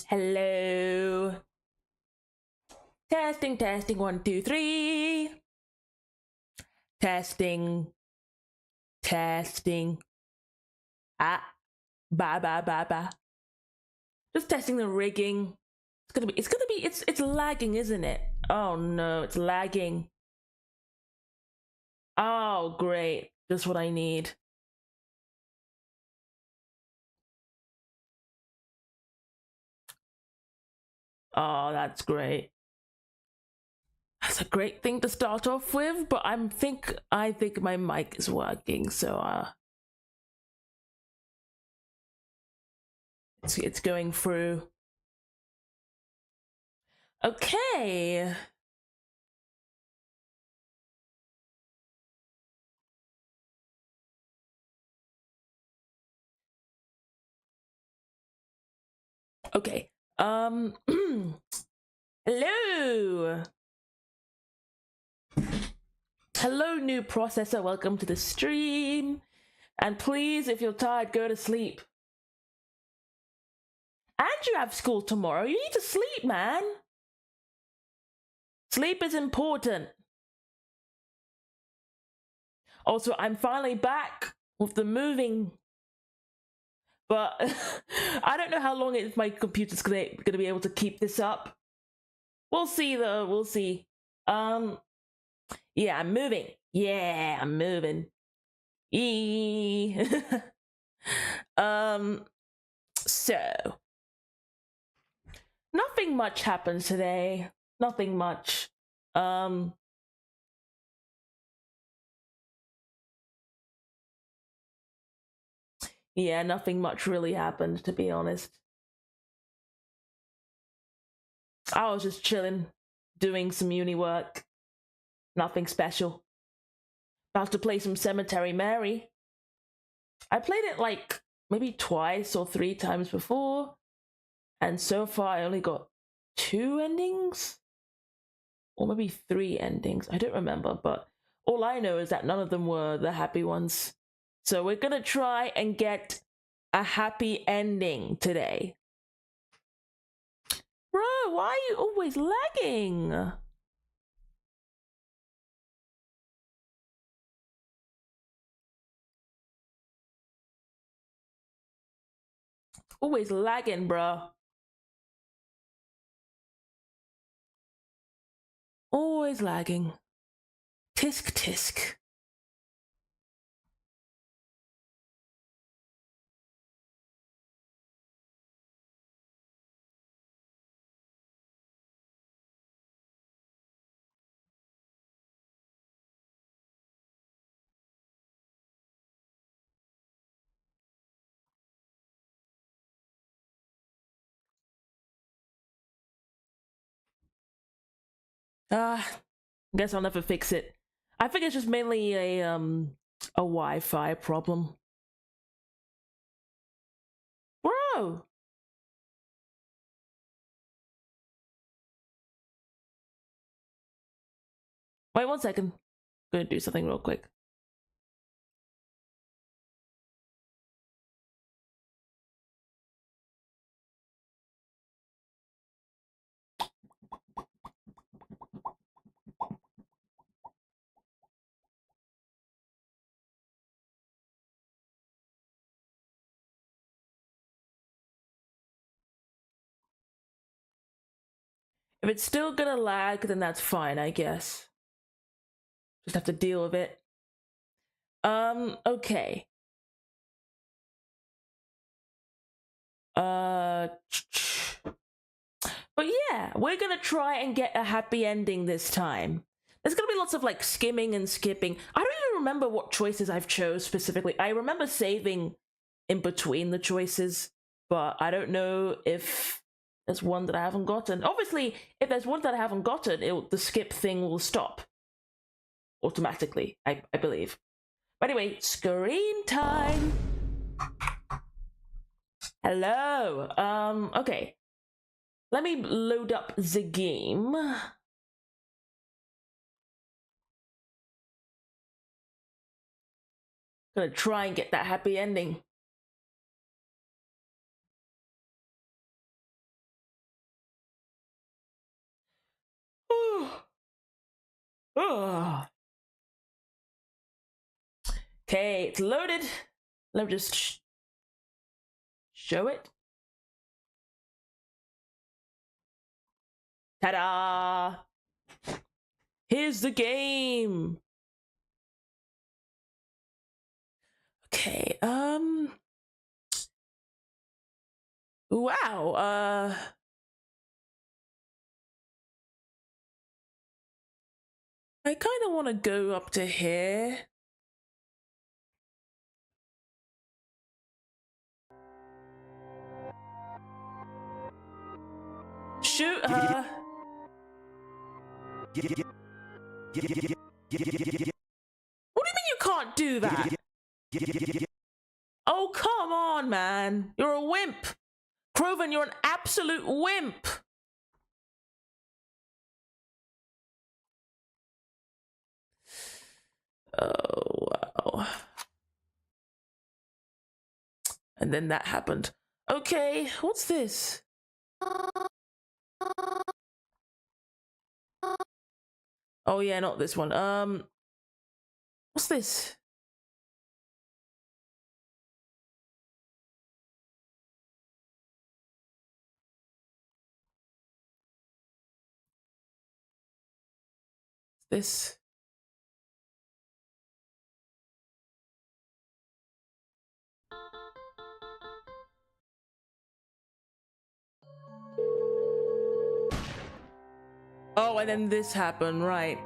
Hello. Testing, testing, 1, 2, 3. Testing, testing. Ah, ba ba ba ba. Just testing the rigging. It's lagging, isn't it? Oh no, it's lagging. Oh, great. Just what I need. Oh, that's great. That's a great thing to start off with, but I think my mic is working, so it's going through. Okay. Okay. Hello. Hello, new processor. Welcome to the stream. And please, if you're tired, go to sleep. And you have school tomorrow. You need to sleep, man. Sleep is important. Also, I'm finally back with the moving. But I don't know how long my computer's gonna be able to keep this up. We'll see, though. We'll see. Yeah, I'm moving. Yeah, I'm moving. So nothing much happens today. Nothing much. Yeah, nothing much really happened, to be honest. I was just chilling, doing some uni work. Nothing special. About to play some Cemetery Mary. I played it like maybe twice or 3 times before, and so far I only got 2 endings? Or maybe 3 endings. I don't remember, but all I know is that none of them were the happy ones. So we're gonna try and get a happy ending today. Bro, know. Why are you always lagging? Always lagging, bro. Always lagging. Tisk tisk. Guess I'll never fix it. I think it's just mainly a Wi-Fi problem. Bro! Wait 1 second. I'm gonna do something real quick. If it's still gonna lag, then that's fine, I guess. Just have to deal with it. Okay. But yeah, we're gonna try and get a happy ending this time. There's gonna be lots of like skimming and skipping. I don't even remember what choices I've chose specifically. I remember saving in between the choices, but I don't know if there's one that I haven't gotten. Obviously, if there's one that I haven't gotten, the skip thing will stop automatically, I believe. But anyway, screen time. Hello. Okay. Let me load up the game. Gonna try and get that happy ending. Okay, it's loaded. Let me just show it. Ta-da! Here's the game. Okay, wow, I kind of want to go up to here. Shoot her. What do you mean you can't do that? Oh, come on, man. You're a wimp. Krovan, you're an absolute wimp. Oh, wow. And then that happened. Okay, what's this? Oh yeah, not this one. What's this? This. Oh, and then this happened, right.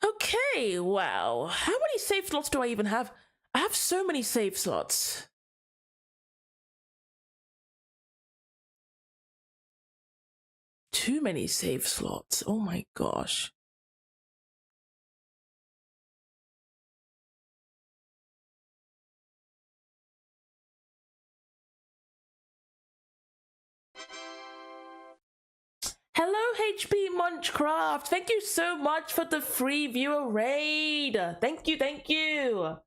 Okay, wow. How many save slots do I even have? I have so many save slots. Too many save slots. Oh my gosh. Hello, HB Munchcraft. Thank you so much for the free viewer raid. Thank you, thank you.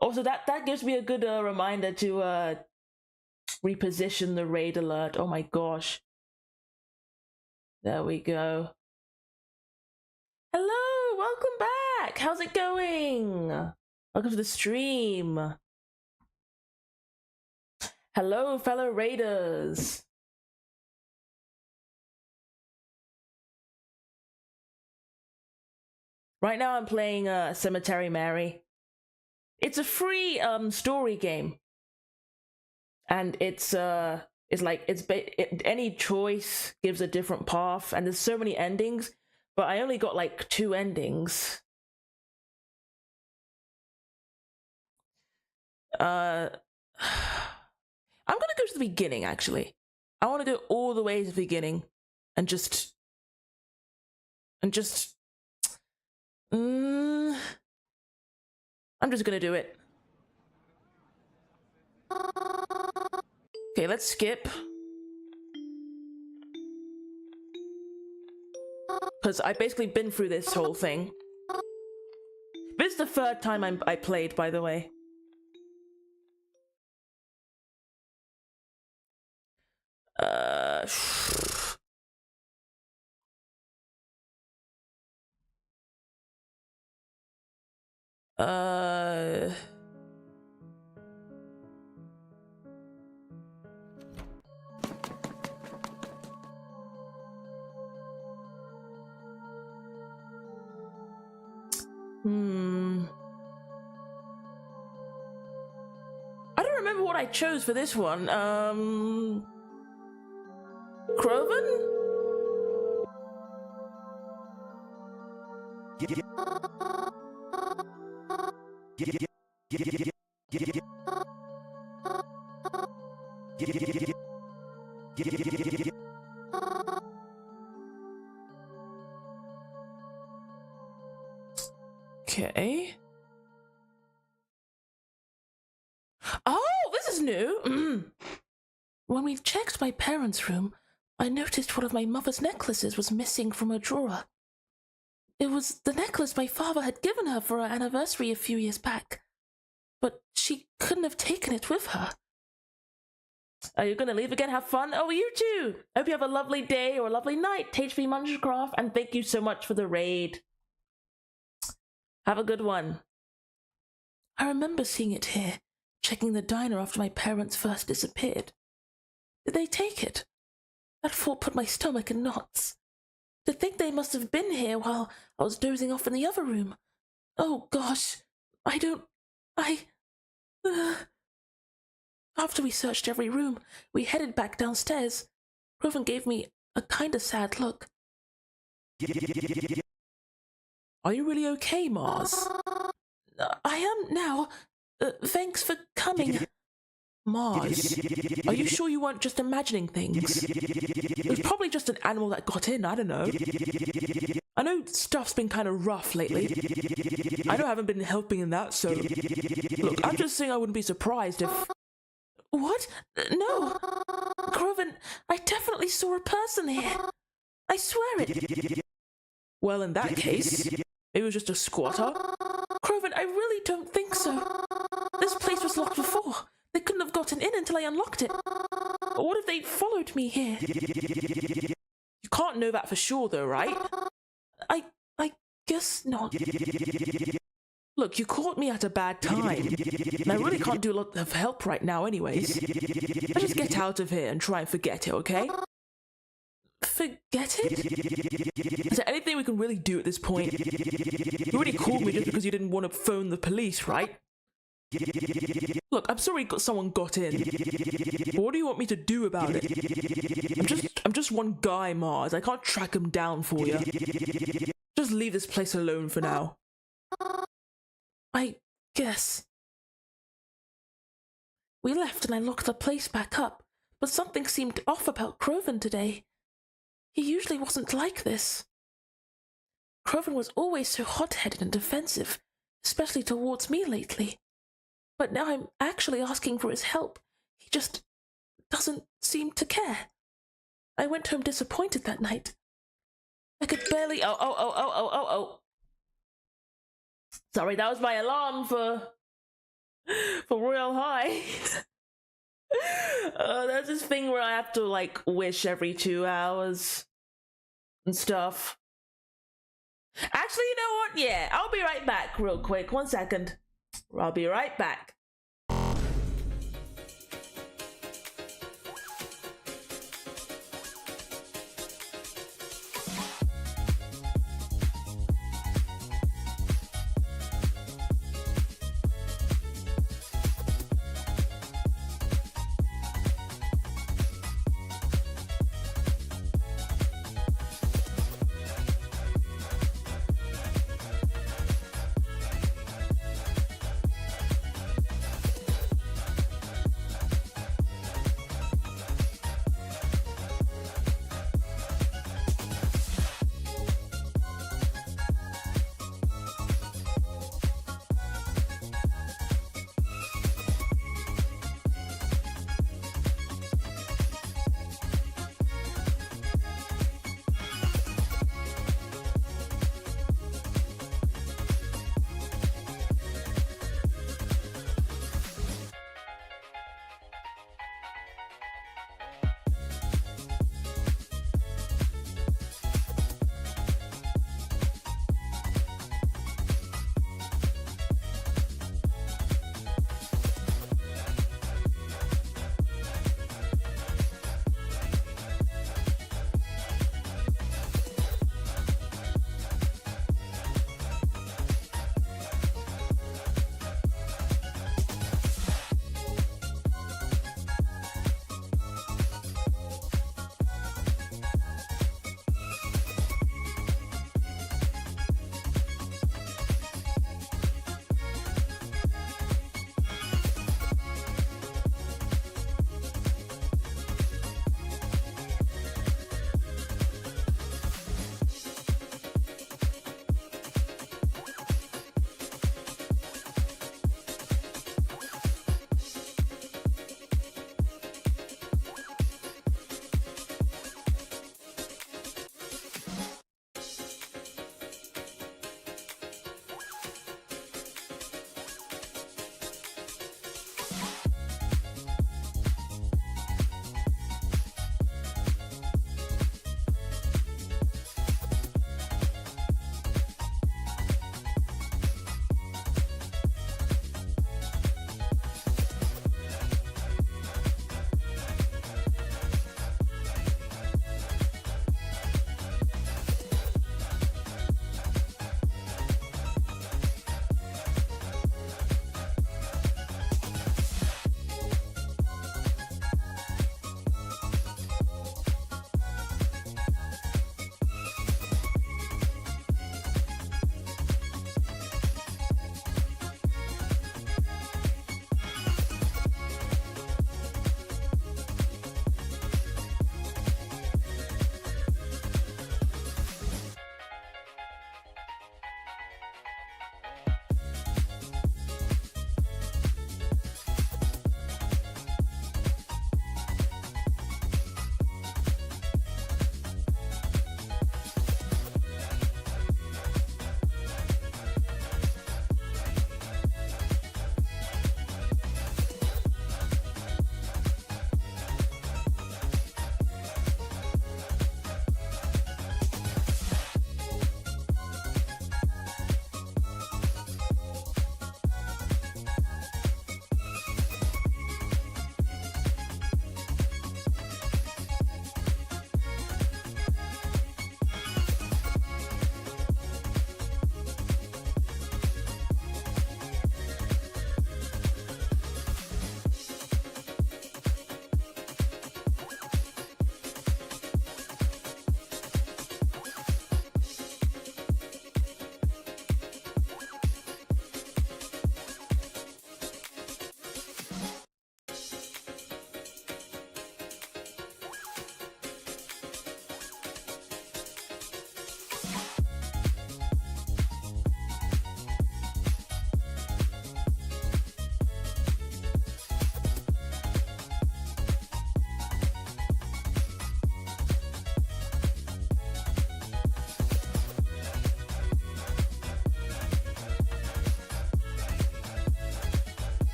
Also, that gives me a good reminder to reposition the raid alert. Oh my gosh. There we go. Hello, welcome back. How's it going? Welcome to the stream. Hello, fellow raiders. Right now I'm playing Cemetery Mary. It's a free story game. And it's like any choice gives a different path, and there's so many endings, but I only got like 2 endings. I'm gonna go to the beginning, actually. I want to go all the way to the beginning and just I'm just gonna do it. Okay, let's skip. Because I've basically been through this whole thing. This is the 3rd time I played, by the way. I don't remember what I chose for this one. Kroven? Okay. Oh, this is new. When we checked my parents' room, I noticed one of my mother's necklaces was missing from a drawer. It was the necklace my father had given her for our anniversary a few years back, but she couldn't have taken it with her. Are you gonna leave again? Have fun? Oh, you too! Hope you have a lovely day or a lovely night, HB Munchcraft, and thank you so much for the raid. Have a good one. I remember seeing it here, checking the diner after my parents first disappeared. Did they take it? That thought put my stomach in knots. To think they must have been here while I was dozing off in the other room. Oh gosh, After we searched every room, we headed back downstairs. Kroven gave me a kinda sad look. Are you really okay, Mars? I am now. Thanks for coming. Mars, are you sure you weren't just imagining things? It was probably just an animal that got in, I don't know. I know stuff's been kind of rough lately. I know I haven't been helping in that, so... Look, I'm just saying I wouldn't be surprised if... What? No! Kroven, I definitely saw a person here. I swear it. Well, in that case, it was just a squatter. Kroven, I really don't think so. This place was locked before. They couldn't have gotten in until I unlocked it. What if they followed me here? You can't know that for sure, though, right? I guess not. Look, you caught me at a bad time, and I really can't do a lot of help right now anyways. Let's just get out of here and try and forget it, okay? Forget it? Is there anything we can really do at this point? You already called me just because you didn't want to phone the police, right? Look, I'm sorry someone got in. But what do you want me to do about it? I'm just one guy, Mars. I can't track him down for you. Just leave this place alone for now. I guess. We left and I locked the place back up, but something seemed off about Kroven today. He usually wasn't like this. Kroven was always so hot-headed and defensive, especially towards me lately. But now I'm actually asking for his help. He just doesn't seem to care. I went home disappointed that night. I could barely. Oh. Sorry, that was my alarm for Royal High. There's this thing where I have to like wish every 2 hours and stuff. Actually, you know what? Yeah, I'll be right back real quick. 1 second. I'll be right back.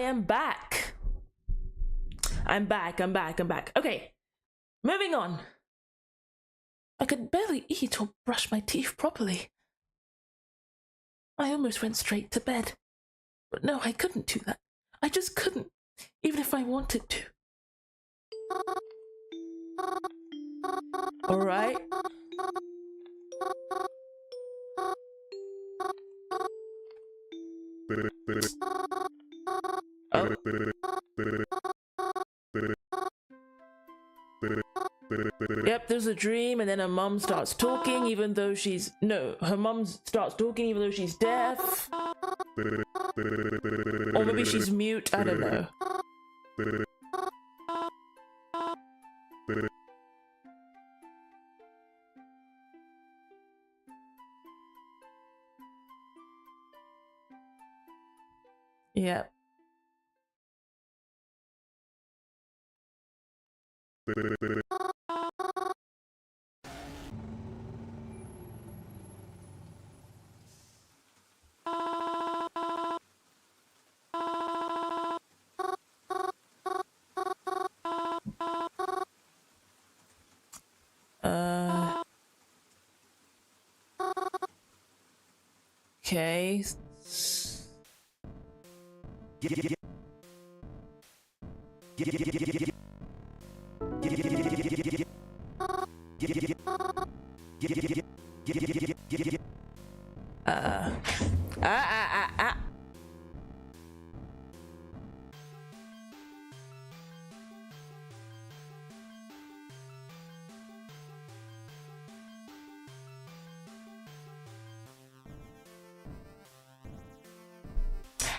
am back. I'm back. Okay, moving on. I could barely eat or brush my teeth properly. I almost went straight to bed. But no, I couldn't do that. I just couldn't, even if I wanted to. Alright. Oh. Yep, there's a dream, and then her mum starts talking even though she's... No, her mum starts talking even though she's deaf. Or maybe she's mute, I don't know. Yep. Okay.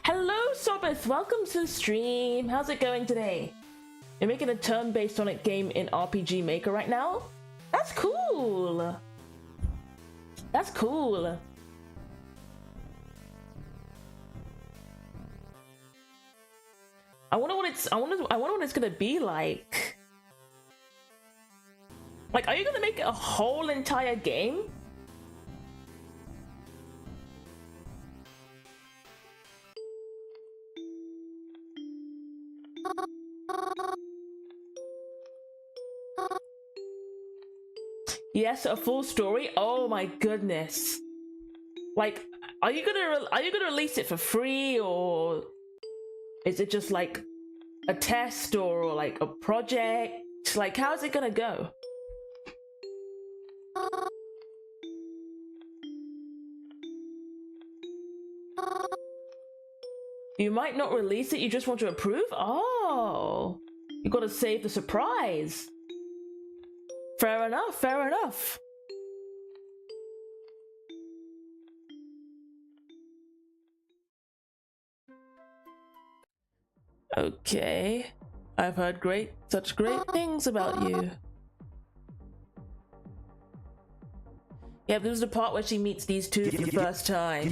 Hello, Sobith! Welcome to the stream. How's it going today? You're making a turn-based Sonic game in RPG Maker right now? That's cool! That's cool. I wonder what it's gonna be like. Like, are you gonna make a whole entire game? Yes, a full story. Oh my goodness! Like, are you gonna release it for free, or is it just like a test or like a project? Like, how's it gonna go? You might not release it. You just want to approve. Oh, you gotta save the surprise. Fair enough, fair enough. Okay. I've heard such great things about you. Yeah, this is the part where she meets these two for the first time.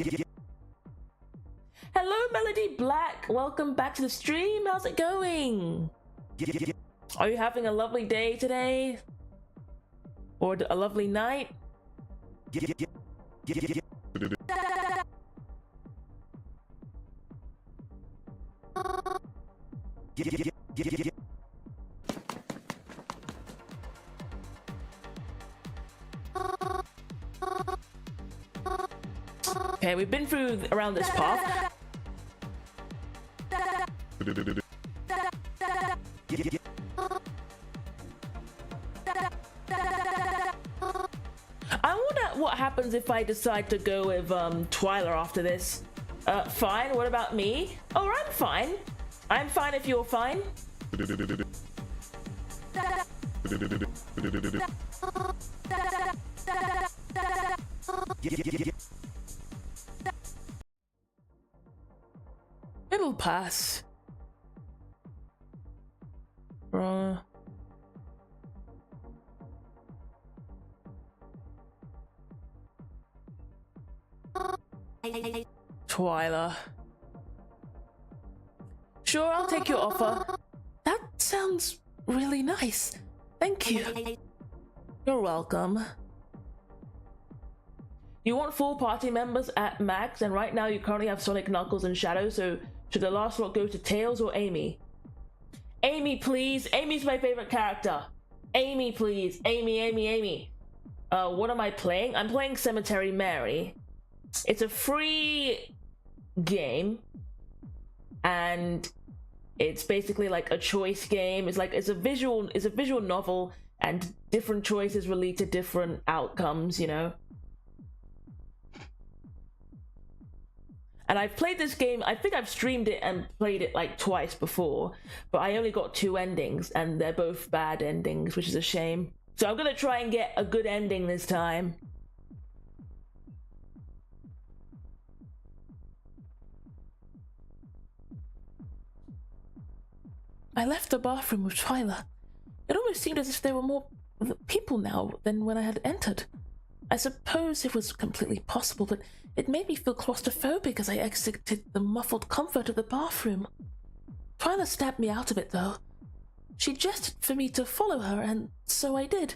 Hello, Melody Black. Welcome back to the stream. How's it going? Are you having a lovely day today? Or a lovely night? Okay, we've been through around this path. I wonder what happens if I decide to go with Twyla after this. Fine, what about me? Oh, I'm fine. I'm fine if you're fine. It'll pass. Twyla. Sure, I'll take your offer. That sounds really nice. Thank you. You're welcome. You want 4 party members at max, and right now you currently have Sonic, Knuckles, and Shadow, so Should the last slot go to Tails or Amy? Amy, please. Amy's my favorite character. Amy, please. Amy. What am I playing? I'm playing Cemetery Mary. It's a free game, and it's basically like a choice game. It's a visual novel, and different choices will lead to different outcomes, you know? And I've played this game, I think I've streamed it and played it like twice before, but I only got 2 endings, and they're both bad endings, which is a shame. So I'm gonna try and get a good ending this time. I left the bathroom with Twyla. It almost seemed as if there were more people now than when I had entered. I suppose it was completely possible, but it made me feel claustrophobic as I exited the muffled comfort of the bathroom. Twyla snapped me out of it, though. She gestured for me to follow her, and so I did.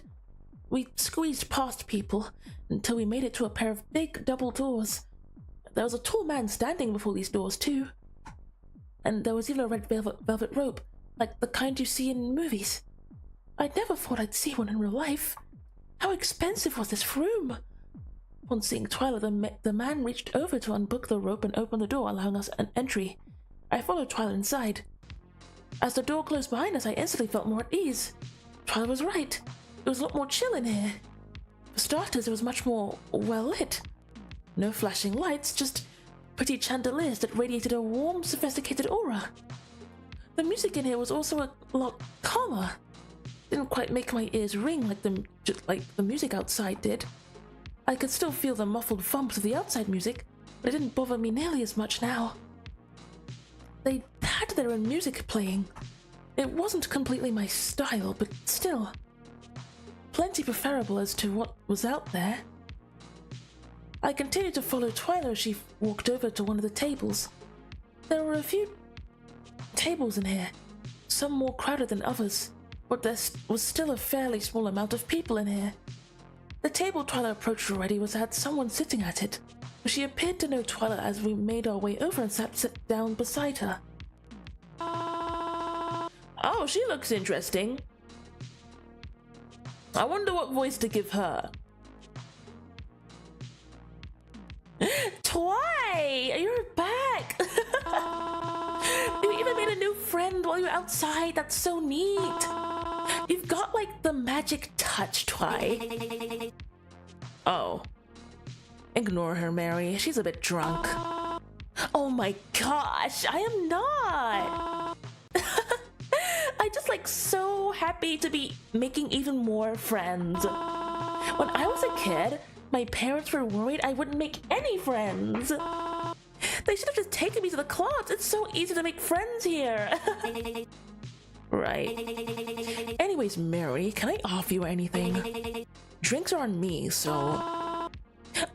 We squeezed past people until we made it to a pair of big double doors. There was a tall man standing before these doors, too. And there was even a red velvet rope, like the kind you see in movies. I never thought I'd see one in real life. How expensive was this room? Upon seeing Twyla, the man reached over to unbook the rope and open the door, allowing us an entry. I followed Twyla inside. As the door closed behind us, I instantly felt more at ease. Twyla was right. It was a lot more chill in here. For starters, it was much more well lit. No flashing lights, just pretty chandeliers that radiated a warm, sophisticated aura. The music in here was also a lot calmer. Didn't quite make my ears ring like the music outside did. I could still feel the muffled thumps of the outside music, but it didn't bother me nearly as much now. They had their own music playing. It wasn't completely my style, but still. Plenty preferable as to what was out there. I continued to follow Twyla as she walked over to one of the tables. There were a few tables in here, some more crowded than others, but there was still a fairly small amount of people in here. The table Twyla approached already had someone sitting at it, but she appeared to know Twyla as we made our way over and sat down beside her. Oh, she looks interesting. I wonder what voice to give her. Twy! You're back! You even made a new friend while you were outside. That's so neat. You've got like the magic touch, Twy. Oh. Ignore her, Mary. She's a bit drunk. Oh my gosh, I am not. I just like so happy to be making even more friends. When I was a kid, my parents were worried I wouldn't make any friends. They should have just taken me to the clubs. It's so easy to make friends here. Right. Anyways, Mary, can I offer you anything? Drinks are on me, so...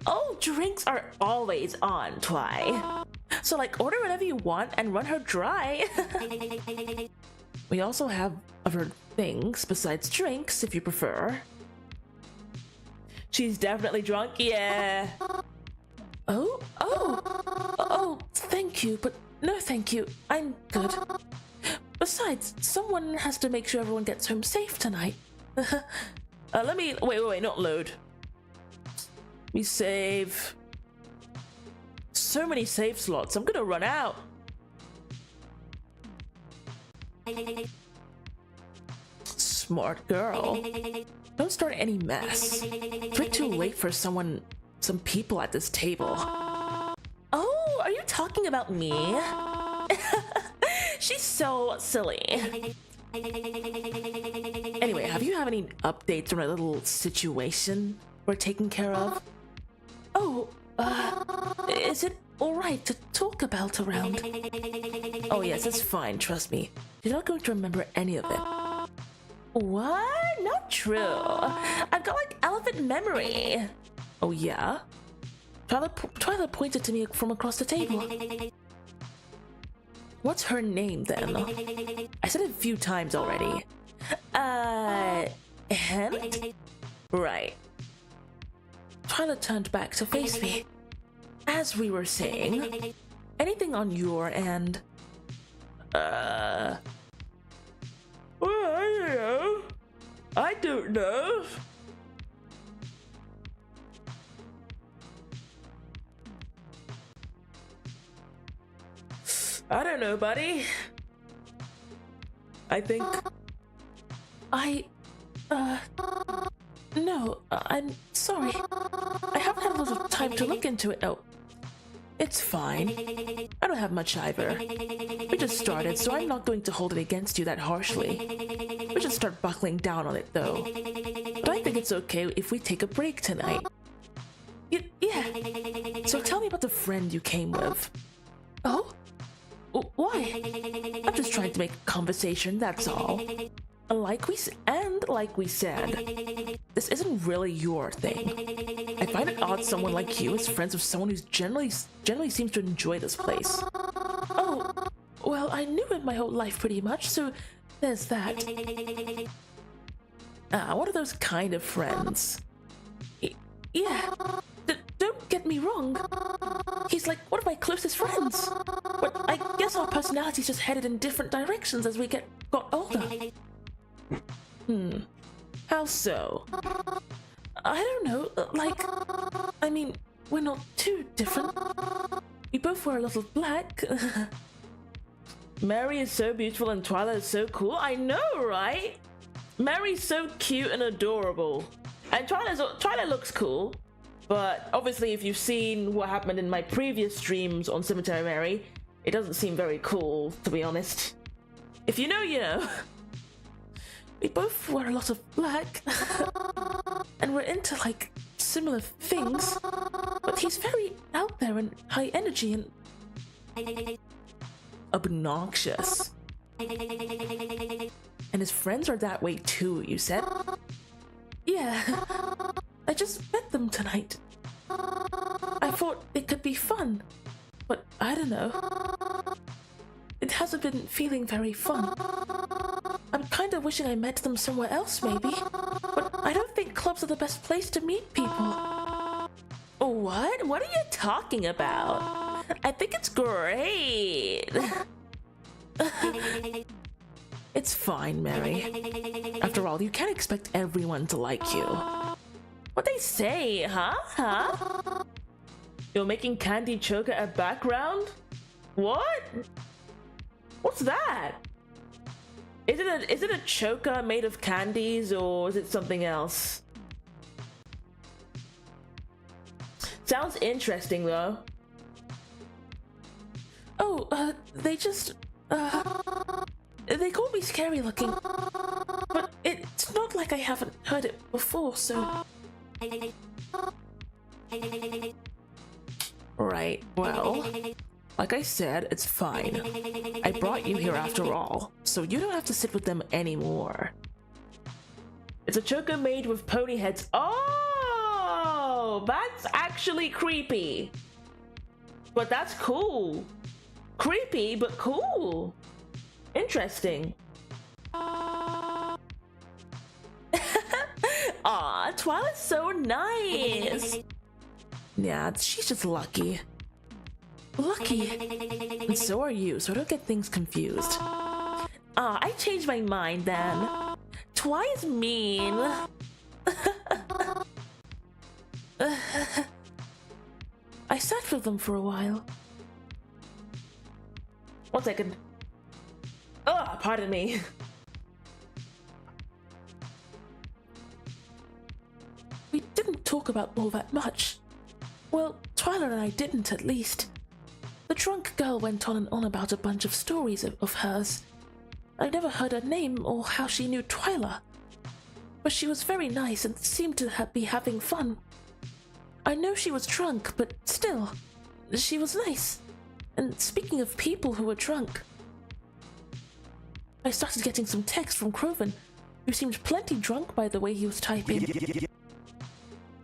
Oh, drinks are always on, Twy. So, like, order whatever you want and run her dry. We also have other things besides drinks, if you prefer. She's definitely drunk, yeah. Oh, thank you, but no thank you. I'm good. Besides, someone has to make sure everyone gets home safe tonight. Let me... Wait, not load. We save... So many save slots, I'm gonna run out. Smart girl. Don't start any mess. It's way too late for some people at this table. Oh, are you talking about me? She's so silly. Anyway, have you any updates on a little situation we're taking care of? Oh, is it alright to talk about around? Oh yes, it's fine, trust me. You're not going to remember any of it. What? Not true. I've got like elephant memory. Oh yeah? Twyla pointed to me from across the table. What's her name then? I said it a few times already. Hent? Right. Twyla turned back to face me. As we were saying, anything on your end? Well, I don't know. I don't know. I don't know, buddy. I think... No, I'm sorry. I haven't had a lot of time to look into it. Oh, it's fine. I don't have much either. We just started, so I'm not going to hold it against you that harshly. We should start buckling down on it, though. But I think it's okay if we take a break tonight. Yeah. So tell me about the friend you came with. Oh? Why? I'm just trying to make conversation, that's all. Like we said, this isn't really your thing. I find it odd someone like you is friends with someone who generally seems to enjoy this place. Oh, well, I knew him my whole life pretty much, so there's that. What are those kind of friends? Yeah, don't get me wrong. He's like one of my closest friends. But I guess our personalities just headed in different directions as we got older. How so? I don't know, I mean, we're not too different. We both wear a lot of black. Mary is so beautiful and Twilight is so cool. I know, right? Mary's so cute and adorable. And Twilight looks cool. But obviously, if you've seen what happened in my previous streams on Cemetery Mary, it doesn't seem very cool, to be honest. If you know, you know. We both wear a lot of black. And we're into, like, similar things. But he's very out there and high energy and... obnoxious. And his friends are that way too, you said? Yeah. I just met them tonight. I thought it could be fun. But I don't know. It hasn't been feeling very fun. I'm kind of wishing I met them somewhere else, maybe. But I don't think clubs are the best place to meet people. What? What are you talking about? I think it's great. It's fine, Mary. After all, you can't expect everyone to like you. What they say, huh? You're making Candy Choker a background? What? What's that? Is it a choker made of candies or is it something else? Sounds interesting though. Oh, they just they call me scary looking. But it's not like I haven't heard it before, so... Right, well, like I said, it's fine. I brought you here after all, so you don't have to sit with them anymore. It's a choker made with pony heads. Oh, that's actually creepy. But that's cool. Creepy, but cool. Interesting. Aw, Twilight's so nice. Yeah, she's just lucky. Lucky. And so are you, so don't get things confused. I changed my mind then. Twi's mean. I sat with them for a while. 1 second. Pardon me. We didn't talk about all that much. Well, Twilight and I didn't, at least. The drunk girl went on and on about a bunch of stories of hers. I never heard her name or how she knew Twyla. But she was very nice and seemed to be having fun. I know she was drunk, but still, she was nice. And speaking of people who were drunk, I started getting some text from Croven, who seemed plenty drunk by the way he was typing.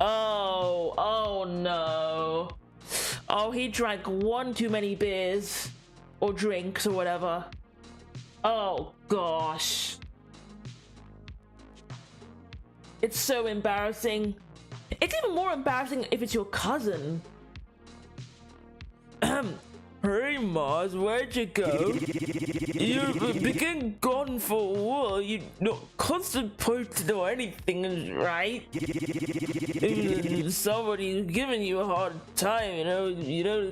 Oh no. Oh, he drank one too many beers. Or drinks or whatever. Oh gosh. It's so embarrassing. It's even more embarrassing if it's your cousin. Hey Mars, where'd you go? You've been gone for a while. You're not constipated or anything, right? Somebody's giving you a hard time,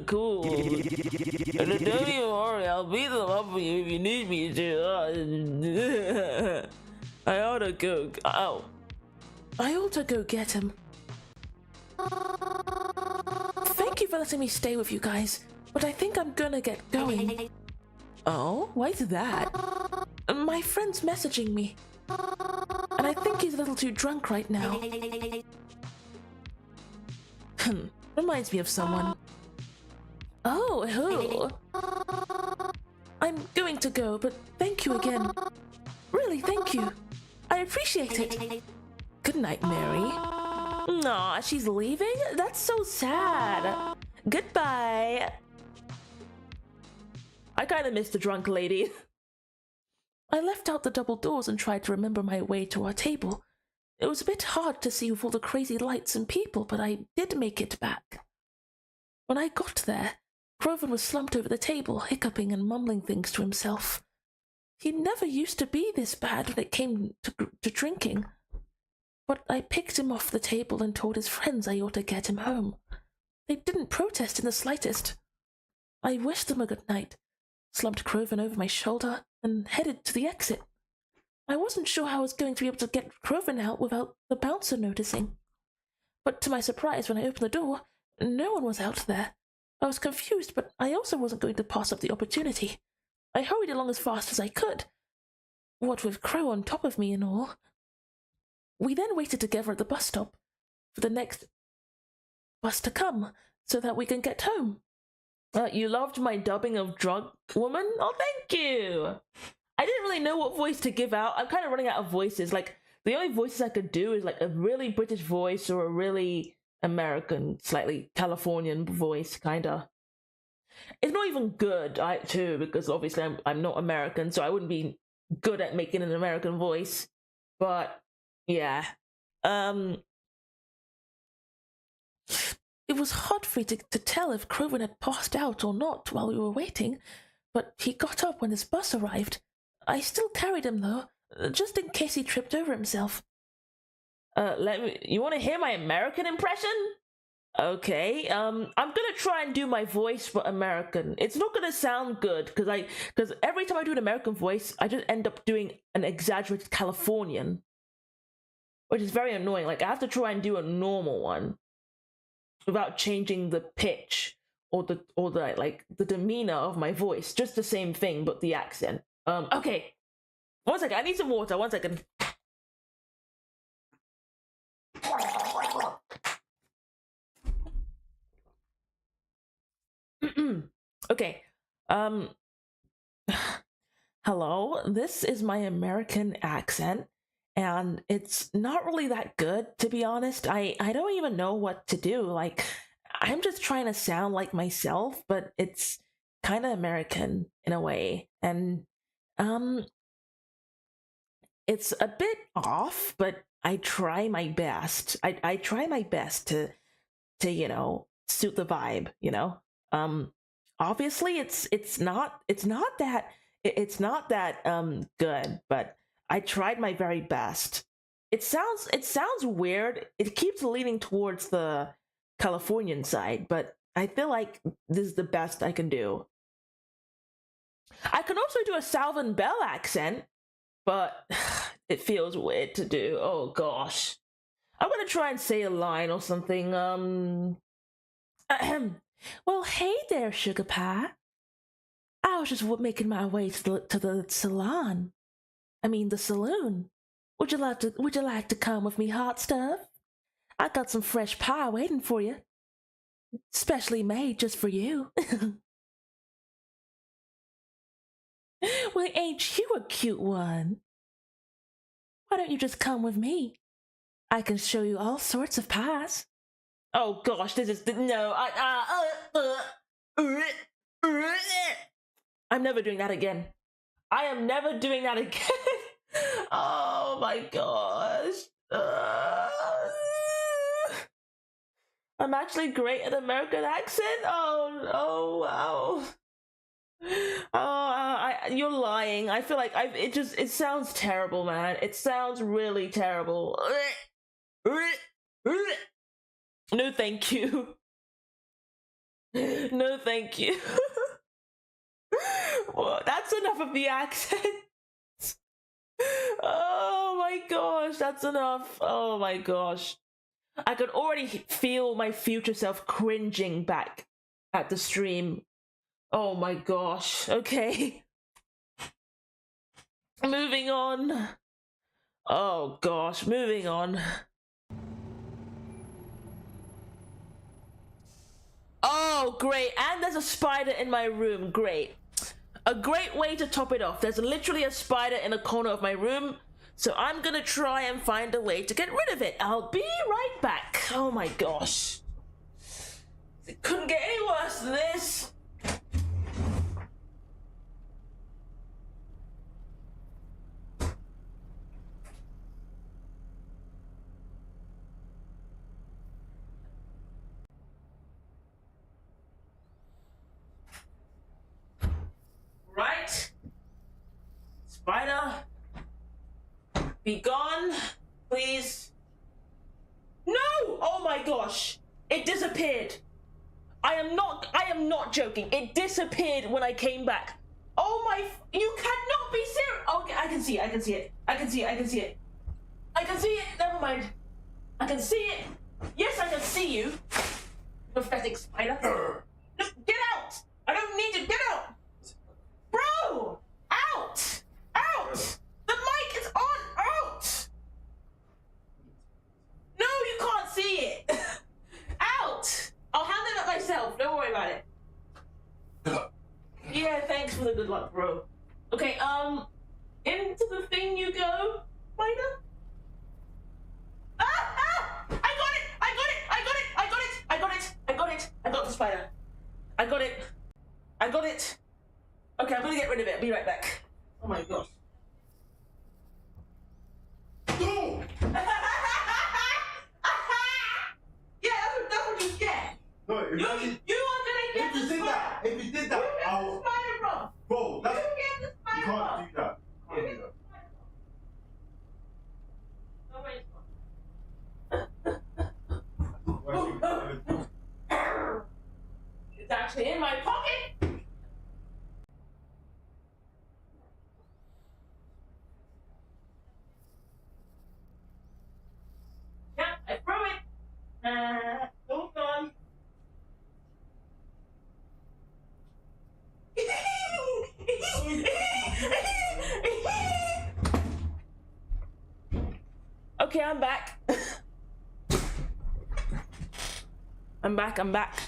cool. Don't even worry, I'll beat them up for you if you need me to. I ought to go. Ow. I ought to go get him. Thank you for letting me stay with you guys, but I think I'm gonna get going. Oh, why's that? My friend's messaging me, and I think he's a little too drunk right now. Reminds me of someone. Oh, who? I'm going to go, but thank you again. Really, thank you. I appreciate it. Good night, Mary. Aw, she's leaving? That's so sad. Goodbye. I kinda missed the drunk lady. I left out the double doors and tried to remember my way to our table. It was a bit hard to see with all the crazy lights and people, but I did make it back. When I got there, Groven was slumped over the table, hiccuping and mumbling things to himself. He never used to be this bad when it came to drinking. But I picked him off the table and told his friends I ought to get him home. They didn't protest in the slightest. I wished them a good night, slumped Groven over my shoulder, and headed to the exit. I wasn't sure how I was going to be able to get Groven out without the bouncer noticing. But to my surprise, when I opened the door, no one was out there. I was confused, but I also wasn't going to pass up the opportunity. I hurried along as fast as I could, what with Crow on top of me and all. We then waited together at the bus stop for the next bus to come, so that we can get home. You loved my dubbing of Drunk Woman? Oh, thank you! I didn't really know what voice to give out. I'm kind of running out of voices. Like, the only voices I could do is like a really British voice or a really American, slightly Californian voice, kinda. It's not even good, too, because obviously I'm not American, so I wouldn't be good at making an American voice. But yeah. It was hard for me to tell if Groven had passed out or not while we were waiting, but he got up when his bus arrived. I still carried him though, just in case he tripped over himself. You want to hear my American impression? Okay, I'm gonna try and do my voice for American. It's not gonna sound good, because every time I do an American voice, I just end up doing an exaggerated Californian, which is very annoying. Like, I have to try and do a normal one without changing the pitch or the demeanor of my voice. Just the same thing, but the accent. Okay. 1 second, I need some water, 1 second. Okay. Hello, this is my American accent, and it's not really that good, to be honest. I don't even know what to do. Like, I'm just trying to sound like myself, but it's kind of American in a way. And it's a bit off, but I try my best. I try my best to suit the vibe, Obviously it's not that good, but I tried my very best. It sounds weird. It keeps leaning towards the Californian side, but I feel like this is the best I can do. I can also do a Salvin Bell accent, but it feels weird to do. Oh gosh. I'm gonna try and say a line or something. Well, hey there, Sugar Pie. I was just making my way to the salon. I mean, the saloon. Would you like to come with me, hot stuff? I got some fresh pie waiting for you, specially made just for you. Well, ain't you a cute one? Why don't you just come with me? I can show you all sorts of pies. Oh gosh, this is no. I'm never doing that again. I am never doing that again. Oh my gosh. I'm actually great at American accent. Oh wow. You're lying. I feel like it sounds terrible, man. It sounds really terrible. No, thank you. No, thank you. Well, that's enough of the accent. Oh my gosh, that's enough. Oh my gosh. I could already feel my future self cringing back at the stream. Oh my gosh. Okay. Moving on. Oh gosh, moving on. Oh, great. And there's a spider in my room. Great. A great way to top it off. There's literally a spider in a corner of my room. So I'm gonna try and find a way to get rid of it. I'll be right back. Oh my gosh. It couldn't get any worse than this. Right? Spider. Be gone, please. No! Oh my gosh. It disappeared. I am not joking. It disappeared when I came back. Oh my, you cannot be serious. Okay, I can see it. I can see it. I can see it. I can see it. I can see it. Never mind. I can see it. Yes, I can see you. Pathetic spider. No, get out. I don't need you. Get out. Bro, out. Out. The mic is on. Out. No, you can't see it. Out. I'll handle it myself. Don't worry about it. Yeah, thanks for the good luck, bro. Okay, into the thing you go, spider. Ah! I got it! I got it! I got it! I got it! I got it! I got it! I got the spider. I got it. I got it. Okay, I'm gonna get rid of it. I'll be right back. Oh my gosh. No! Yeah, that's what you get. No, You are gonna get the spider. If you did that, You get the spider wrong. bro, that's, You get the spider you wrong. can't do that. You You can't get do the that. spider wrong. No, wait, it's not. It's actually in my pocket. Yeah, I threw it. Hold on. Okay, I'm back. I'm back.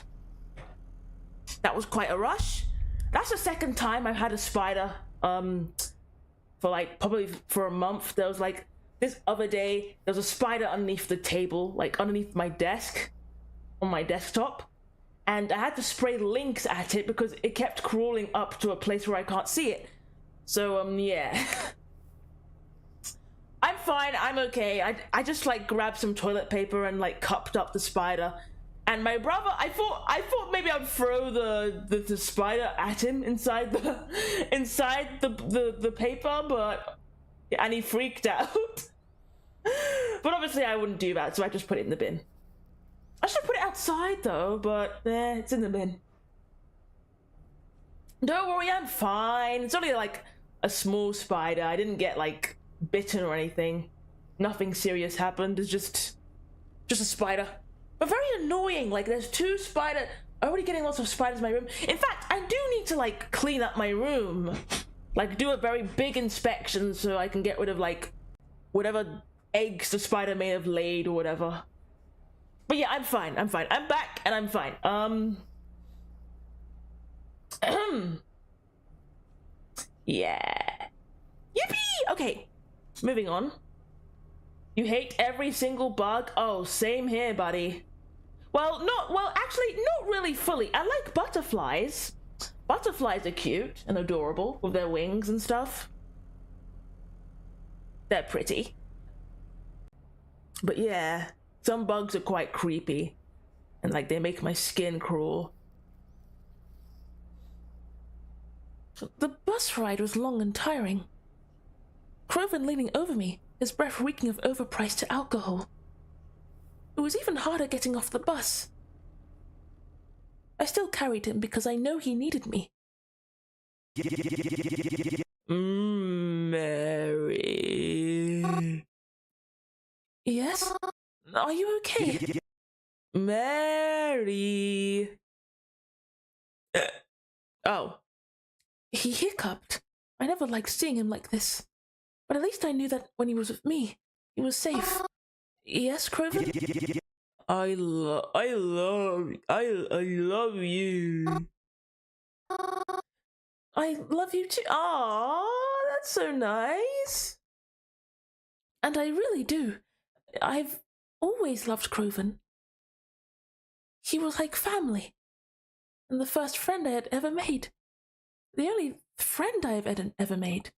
That was quite a rush. That's the second time I've had a spider, for like, probably for a month. There was like, this other day, there was a spider underneath the table, like underneath my desk, on my desktop. And I had to spray Lynx at it because it kept crawling up to a place where I can't see it. So, yeah. I'm fine, I'm okay. I just like grabbed some toilet paper and like cupped up the spider. And my brother, I thought maybe I'd throw the spider at him inside the paper, but and he freaked out. But obviously I wouldn't do that, so I just put it in the bin. I should put it outside though, but it's in the bin. Don't worry, I'm fine. It's only like a small spider. I didn't get like bitten or anything. Nothing serious happened. It's just a spider. But very annoying. Like there's two spiders. I'm already getting lots of spiders in my room. In fact, I do need to like clean up my room. Like do a very big inspection so I can get rid of like whatever eggs the spider may have laid or whatever. But yeah, I'm fine. I'm back and I'm fine. Yeah. Yippee! Okay, moving on. You hate every single bug? Oh, same here, buddy. Well, actually, not really fully. I like butterflies. Butterflies are cute and adorable with their wings and stuff. They're pretty. But yeah, some bugs are quite creepy. and like they make my skin crawl. The bus ride was long and tiring. Kroven leaning over me, his breath reeking of overpriced alcohol. It was even harder getting off the bus. I still carried him because I know he needed me. Mary. Yes? Are you okay? Mary. Oh. He hiccuped. I never liked seeing him like this. But at least I knew that when he was with me, he was safe. Yes, Kroven? I love you. I love you too. Aww, that's so nice. And I really do. I've always loved Kroven. He was like family. And the first friend I had ever made. The only friend I have ever made.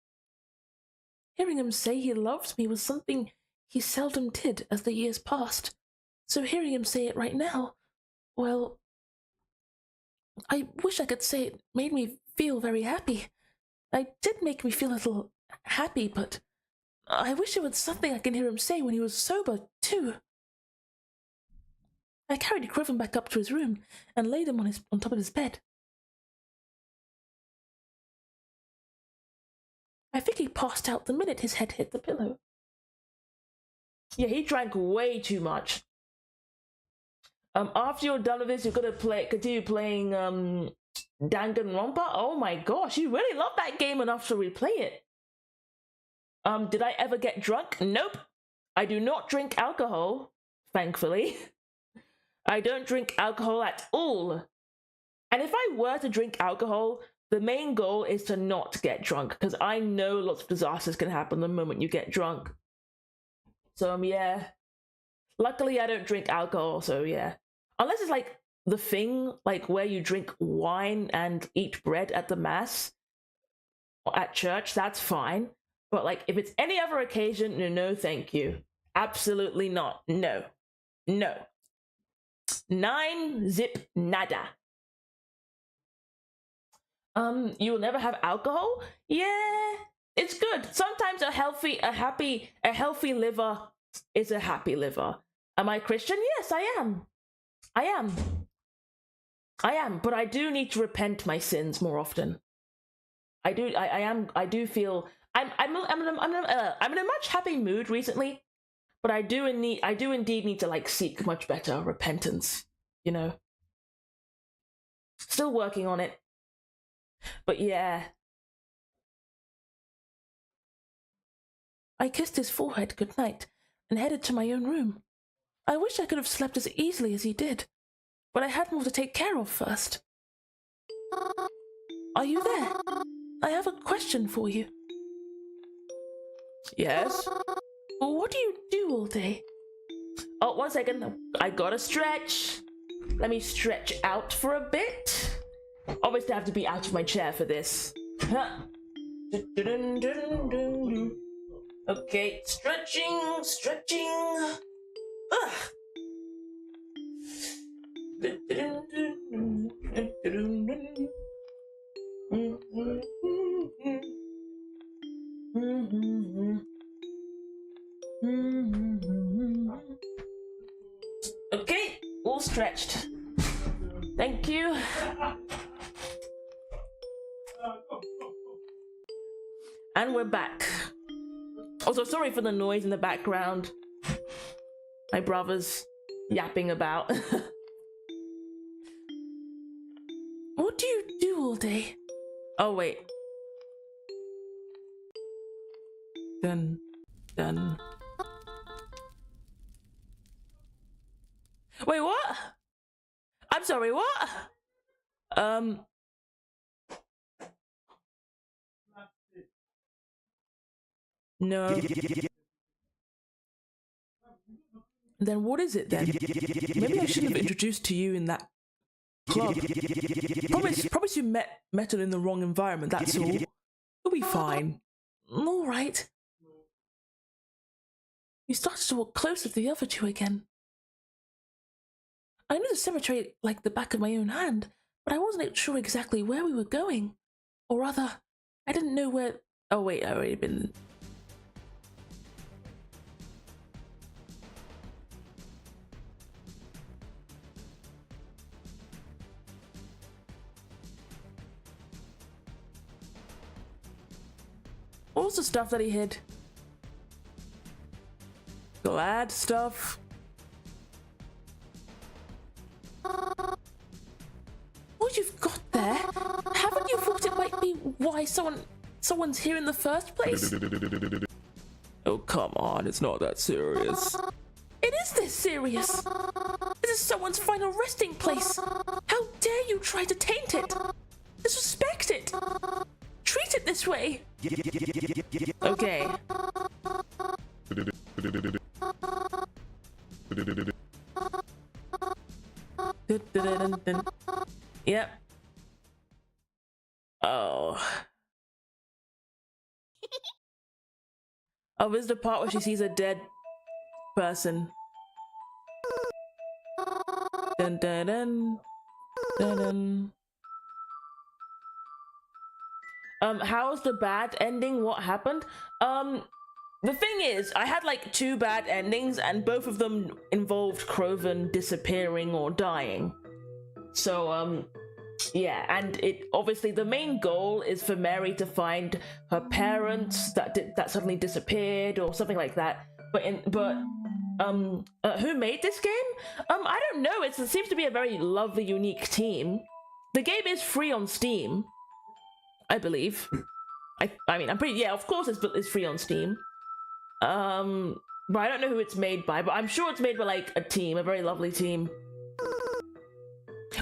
Hearing him say he loved me was something he seldom did as the years passed. So hearing him say it right now, well, I wish I could say it made me feel very happy. It did make me feel a little happy, but I wish it was something I can hear him say when he was sober, too. I carried Kroven back up to his room and laid him on top of his bed. I think he passed out the minute his head hit the pillow. Yeah, he drank way too much. After you're done with this, you're gonna continue playing Danganronpa. Oh my gosh, you really love that game enough to replay it. Did I ever get drunk? Nope. I do not drink alcohol, thankfully. I don't drink alcohol at all. And if I were to drink alcohol, the main goal is to not get drunk, because I know lots of disasters can happen the moment you get drunk. So, yeah. Luckily, I don't drink alcohol, so yeah. Unless it's like the thing, like where you drink wine and eat bread at the mass, or at church, that's fine. But like, if it's any other occasion, no thank you. Absolutely not. No. No. 9 zip nada. You will never have alcohol? Yeah, it's good. Sometimes a healthy liver is a happy liver. Am I Christian? Yes, I am. I am, but I do need to repent my sins more often. I do feel I'm in a much happy mood recently, but I do indeed need to like seek much better repentance, you know. Still working on it. But yeah. I kissed his forehead goodnight and headed to my own room. I wish I could have slept as easily as he did, but I had more to take care of first. Are you there? I have a question for you. Yes? What do you do all day? Oh, 1 second. I gotta stretch. Let me stretch out for a bit. Obviously, I have to be out of my chair for this. Okay, stretching. Ugh. Okay, all stretched. Thank you. And we're back. Also, sorry for the noise in the background. My brother's yapping about. What do you do all day? Oh, wait. Done. Wait, what? I'm sorry, what? No. Then what is it then? Maybe I shouldn't have introduced to you in that club. Promise you met her in the wrong environment, that's all. You'll be fine. All right. You started to walk closer to the other two again. I knew the cemetery like the back of my own hand, but I wasn't sure exactly where we were going. Or rather, I didn't know where... Oh wait, I already been... What was the stuff that he hid? Glad stuff? What you've got there? Haven't you thought it might be why someone's here in the first place? Oh, come on, it's not that serious. It is this serious. This is someone's final resting place. How dare you try to taint it? Disrespect it. Treat it this way. Okay. Yep. Oh. Oh, this is the part where she sees a dead person. Dun dun dun. Dun dun. How's the bad ending? What happened? The thing is, I had like 2 bad endings, and both of them involved Krovan disappearing or dying. So, yeah, and it obviously the main goal is for Mary to find her parents that suddenly disappeared or something like that. Who made this game? I don't know. It seems to be a very lovely, unique team. The game is free on Steam, I believe. I mean, I'm pretty... Yeah, of course it's free on Steam. But I don't know who it's made by, but I'm sure it's made by, like, a team, a very lovely team.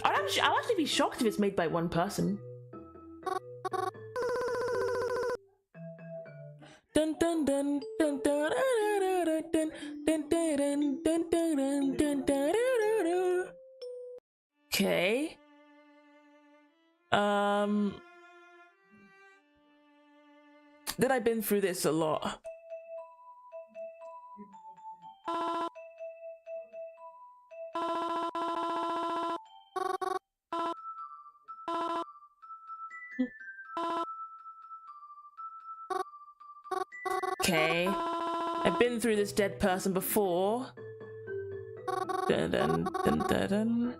I'll actually be shocked if it's made by one person. Dun dun dun dun dun dun dun dun dun dun dun dun dun. Okay. Then I've been through this a lot. Okay. I've been through this dead person before. Dun dun dun dun dun.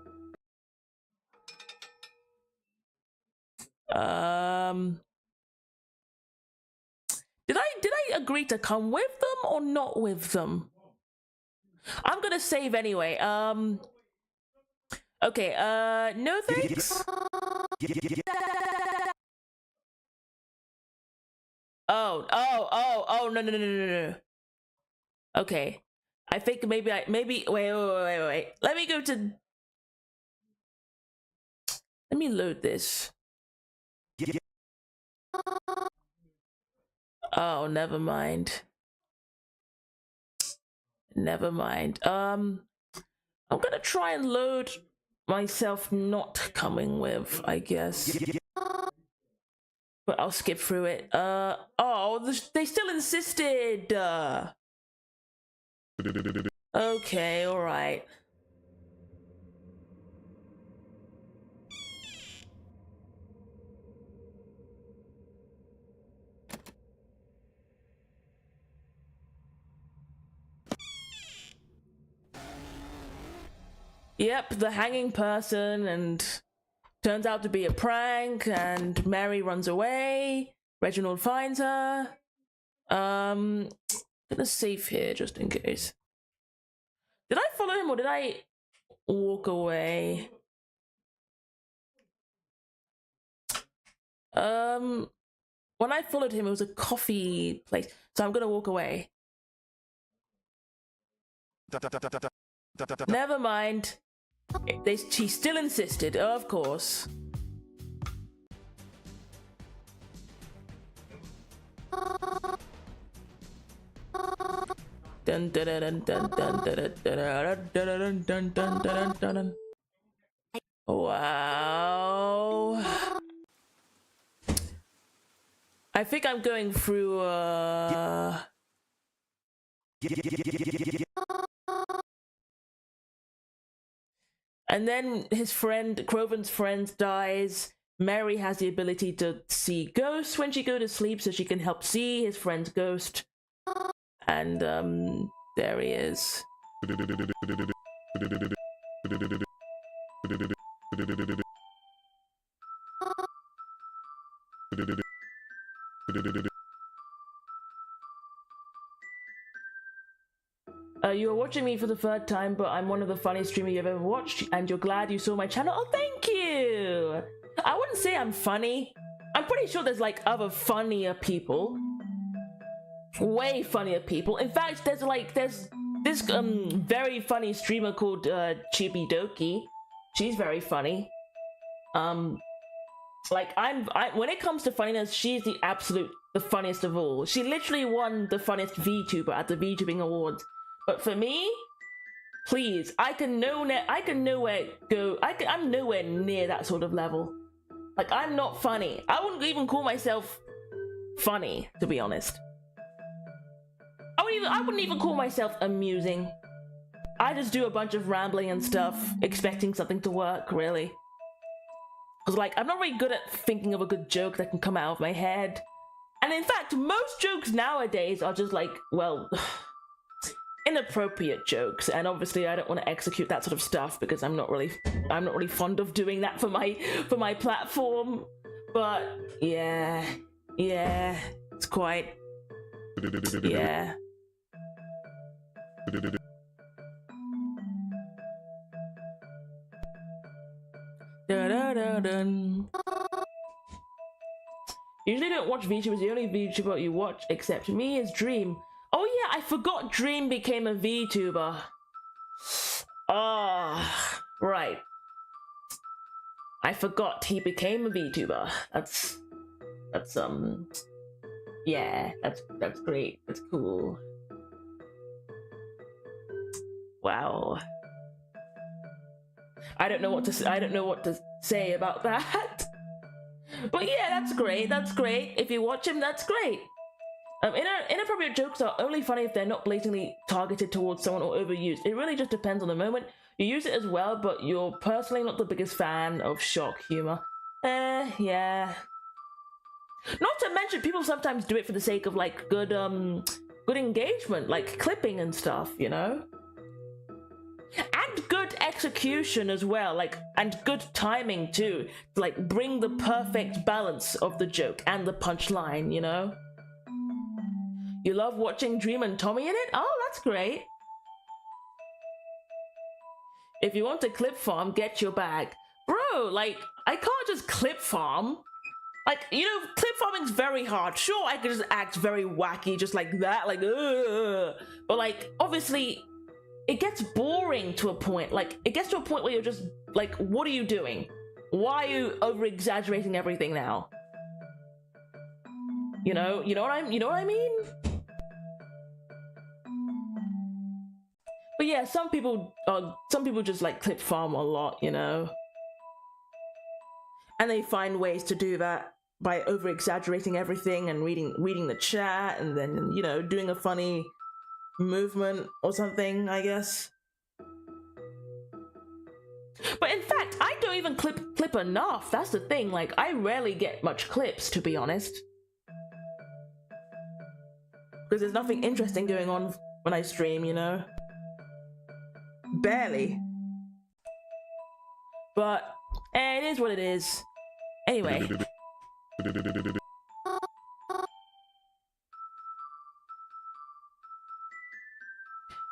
Did I agree to come with them or not with them? I'm gonna save anyway. Okay, no thanks. Oh, no. Okay. I think maybe wait. Let me go to... Let me load this. Oh, never mind. Never mind. I'm gonna try and load myself not coming with, I guess. But I'll skip through it. Oh, they still insisted. Okay, alright. Yep, the hanging person, and turns out to be a prank, and Mary runs away. Reginald finds her. Gonna save here just in case. Did I follow him or did I walk away? When I followed him, it was a coffee place, so I'm gonna walk away. Never mind. She still insisted, of course. Dun dun dun dun dun dun dun dun dun dun dun dun. Wow. I think I'm going through And then his friend, Croven's friend, dies. Mary has the ability to see ghosts when she goes to sleep, so she can help see his friend's ghost. And there he is. You are watching me for the third time, but I'm one of the funniest streamers you've ever watched, and you're glad you saw my channel. Oh, thank you! I wouldn't say I'm funny. I'm pretty sure there's like other funnier people. Way funnier people. In fact, there's this very funny streamer called Chibi Doki. She's very funny. Like when it comes to funniness, she's the funniest of all. She literally won the funniest VTuber at the VTubing Awards. But for me, please, I'm nowhere near that sort of level. Like, I'm not funny. I wouldn't even call myself funny, to be honest. I wouldn't even call myself amusing. I just do a bunch of rambling and stuff, expecting something to work, really. Because, like, I'm not really good at thinking of a good joke that can come out of my head. And in fact, most jokes nowadays are just like, well, inappropriate jokes. And obviously I don't want to execute that sort of stuff because I'm not really fond of doing that for my platform. But yeah, it's quite, yeah. Dun. Usually don't watch VTubers. The only VTuber you watch except me is Dream. Oh yeah, I forgot Dream became a VTuber. Ah, right. I forgot he became a VTuber. Yeah, that's great. That's cool. Wow. I don't know what to say about that. But yeah, that's great. That's great. If you watch him, that's great. Inappropriate jokes are only funny if they're not blatantly targeted towards someone or overused. It really just depends on the moment. You use it as well, but you're personally not the biggest fan of shock humor. Yeah. Not to mention, people sometimes do it for the sake of like good engagement, like clipping and stuff, you know? And good execution as well, like, and good timing too, to like bring the perfect balance of the joke and the punchline, you know? You love watching Dream and Tommy in it? Oh, that's great. If you want to clip farm, get your bag. Bro, like, I can't just clip farm. Like, you know, clip farming's very hard. Sure, I could just act very wacky, just like that, like, ugh. But like, obviously, it gets boring to a point. Like, it gets to a point where you're just like, what are you doing? Why are you over-exaggerating everything now? You know what I mean? But yeah, some people just like clip farm a lot, you know? And they find ways to do that by over-exaggerating everything and reading the chat and then, you know, doing a funny movement or something, I guess. But in fact, I don't even clip enough. That's the thing. Like, I rarely get much clips, to be honest. Because there's nothing interesting going on when I stream, you know? Barely. But it is what it is. Anyway.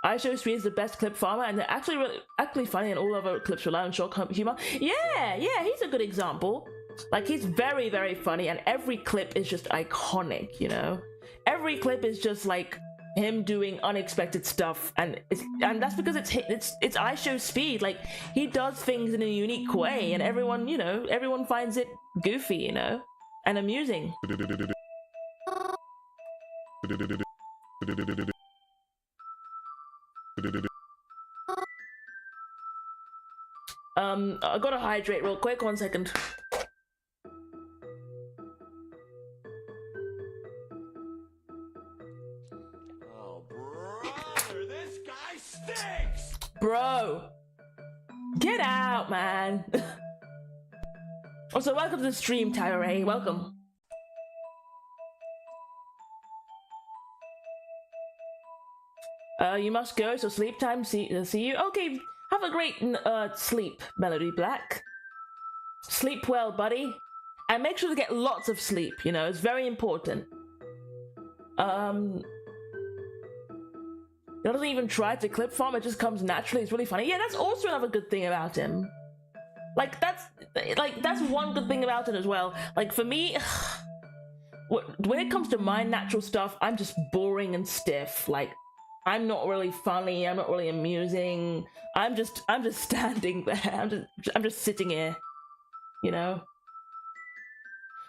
iShowSpeed is the best clip farmer, and they're actually funny, and all other clips rely on short humor. Yeah, he's a good example. Like, he's very, very funny, and every clip is just iconic, you know? Every clip is just like him doing unexpected stuff, and that's because it's iShowSpeed. Like, he does things in a unique way, and everyone, you know, everyone finds it goofy, you know, and amusing. I gotta hydrate real quick. 1 second. Bro, Get out, man. Also, welcome to the stream, Tyray. Welcome. You must go, so sleep time. See you. Okay, have a great sleep, Melody Black. Sleep well, buddy. And make sure to get lots of sleep, you know, it's very important. He doesn't even try to clip farm, it just comes naturally. It's really funny. Yeah, that's also another good thing about him. Like that's one good thing about it as well. Like for me, when it comes to my natural stuff, I'm just boring and stiff. Like I'm not really funny, I'm not really amusing. I'm just standing there. I'm just sitting here, you know?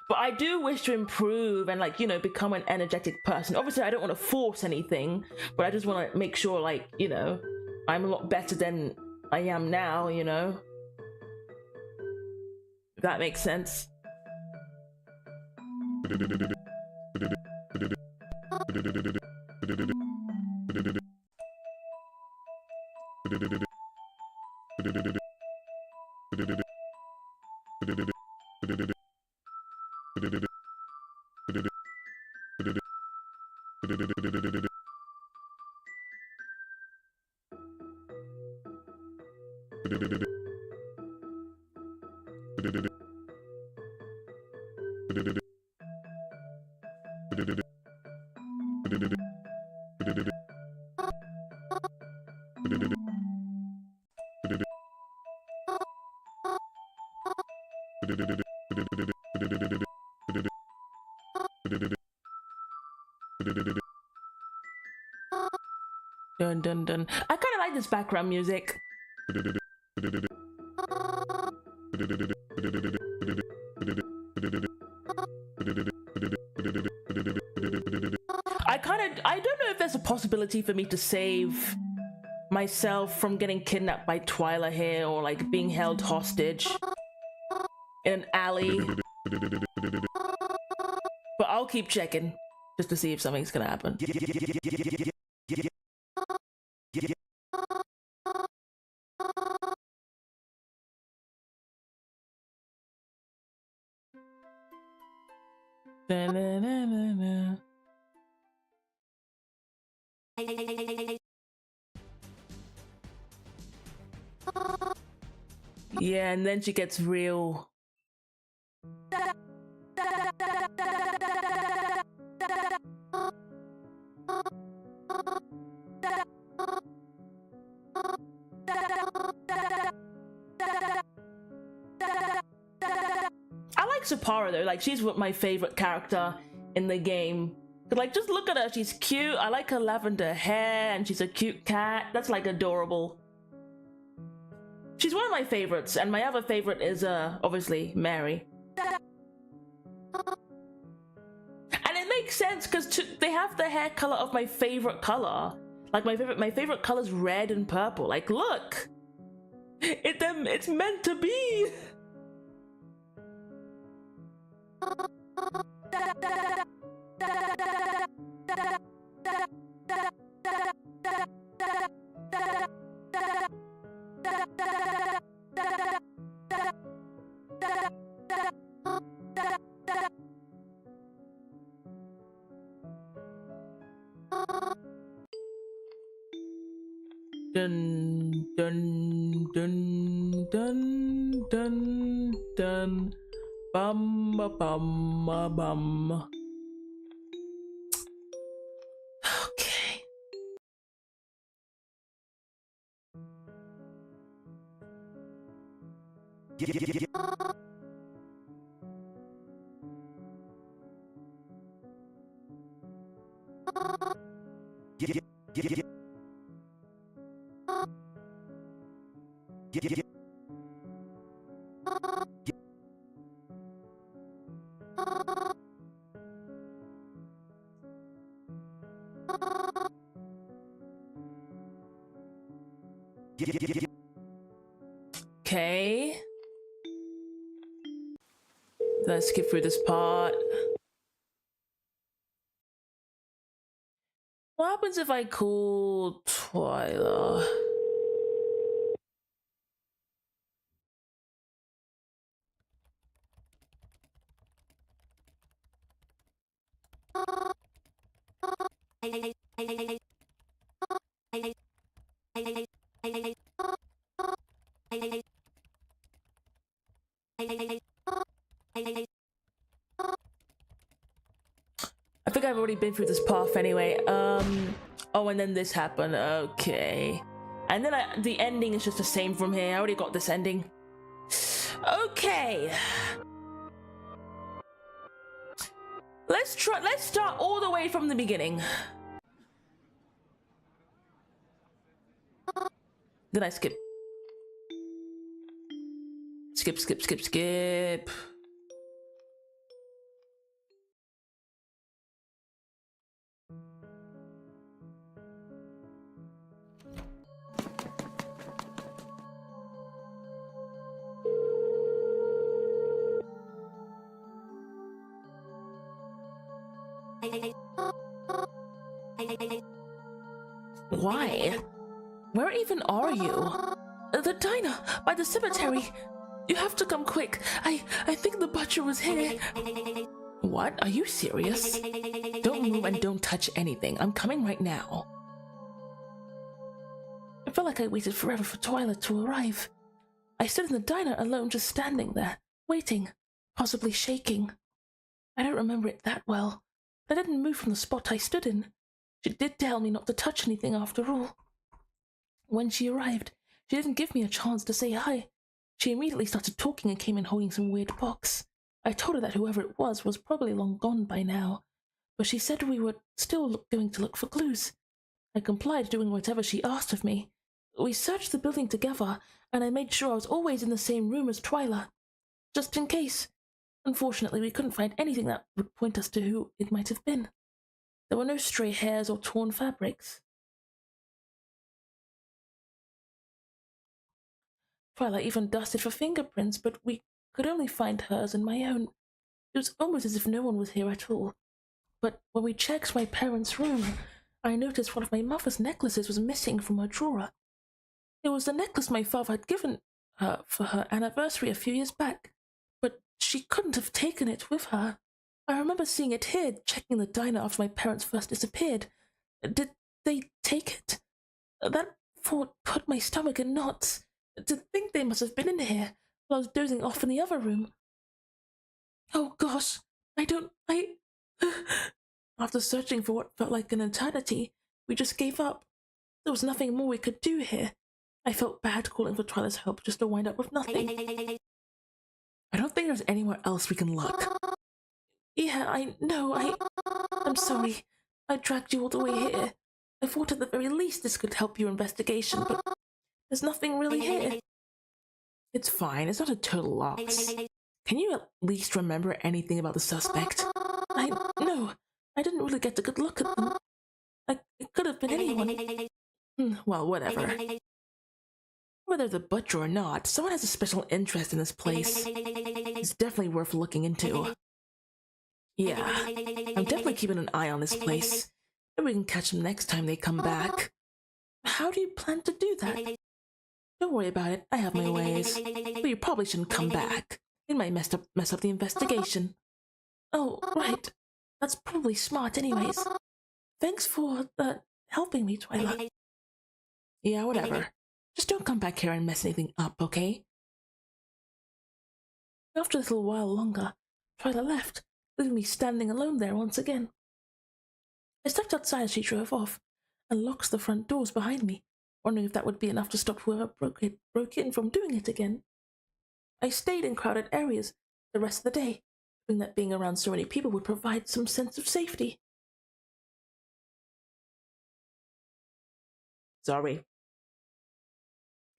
But I do wish to improve and, like, you know, become an energetic person. Obviously, I don't want to force anything, but I just want to make sure, like, you know, I'm a lot better than I am now, you know? If that makes sense. Dun dun dun. I kind of like this background music. I don't know if there's a possibility for me to save myself from getting kidnapped by Twyla here, or like being held hostage in an alley. But I'll keep checking just to see if something's gonna happen. Yeah, and then she gets real. I like Sapara though, like she's my favorite character in the game. But like, just look at her, she's cute. I like her lavender hair, and she's a cute cat. That's like adorable. She's one of my favorites, and my other favorite is obviously Mary. And it makes sense because they have the hair color of my favorite color. Like my favorite color is red and purple. Like, look, it's meant to be. Dun dun dun dun dun dun bum ba bum ba bum. Okay. Okay. Let's skip through this part. What happens if I call Twyla? I think I've already been through this path anyway. Oh, and then this happened. Okay. And then the ending is just the same from here. I already got this ending. Okay. Let's start all the way from the beginning. Did I skip? Skip. Why? Where even are you? The diner, by the cemetery. You have to come quick. I think the butcher was here. What? Are you serious? Don't move and don't touch anything. I'm coming right now. I felt like I waited forever for Twyla to arrive. I stood in the diner alone, just standing there, waiting, possibly shaking. I don't remember it that well, but I didn't move from the spot I stood in. She did tell me not to touch anything after all. When she arrived, she didn't give me a chance to say hi. She immediately started talking and came in holding some weird box. I told her that whoever it was probably long gone by now, but she said we were still going to look for clues. I complied, doing whatever she asked of me. We searched the building together, and I made sure I was always in the same room as Twyla, just in case. Unfortunately, we couldn't find anything that would point us to who it might have been. There were no stray hairs or torn fabrics. Twyla even dusted for fingerprints, but we could only find hers and my own. It was almost as if no one was here at all. But when we checked my parents' room, I noticed one of my mother's necklaces was missing from her drawer. It was the necklace my father had given her for her anniversary a few years back, but she couldn't have taken it with her. I remember seeing it here, checking the diner after my parents first disappeared. Did they take it? That thought put my stomach in knots. To think they must have been in here while I was dozing off in the other room. Oh gosh, After searching for what felt like an eternity, we just gave up. There was nothing more we could do here. I felt bad calling for Twyla's help just to wind up with nothing. I don't think there's anywhere else we can look. Yeah, I know, I'm sorry. I dragged you all the way here. I thought at the very least this could help your investigation, but there's nothing really here. It's fine, it's not a total loss. Can you at least remember anything about the suspect? No, I didn't really get a good look at them. It could have been anyone. Well, whatever. Whether the butcher or not, someone has a special interest in this place. It's definitely worth looking into. Yeah, I'm definitely keeping an eye on this place. Maybe we can catch them next time they come back. How do you plan to do that? Don't worry about it, I have my ways. But you probably shouldn't come back. It might mess up the investigation. Oh, right. That's probably smart anyways. Thanks for, helping me, Twyla. Yeah, whatever. Just don't come back here and mess anything up, okay? After a little while longer, Twyla left, leaving me standing alone there once again. I stepped outside as she drove off, and locked the front doors behind me, wondering if that would be enough to stop whoever broke in from doing it again. I stayed in crowded areas the rest of the day, hoping that being around so many people would provide some sense of safety. Sorry.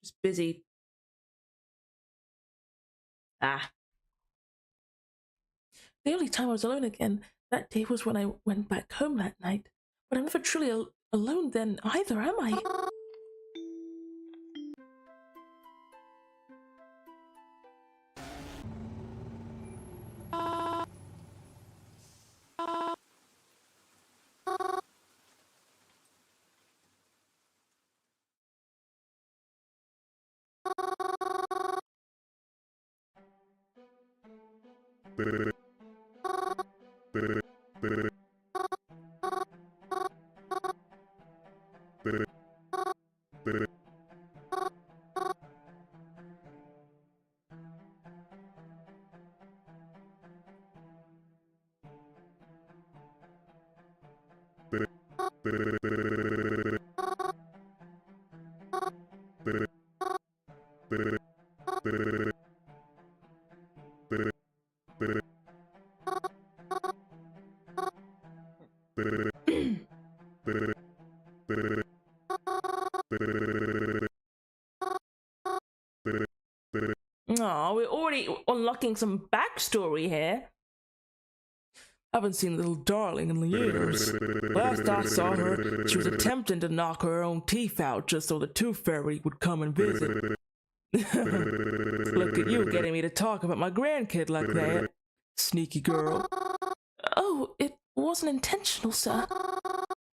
Just busy. The only time I was alone again that day was when I went back home that night. But I'm never truly alone then either, am I? Aw, we're already unlocking some backstory here. Haven't seen little darling in years. Last I saw her, she was attempting to knock her own teeth out just so the tooth fairy would come and visit. Look at you getting me to talk about my grandkid like that. Sneaky girl. Oh, it wasn't intentional, sir.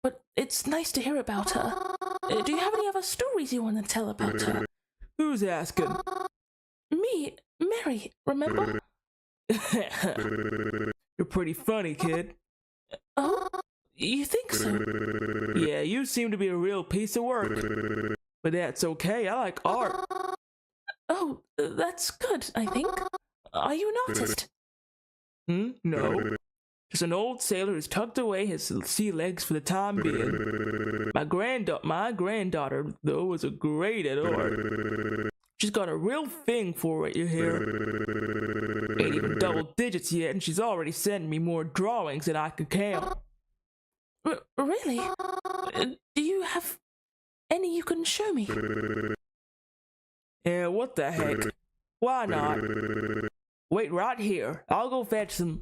But it's nice to hear about her. Do you have any other stories you want to tell about her? Who's asking? Me, Mary, remember? You're pretty funny, kid. Oh? You think so? Yeah, you seem to be a real piece of work. But that's okay, I like art. Oh, that's good, I think. Are you an artist? No. Just an old sailor who's tucked away his sea legs for the time being. My granddaughter, though, is a great at art. She's got a real thing for it, you hear? Ain't even double digits yet, and she's already sent me more drawings than I can count. Really? Do you have any you can show me? Yeah, what the heck? Why not? Wait right here. I'll go fetch some.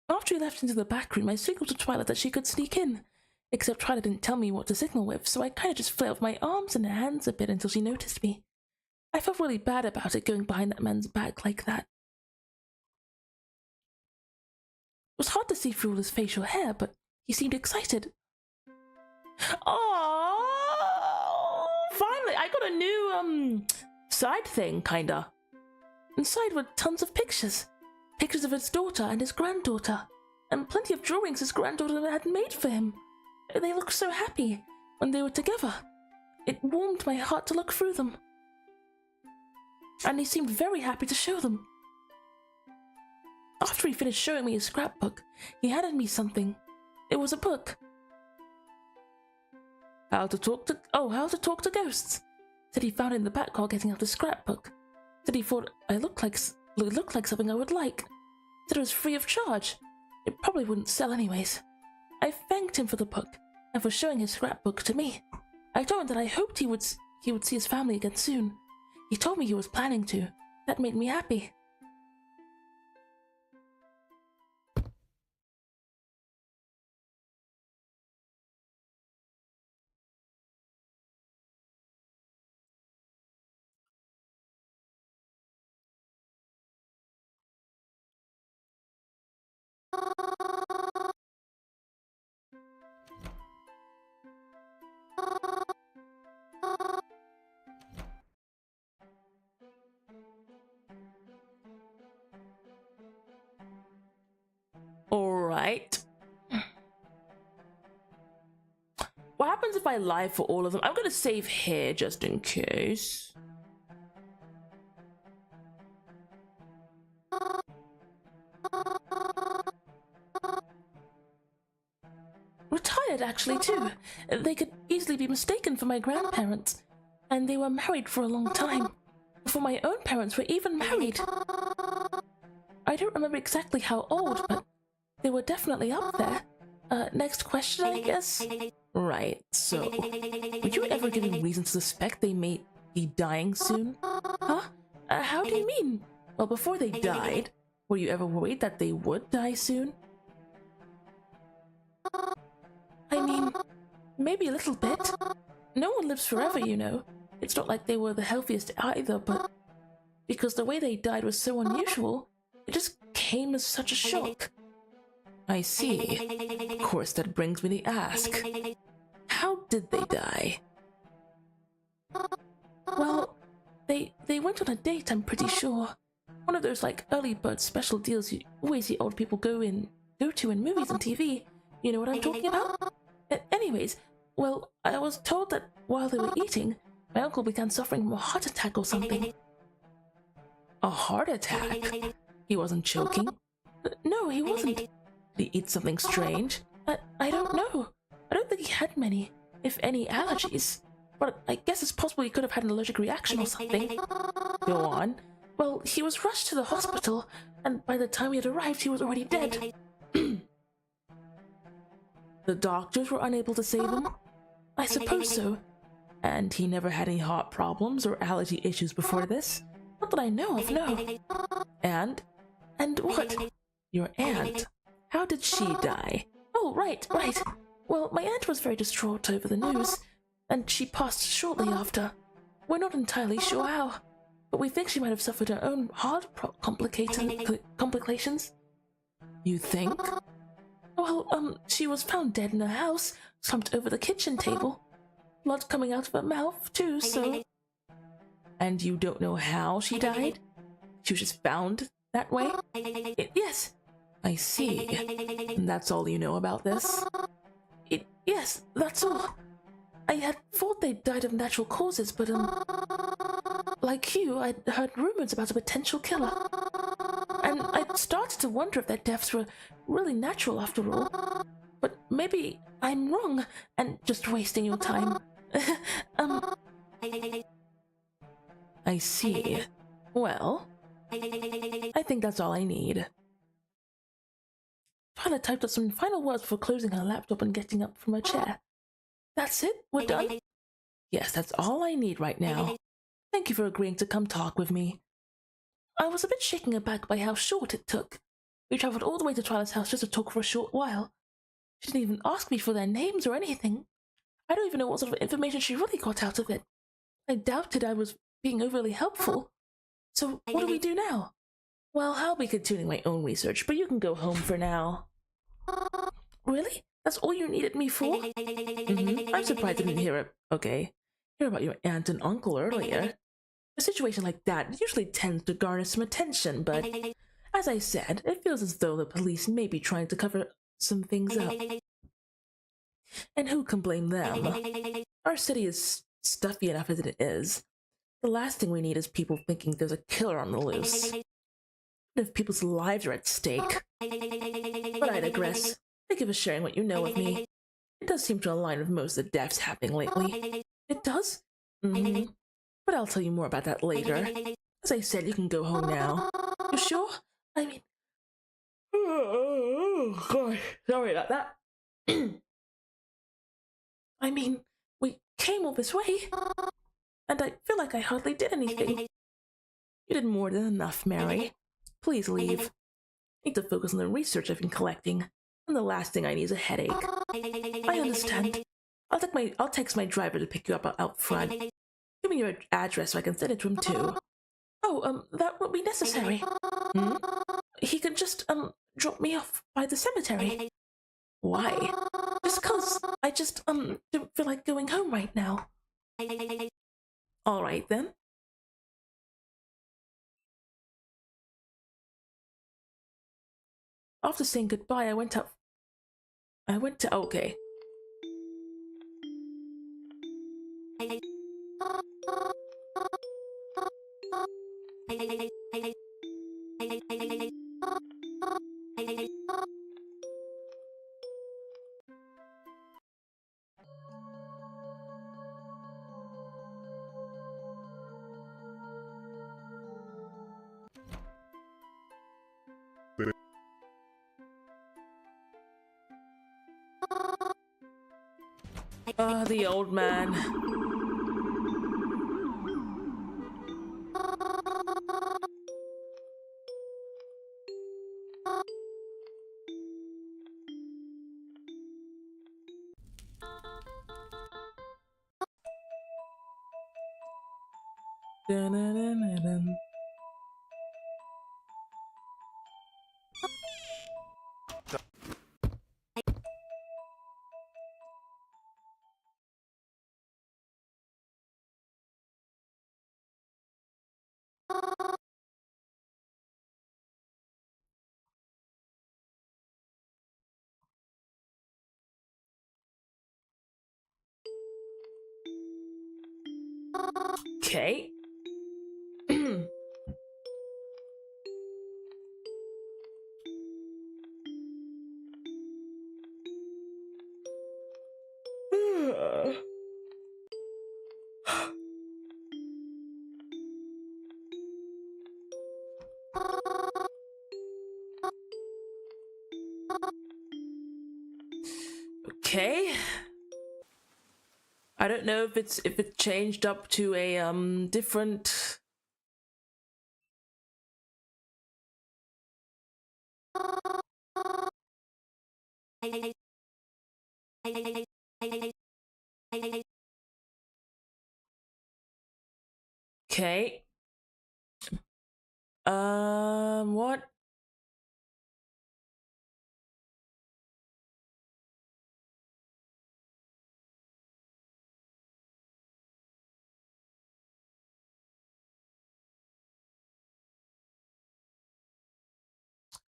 After we left into the back room, I signaled to Twilight that she could sneak in. Except Twilight didn't tell me what to signal with, so I kind of just flailed my arms and hands a bit until she noticed me. I felt really bad about it, going behind that man's back like that. It was hard to see through all his facial hair, but he seemed excited. Oh, finally, I got a new, side thing, kinda. Inside were tons of pictures. Pictures of his daughter and his granddaughter. And plenty of drawings his granddaughter had made for him. They looked so happy when they were together. It warmed my heart to look through them. And he seemed very happy to show them. After he finished showing me his scrapbook, he handed me something. It was a book. How to talk to ghosts. Said he found it in the back while getting out the scrapbook. Said he thought it looked like something I would like. Said it was free of charge. It probably wouldn't sell anyways. I thanked him for the book and for showing his scrapbook to me. I told him that I hoped he would see his family again soon. He told me he was planning to. That made me happy. Alright. What happens if I lie for all of them? I'm gonna save here just in case. Retired, actually, too. They could easily be mistaken for my grandparents. And they were married for a long time. Before my own parents were even married. I don't remember exactly how old, but they were definitely up there. Next question, I guess? Right, so, would you ever give me reason to suspect they may be dying soon? Huh? How do you mean? Well, before they died, were you ever worried that they would die soon? I mean, maybe a little bit. No one lives forever, you know. It's not like they were the healthiest either, but because the way they died was so unusual, it just came as such a shock. I see. Of course, that brings me to ask. How did they die? Well, they went on a date, I'm pretty sure. One of those, like, early bird special deals you always see old people go to in movies and TV. You know what I'm talking about? Anyways, well, I was told that while they were eating, my uncle began suffering from a heart attack or something. A heart attack? He wasn't choking? No, he wasn't. Did he eat something strange? I don't know. I don't think he had many, if any, allergies. But I guess it's possible he could have had an allergic reaction or something. Go on. Well, he was rushed to the hospital, and by the time we had arrived, he was already dead. The doctors were unable to save him? I suppose so. And he never had any heart problems or allergy issues before this? Not that I know of, no. And what? Your aunt. How did she die? Oh, right. Well, my aunt was very distraught over the news, and she passed shortly after. We're not entirely sure how, but we think she might have suffered her own heart complications. You think? Well, she was found dead in her house, slumped over the kitchen table. Blood coming out of her mouth, too, so... And you don't know how she died? She was just found that way? Yes. I see. And that's all you know about this? Yes, that's all. I had thought they died of natural causes, but, like you, I'd heard rumors about a potential killer. And I'd started to wonder if their deaths were really natural after all. But maybe I'm wrong and just wasting your time. I see. Well, I think that's all I need. Tyler typed up some final words before closing her laptop and getting up from her chair. That's it? We're done? Yes, that's all I need right now. Thank you for agreeing to come talk with me. I was a bit shaken aback by how short it took. We travelled all the way to Twyla's house just to talk for a short while. She didn't even ask me for their names or anything. I don't even know what sort of information she really got out of it. I doubted I was being overly helpful. So what do we do now? Well, I'll be continuing my own research, but you can go home for now. Really? That's all you needed me for? I'm surprised I didn't hear about your aunt and uncle earlier. A situation like that usually tends to garner some attention, but as I said, it feels as though the police may be trying to cover some things up. And who can blame them? Our city is stuffy enough as it is. The last thing we need is people thinking there's a killer on the loose. If people's lives are at stake. But I digress. Thank you for sharing what you know of me. It does seem to align with most of the deaths happening lately. It does? But I'll tell you more about that later. As I said, you can go home now. You sure? I mean... Oh, gosh. Sorry about that. I mean, we came all this way, and I feel like I hardly did anything. You did more than enough, Mary. Please leave. I need to focus on the research I've been collecting, and the last thing I need is a headache. I understand. I'll text my driver to pick you up out front. Give me your address so I can send it to him too. Oh, that won't be necessary. He can just, drop me off by the cemetery. Why? Just 'cause I just, don't feel like going home right now. Alright then. After saying goodbye, I went to... Okay. The old man. Dun-dun-dun-dun-dun. Okay. Okay. I don't know if it changed up to a different. Okay. What?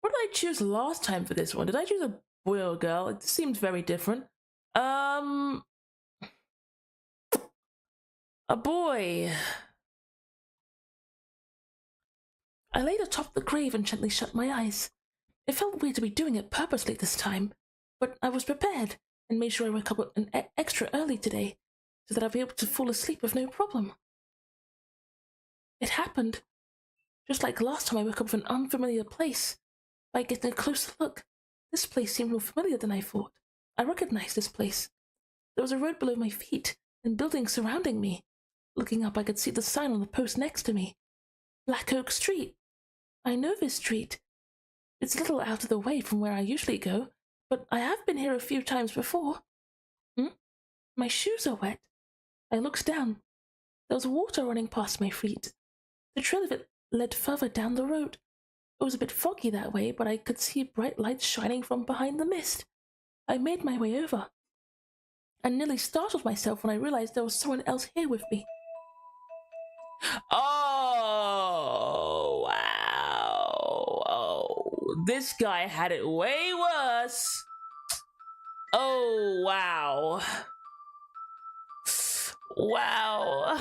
What did I choose last time for this one? Did I choose a boy or girl? It seems very different. A boy. I laid atop the grave and gently shut my eyes. It felt weird to be doing it purposely this time, but I was prepared and made sure I woke up extra early today so that I'd be able to fall asleep with no problem. It happened. Just like last time I woke up in an unfamiliar place. By getting a closer look, this place seemed more familiar than I thought. I recognized this place. There was a road below my feet and buildings surrounding me. Looking up, I could see the sign on the post next to me. Black Oak Street. I know this street. It's a little out of the way from where I usually go, but I have been here a few times before. My shoes are wet. I looked down. There was water running past my feet. The trail of it led further down the road. It was a bit foggy that way, but I could see bright lights shining from behind the mist. I made my way over. I nearly startled myself when I realized there was someone else here with me. Oh, wow. Oh, this guy had it way worse. Oh, wow. Wow.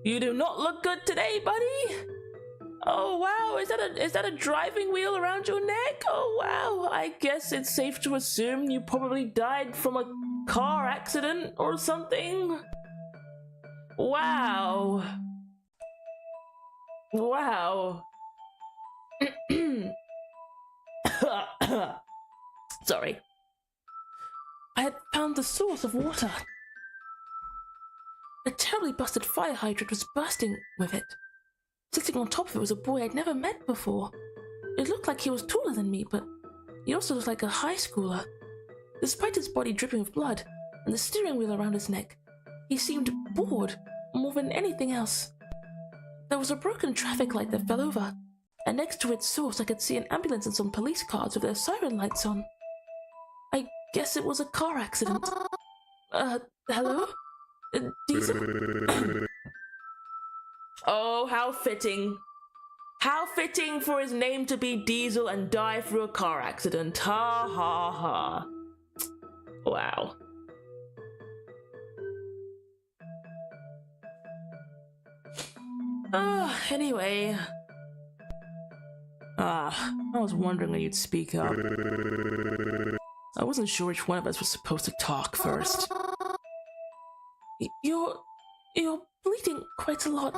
You do not look good today, buddy. Oh wow, is that a driving wheel around your neck? Oh wow, I guess it's safe to assume you probably died from a car accident or something. Wow. Wow. Sorry. I had found the source of water. A terribly busted fire hydrant was bursting with it. Sitting on top of it was a boy I'd never met before. It looked like he was taller than me, but he also looked like a high schooler. Despite his body dripping with blood and the steering wheel around his neck, he seemed bored more than anything else. There was a broken traffic light that fell over, and next to its source I could see an ambulance and some police cars with their siren lights on. I guess it was a car accident. Hello? Diesel? Oh, how fitting. How fitting for his name to be Diesel and die through a car accident. Ha ha ha. Wow. Anyway. I was wondering when you'd speak up. I wasn't sure which one of us was supposed to talk first. You're bleeding quite a lot.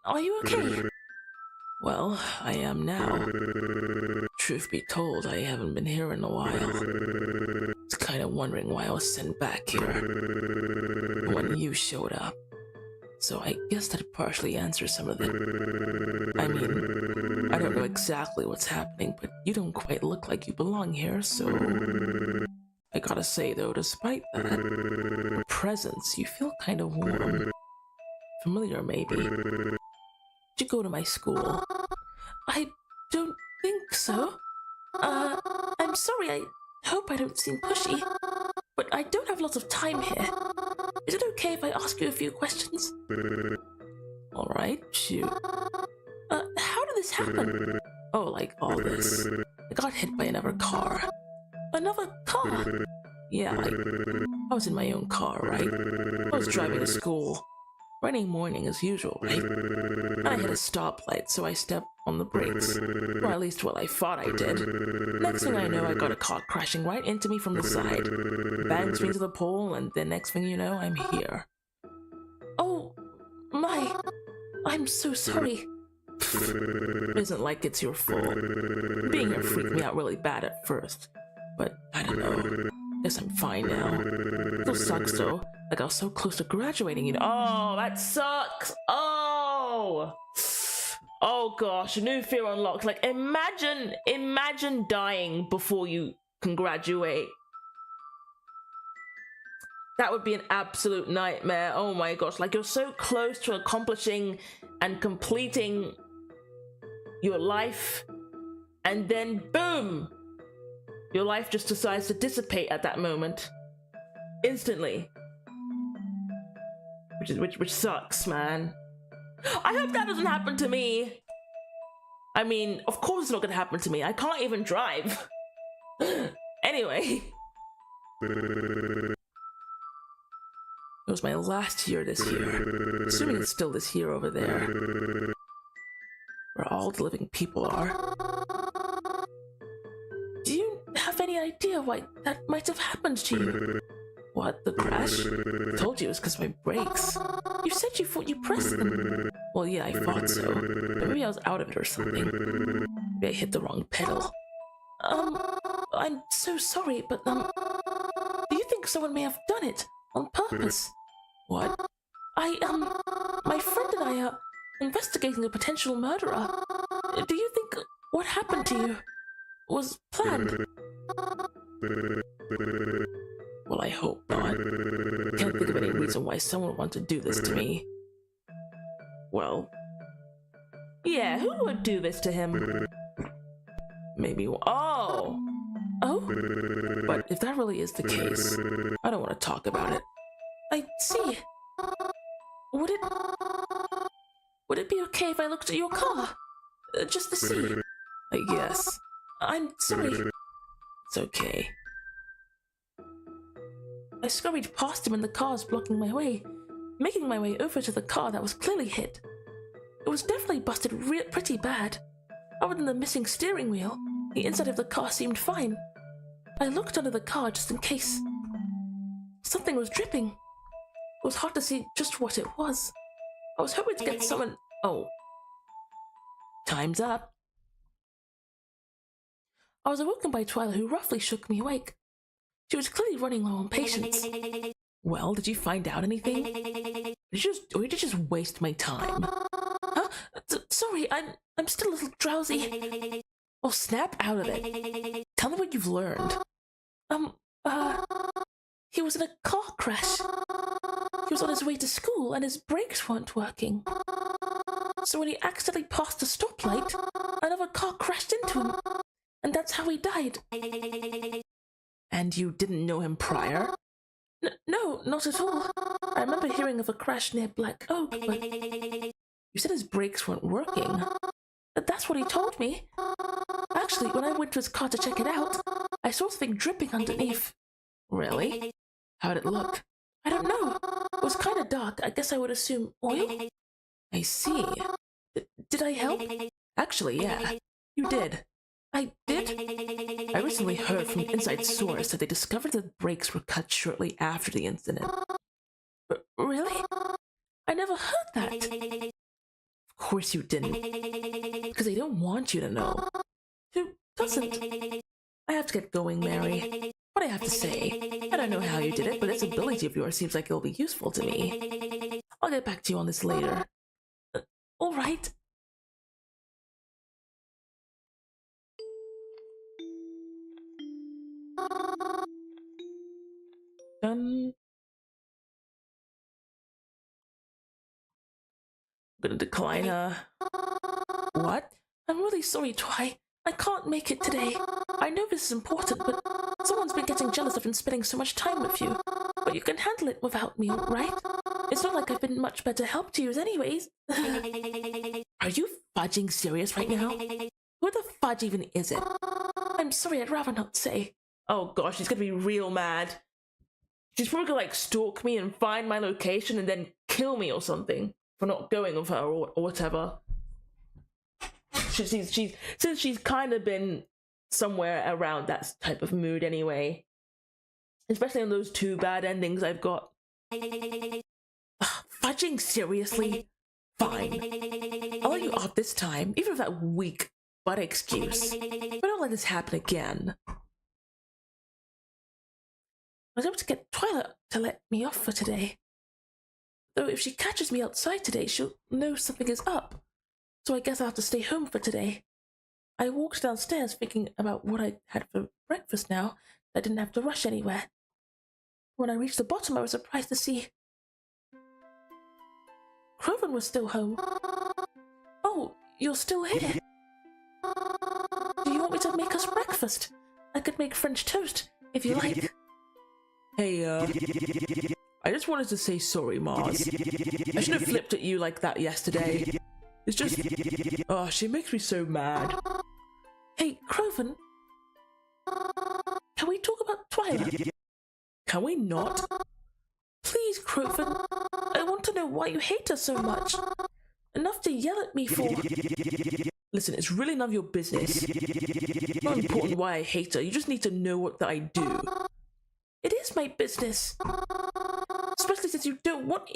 Are you okay? Well, I am now. Truth be told, I haven't been here in a while. I was kind of wondering why I was sent back here when you showed up. So I guess that partially answers some of it. I mean, I don't know exactly what's happening, but you don't quite look like you belong here, so... I gotta say though, despite that, your presence, you feel kind of warm. Familiar, maybe. Did you go to my school? I don't think so. I'm sorry, I hope I don't seem pushy, but I don't have lots of time here. Is it okay if I ask you a few questions? Alright, shoot. How did this happen? Oh, like all this. I got hit by another car. Another car? Yeah, I was in my own car, right? I was driving to school. Rainy morning as usual, right? I hit a stoplight, so I stepped on the brakes. Or at least what I thought I did. Next thing I know, I got a car crashing right into me from the side. Bangs me to the pole, and the next thing you know, I'm here. Oh, my. I'm so sorry. It isn't like it's your fault. Being here freaked me out really bad at first. But I don't know. Guess I'm fine now. Still sucks though. Like I was so close to graduating, you know. Oh, that sucks. Oh. Oh gosh, a new fear unlocked. Like imagine dying before you can graduate. That would be an absolute nightmare. Oh my gosh, like you're so close to accomplishing and completing your life, and then boom, your life just decides to dissipate at that moment. Instantly. Which sucks, man. I hope that doesn't happen to me. I mean, of course it's not gonna happen to me. I can't even drive. Anyway. It was my last year this year. Assuming it's still this year over there. Where all the living people are. Do you have any idea why that might have happened to you? What, the crash? I told you it was because of my brakes. You said you thought you pressed them. Well, yeah, I thought so. But maybe I was out of it or something. Maybe I hit the wrong pedal. I'm so sorry, but, do you think someone may have done it on purpose? What? My friend and I are investigating a potential murderer. Do you think what happened to you was planned? Well, I hope not. I can't think of any reason why someone would want to do this to me. Well, yeah, who would do this to him? Maybe. Oh! But if that really is the case, I don't want to talk about it. I see. Would it be okay if I looked at your car? Just to see? I guess. I'm sorry. It's okay. I scurried past him and the cars blocking my way, making my way over to the car that was clearly hit. It was definitely busted pretty bad. Other than the missing steering wheel, the inside of the car seemed fine. I looked under the car just in case. Something was dripping. It was hard to see just what it was. I was hoping to get someone... Oh. Time's up. I was awoken by Twyla, who roughly shook me awake. She was clearly running low on patience. Well, did you find out anything? Or did you just waste my time? Huh? Sorry, I'm still a little drowsy. Well, snap out of it. Tell me what you've learned. He was in a car crash. He was on his way to school and his brakes weren't working. So when he accidentally passed a stoplight, another car crashed into him. And that's how he died. And you didn't know him prior? No, not at all. I remember hearing of a crash near Black Oak, but you said his brakes weren't working. That's what he told me. Actually, when I went to his car to check it out, I saw something dripping underneath. Really? How'd it look? I don't know. It was kind of dark. I guess I would assume oil? I see. Did I help? Actually, yeah. You did. I did? I recently heard from an inside source that they discovered that the brakes were cut shortly after the incident. Really? I never heard that. Of course you didn't. Because they don't want you to know. Who doesn't? I have to get going, Mary. What I have to say, I don't know how you did it, but this ability of yours seems like it'll be useful to me. I'll get back to you on this later. All right. I'm gonna decline her. What? I'm really sorry, Twy. I can't make it today. I know this is important, but someone's been getting jealous of spending so much time with you. But you can handle it without me, right? It's not like I've been much better help to you anyways. Are you fudging serious right now? Who the fudge even is it? I'm sorry, I'd rather not say. Oh gosh, she's gonna be real mad. She's probably gonna like stalk me and find my location and then kill me or something for not going with her or whatever. Since she's kind of been somewhere around that type of mood anyway. Especially on those two bad endings I've got. Fudging seriously? Fine. I'll let you off this time, even with that weak butt excuse. But don't let this happen again. was able to get Twilight to let me off for today. Though if she catches me outside today, she'll know something is up. So I guess I'll have to stay home for today. I walked downstairs thinking about what I had for breakfast now. I didn't have to rush anywhere. When I reached the bottom, I was surprised to see Croven was still home. Oh, you're still here. Do you want me to make us breakfast? I could make French toast, if you like. Hey, I just wanted to say sorry, Mars. I should have flipped at you like that yesterday. It's just... Oh, she makes me so mad. Hey, Croven. Can we talk about Twilight? Can we not? Please, Croven. I want to know why you hate her so much. Enough to yell at me for... Listen, it's really none of your business. It's not important why I hate her. You just need to know what that I do. It is my business. Especially since you don't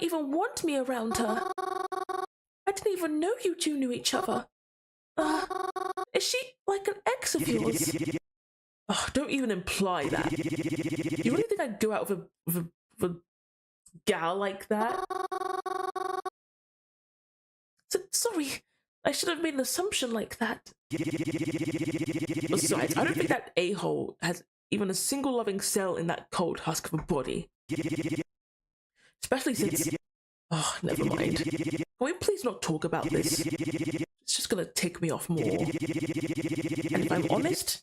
even want me around her. I didn't even know you two knew each other. Is she like an ex of yours? Oh, don't even imply that. You really think I'd go out with a gal like that? Sorry, I should have made an assumption like that. Besides, I don't think that a-hole has even a single loving cell in that cold husk of a body. Especially since... Oh, never mind. Can we please not talk about this? It's just gonna tick me off more. And if I'm honest,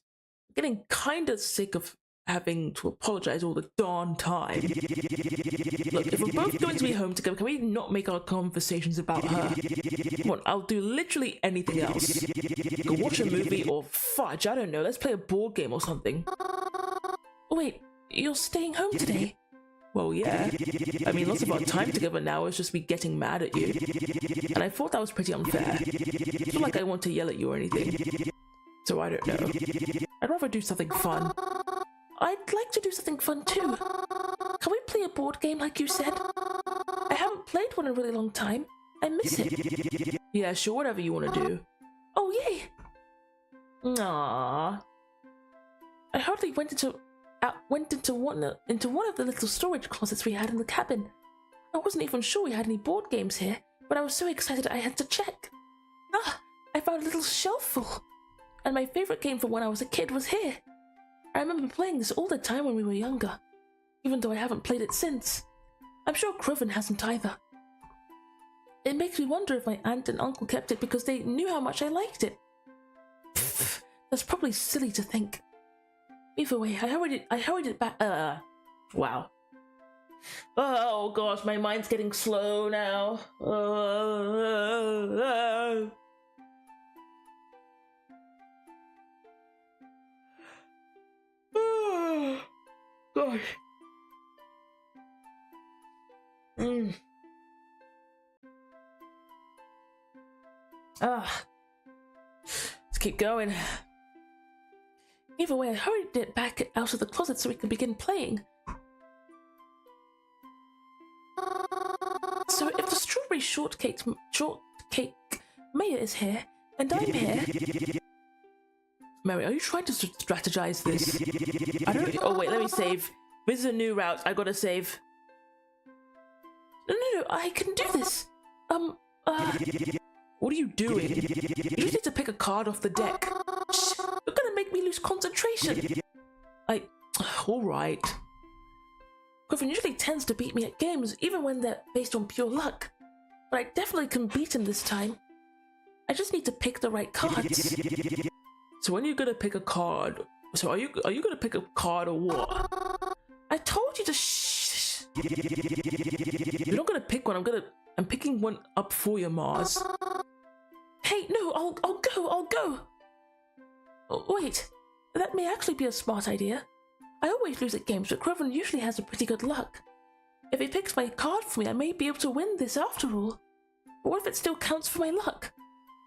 I'm getting kinda sick of having to apologize all the darn time. Look, if we're both going to be home together, can we not make our conversations about her? Come on, I'll do literally anything else. Go watch a movie or fudge, I don't know, let's play a board game or something. Wait, you're staying home today? Well, yeah. I mean, lots of our time together now is just me getting mad at you. And I thought that was pretty unfair. It's not like I want to yell at you or anything. So I don't know. I'd rather do something fun. I'd like to do something fun too. Can we play a board game like you said? I haven't played one in a really long time. I miss it. Yeah, sure, whatever you want to do. Oh, yay! Aww. I hardly went into one of the little storage closets we had in the cabin. I wasn't even sure we had any board games here, but I was so excited I had to check. I found a little shelf full. And my favorite game from when I was a kid was here. I remember playing this all the time when we were younger, even though I haven't played it since. I'm sure Croven hasn't either. It makes me wonder if my aunt and uncle kept it because they knew how much I liked it. Pfft, that's probably silly to think. Either way, I hurried it back. Wow. Oh gosh, my mind's getting slow now. Gosh. Let's keep going. Either way, I hurried it back out of the closet so we can begin playing. So if the strawberry shortcake mayor is here, and I'm here... Mary, are you trying to strategize this? I don't... Oh wait, let me save. This is a new route, I gotta save. No, I can do this. What are you doing? You just need to pick a card off the deck. Shh, you're gonna make me lose concentration. Alright. Griffin usually tends to beat me at games, even when they're based on pure luck. But I definitely can beat him this time. I just need to pick the right cards. So when are you gonna pick a card? So are you gonna pick a card or what? I told you to shh. You're not gonna pick one. I'm picking one up for you, Mars. Hey, no, I'll go. Oh, wait, that may actually be a smart idea. I always lose at games, but Croven usually has a pretty good luck. If he picks my card for me, I may be able to win this after all. But what if it still counts for my luck?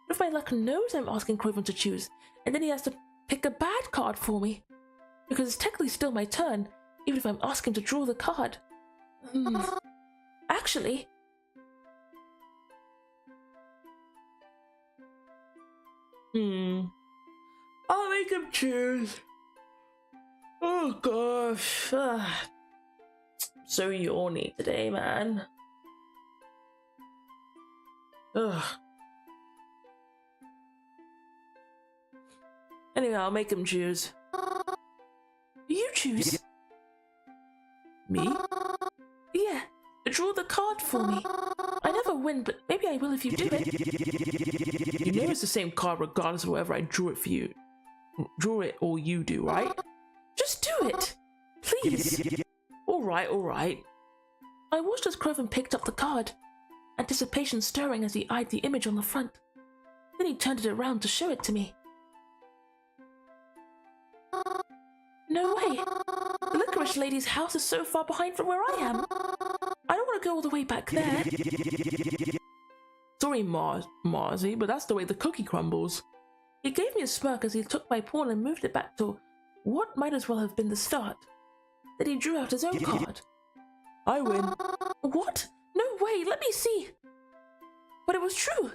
What if my luck knows I'm asking Croven to choose, and then he has to pick a bad card for me? Because it's technically still my turn, even if I'm asking to draw the card. Actually... I'll make him choose. Oh. Oh gosh. So yawny today, man. Ugh. Anyway, I'll make him choose. You choose? Me? Yeah, draw the card for me. I never win, but maybe I will if you do it. You know it's the same card regardless of whether I drew it for you. Draw it or you do, right? Just do it! Please! Alright. I watched as Croven picked up the card, anticipation stirring as he eyed the image on the front. Then he turned it around to show it to me. No way! The licorice lady's house is so far behind from where I am. I don't want to go all the way back there. Sorry, Marzi, but that's the way the cookie crumbles. He gave me a smirk as he took my pawn and moved it back to what might as well have been the start. Then he drew out his own card. I win. What? No way, let me see. But it was true.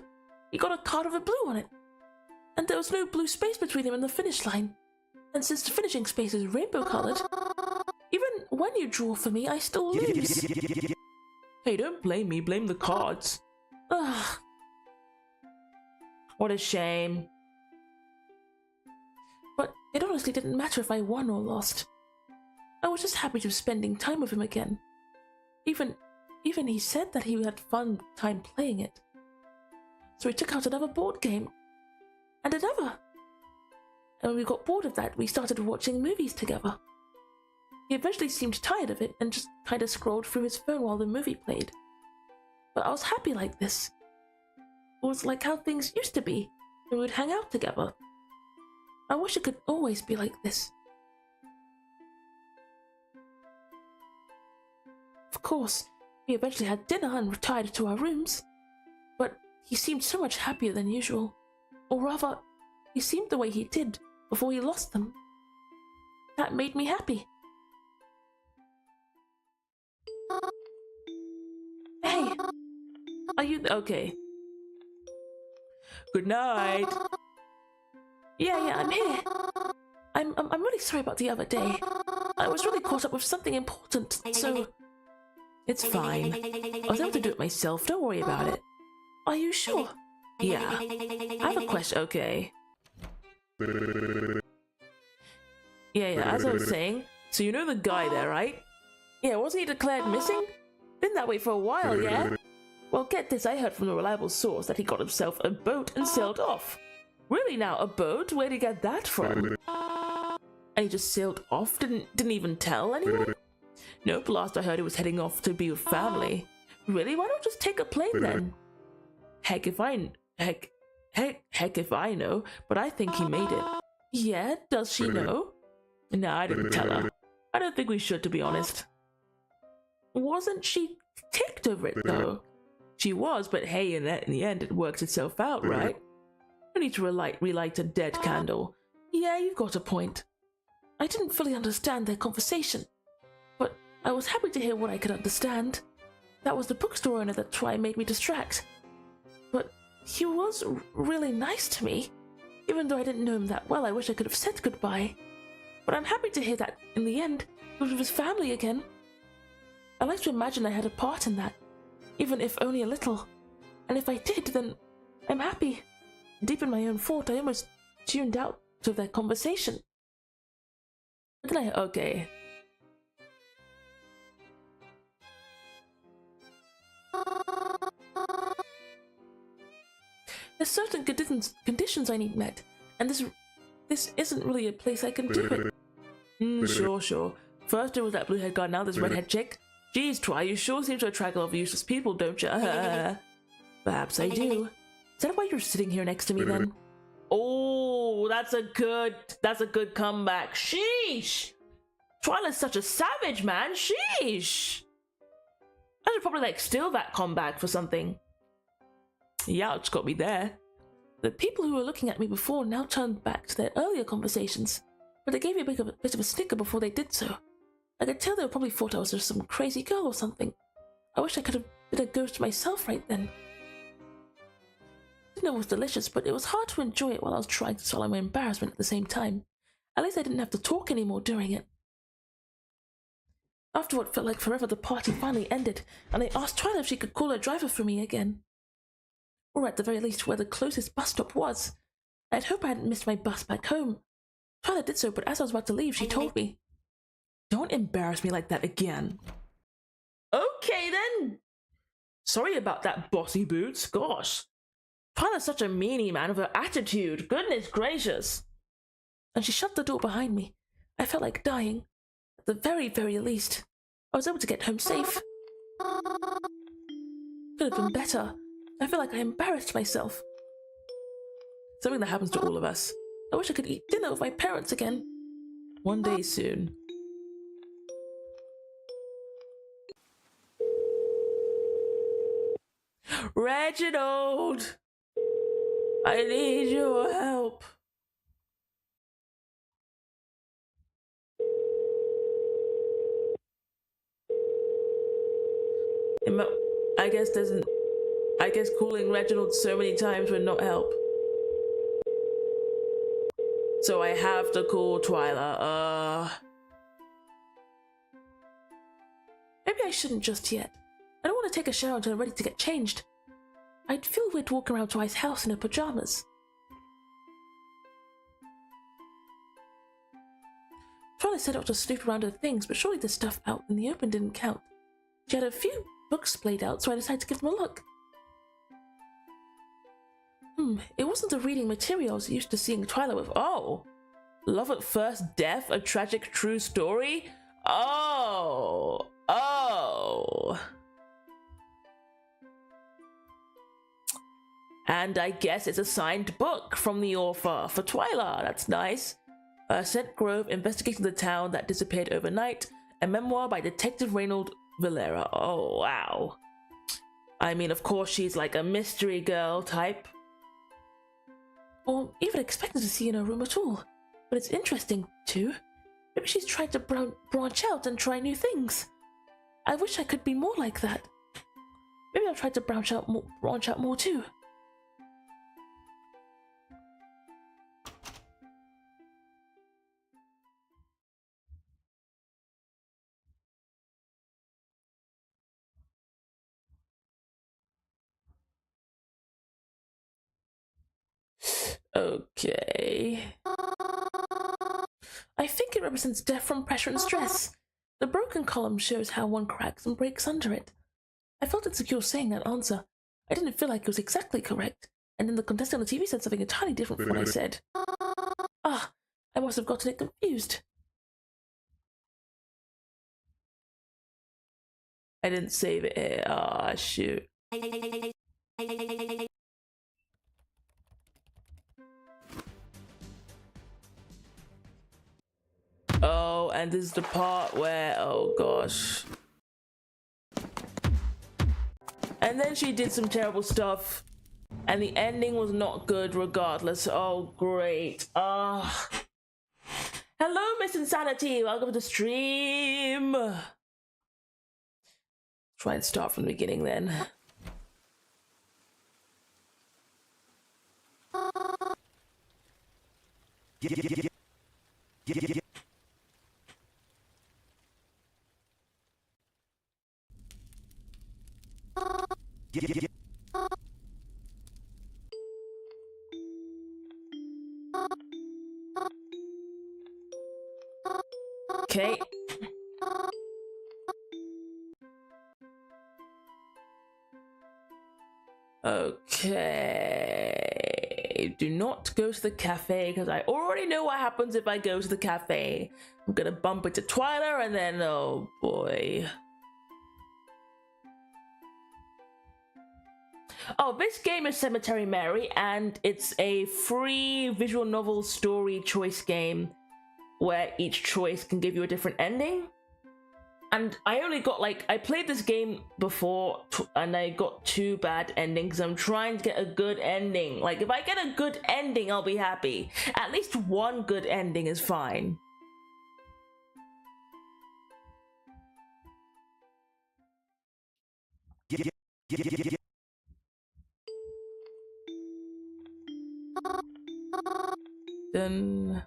He got a card with a blue on it. And there was no blue space between him and the finish line. And since the finishing space is rainbow colored, even when you draw for me, I still lose. Hey, don't blame me, blame the cards. Ugh. What a shame. But it honestly didn't matter if I won or lost. I was just happy to be spending time with him again. Even he said that he had fun time playing it. So we took out another board game. And another. And when we got bored of that, we started watching movies together. He eventually seemed tired of it and just kind of scrolled through his phone while the movie played. But I was happy like this. It was like how things used to be when we would hang out together. I wish it could always be like this. Of course, we eventually had dinner and retired to our rooms. But he seemed so much happier than usual. Or rather, he seemed the way he did before he lost them. That made me happy. Hey, are you okay? Good night. Yeah, I'm here. I'm really sorry about the other day. I was really caught up with something important, so it's fine. I was able to do it myself. Don't worry about it. Are you sure? Yeah. I have a question. Okay. Yeah, as I was saying, so you know the guy there, right? Yeah, wasn't he declared missing? Been that way for a while, yeah? Well, get this, I heard from a reliable source that he got himself a boat and sailed off. Really now, a boat? Where'd he get that from? And he just sailed off? Didn't even tell anyone? Nope, last I heard he was heading off to be with family. Really? Why don't you just take a plane then? Heck if I know, but I think he made it. Yeah, does she know? Nah, I didn't tell her. I don't think we should, to be honest. Wasn't she ticked over it, though? She was, but hey, in the end, it works itself out, right? No need to relight a dead candle. Yeah, you've got a point. I didn't fully understand their conversation, but I was happy to hear what I could understand. That was the bookstore owner that made me distract. But he was really nice to me. Even though I didn't know him that well, I wish I could have said goodbye. But I'm happy to hear that, in the end, he was with his family again. I like to imagine I had a part in that, even if only a little. And if I did, then I'm happy. Deep in my own thought, I almost tuned out to their conversation. But then okay. There's certain conditions I need met, and this isn't really a place I can do it. Sure. First it was that blue-haired guy, now this red-haired chick. Jeez, Try, you sure seem to attract a lot of useless people, don't you? Perhaps I do. Is that why you're sitting here next to me then? Oh, that's a good comeback. Sheesh! Twyla's such a savage, man. Sheesh! I should probably steal that comeback for something. Yeah, it's got me there. The people who were looking at me before now turned back to their earlier conversations, but they gave me a bit of a snicker before they did so. I could tell they probably thought I was just some crazy girl or something. I wish I could have been a ghost myself right then. Dinner was delicious, but it was hard to enjoy it while I was trying to swallow my embarrassment at the same time. At least I didn't have to talk anymore during it. After what felt like forever, the party finally ended, and I asked Twilight if she could call a driver for me again. Or at the very least, where the closest bus stop was. I'd hoped I hadn't missed my bus back home. Twilight did so, but as I was about to leave, she told me, "Don't embarrass me like that again." Okay then. Sorry about that, Bossy Boots. Gosh. Twyla's such a meanie, man, with her attitude. Goodness gracious. And she shut the door behind me. I felt like dying. At the very, very least, I was able to get home safe. Could have been better. I feel like I embarrassed myself. Something that happens to all of us. I wish I could eat dinner with my parents again. One day soon. Reginald! I need your help. I guess calling Reginald so many times would not help. So I have to call Twyla. Maybe I shouldn't just yet. I don't want to take a shower until I'm ready to get changed. I'd feel weird walking around Twyla's house in her pajamas. Twyla set out to snoop around her things, but surely the stuff out in the open didn't count. She had a few books played out, so I decided to give them a look. It wasn't the reading material I was used to seeing Twyla with. Oh! Love at First Death, a tragic true story? Oh! And I guess it's a signed book from the author for Twyla. That's nice. Scent Grove, Investigating the Town That Disappeared Overnight, a memoir by Detective Reynold Valera. Oh, wow. I mean, of course, she's like a mystery girl type. Or even expected to see in her room at all. But it's interesting, too. Maybe she's trying to branch out and try new things. I wish I could be more like that. Maybe I'll try to branch out more too. Okay. I think it represents death from pressure and stress. The broken column shows how one cracks and breaks under it. I felt insecure saying that answer. I didn't feel like it was exactly correct, and then the contestant on the TV said something entirely different from what I said. Ah, I must have gotten it confused. I didn't save it here. Ah, shoot. Oh, and this is the part where, oh gosh. And then she did some terrible stuff, and the ending was not good regardless. Oh, great. Hello, Miss Insanity. Welcome to the stream. Try and start from the beginning then. Okay. Okay. Do not go to the cafe, because I already know what happens if I go to the cafe. I'm gonna bump into Twyla and then, oh boy. Oh, this game is Cemetery Mary, and it's a free visual novel story choice game where each choice can give you a different ending. And I only got I played this game before and I got 2 bad endings. I'm trying to get a good ending. Like, if I get a good ending, I'll be happy. At least 1 good ending is fine. Then...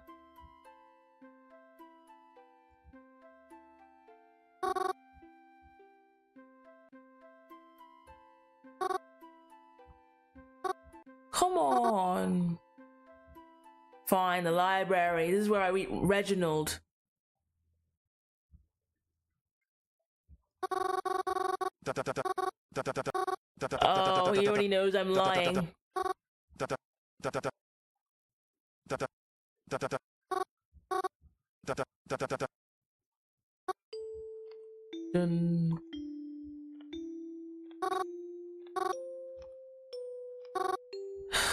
come on. Fine, the library. This is where I meet Reginald. Oh, he already knows I'm lying. Dun.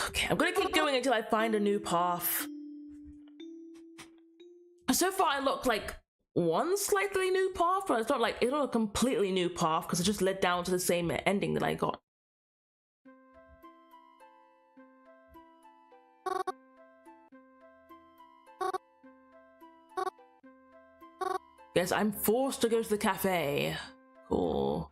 Okay, I'm gonna keep going until I find a new path. So far, I look like one slightly new path, but it's not a completely new path because it just led down to the same ending that I got. Guess I'm forced to go to the cafe. Cool.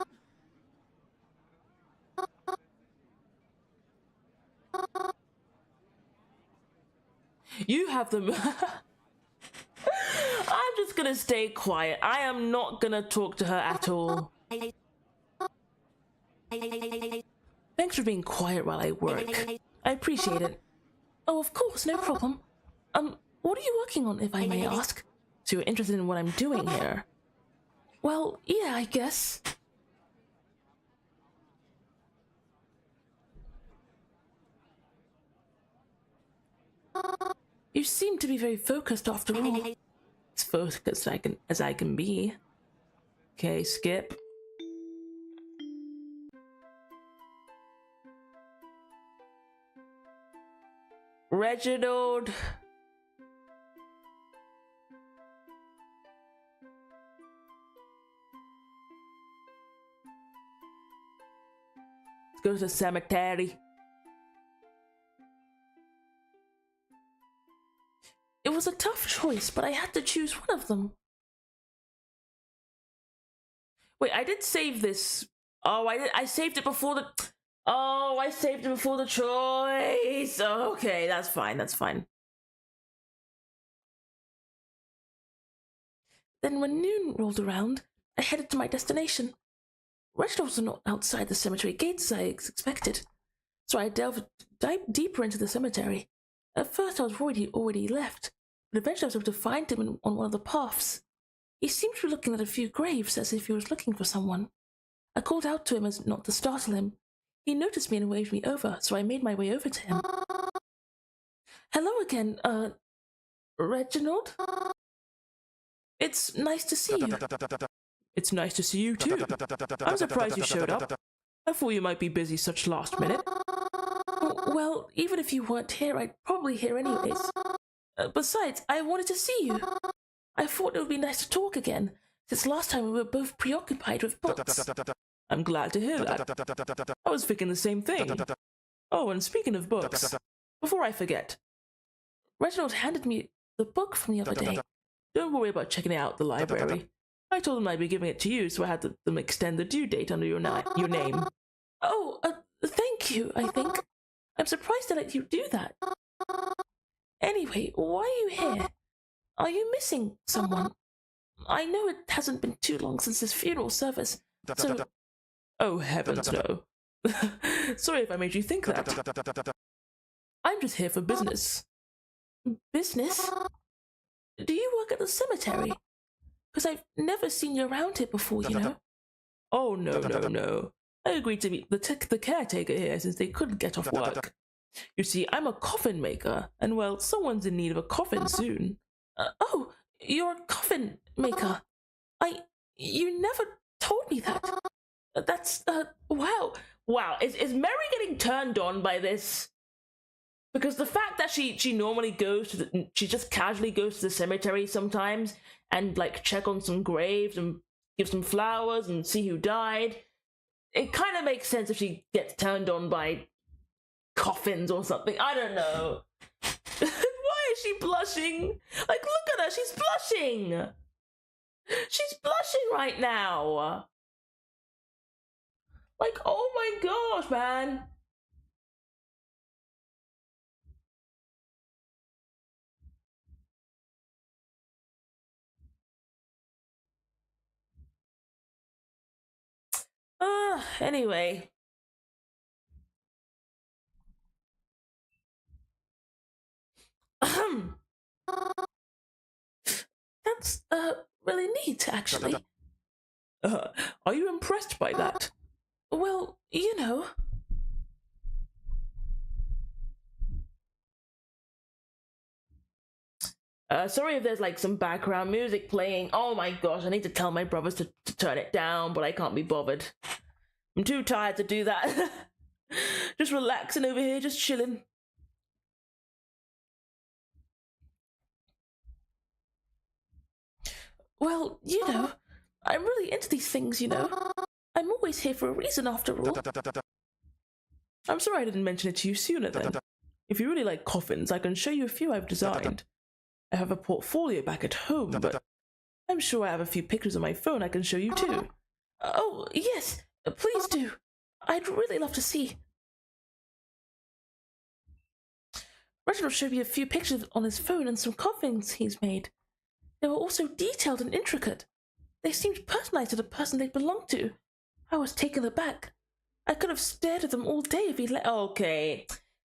You have them. I'm just gonna stay quiet. I am not gonna talk to her at all. Thanks for being quiet while I work. I appreciate it. Oh, of course, no problem. What are you working on, if I may ask? So you're interested in what I'm doing here? Well, yeah, I guess. You seem to be very focused after all. As focused as I can be. Okay, skip. Reginald. Let's go to the cemetery. It was a tough choice, but I had to choose one of them. Wait, I did save this. Oh, I saved it before the... Oh, I saved it before the choice. Okay, that's fine, that's fine. Then when noon rolled around, I headed to my destination. Reginald was not outside the cemetery gates as I expected, so I delved deeper into the cemetery. At first I was worried he'd already left, but eventually I was able to find him on one of the paths. He seemed to be looking at a few graves as if he was looking for someone. I called out to him as not to startle him. He noticed me and waved me over, so I made my way over to him. Hello again, Reginald? It's nice to see you. It's nice to see you too. I'm surprised you showed up. I thought you might be busy such last minute. Well, even if you weren't here, I'd probably hear anyways. Besides, I wanted to see you. I thought it would be nice to talk again, since last time we were both preoccupied with books. I'm glad to hear that. I was thinking the same thing. Oh, and speaking of books, before I forget, Reginald handed me the book from the other day. Don't worry about checking it out at the library. I told them I'd be giving it to you, so I had them extend the due date under your name. Oh, thank you, I think. I'm surprised to let you do that. Anyway, why are you here? Are you missing someone? I know it hasn't been too long since his funeral service, so... Oh, heavens no. Sorry if I made you think that. I'm just here for business. Business? Do you work at the cemetery? Because I've never seen you around here before, you know? Oh, no. I agreed to be the caretaker here since they couldn't get off work. You see, I'm a coffin maker, and well, someone's in need of a coffin soon. Oh, you're a coffin maker. You never told me that. That's, wow. Wow, is Mary getting turned on by this? Because the fact that she normally she just casually goes to the cemetery sometimes and like check on some graves and give some flowers and see who died, it kind of makes sense if she gets turned on by coffins or something. I don't know. Why is she blushing? Like, look at her, she's blushing. She's blushing right now. Like, oh my gosh, man. Anyway. That's really neat, actually. Are you impressed by that? Well, you know. Sorry if there's like some background music playing. Oh my gosh, I need to tell my brothers to turn it down, but I can't be bothered. I'm too tired to do that. Just relaxing over here, just chilling. Well, you know, I'm really into these things, you know. I'm always here for a reason, after all. I'm sorry I didn't mention it to you sooner then. If you really like coffins, I can show you a few I've designed. I have a portfolio back at home, but I'm sure I have a few pictures on my phone I can show you too. Oh, yes, please do. I'd really love to see. Reginald showed me a few pictures on his phone and some coffins he's made. They were also detailed and intricate. They seemed personalized to the person they belonged to. I was taken aback. I could have stared at them all day if he'd let— Okay,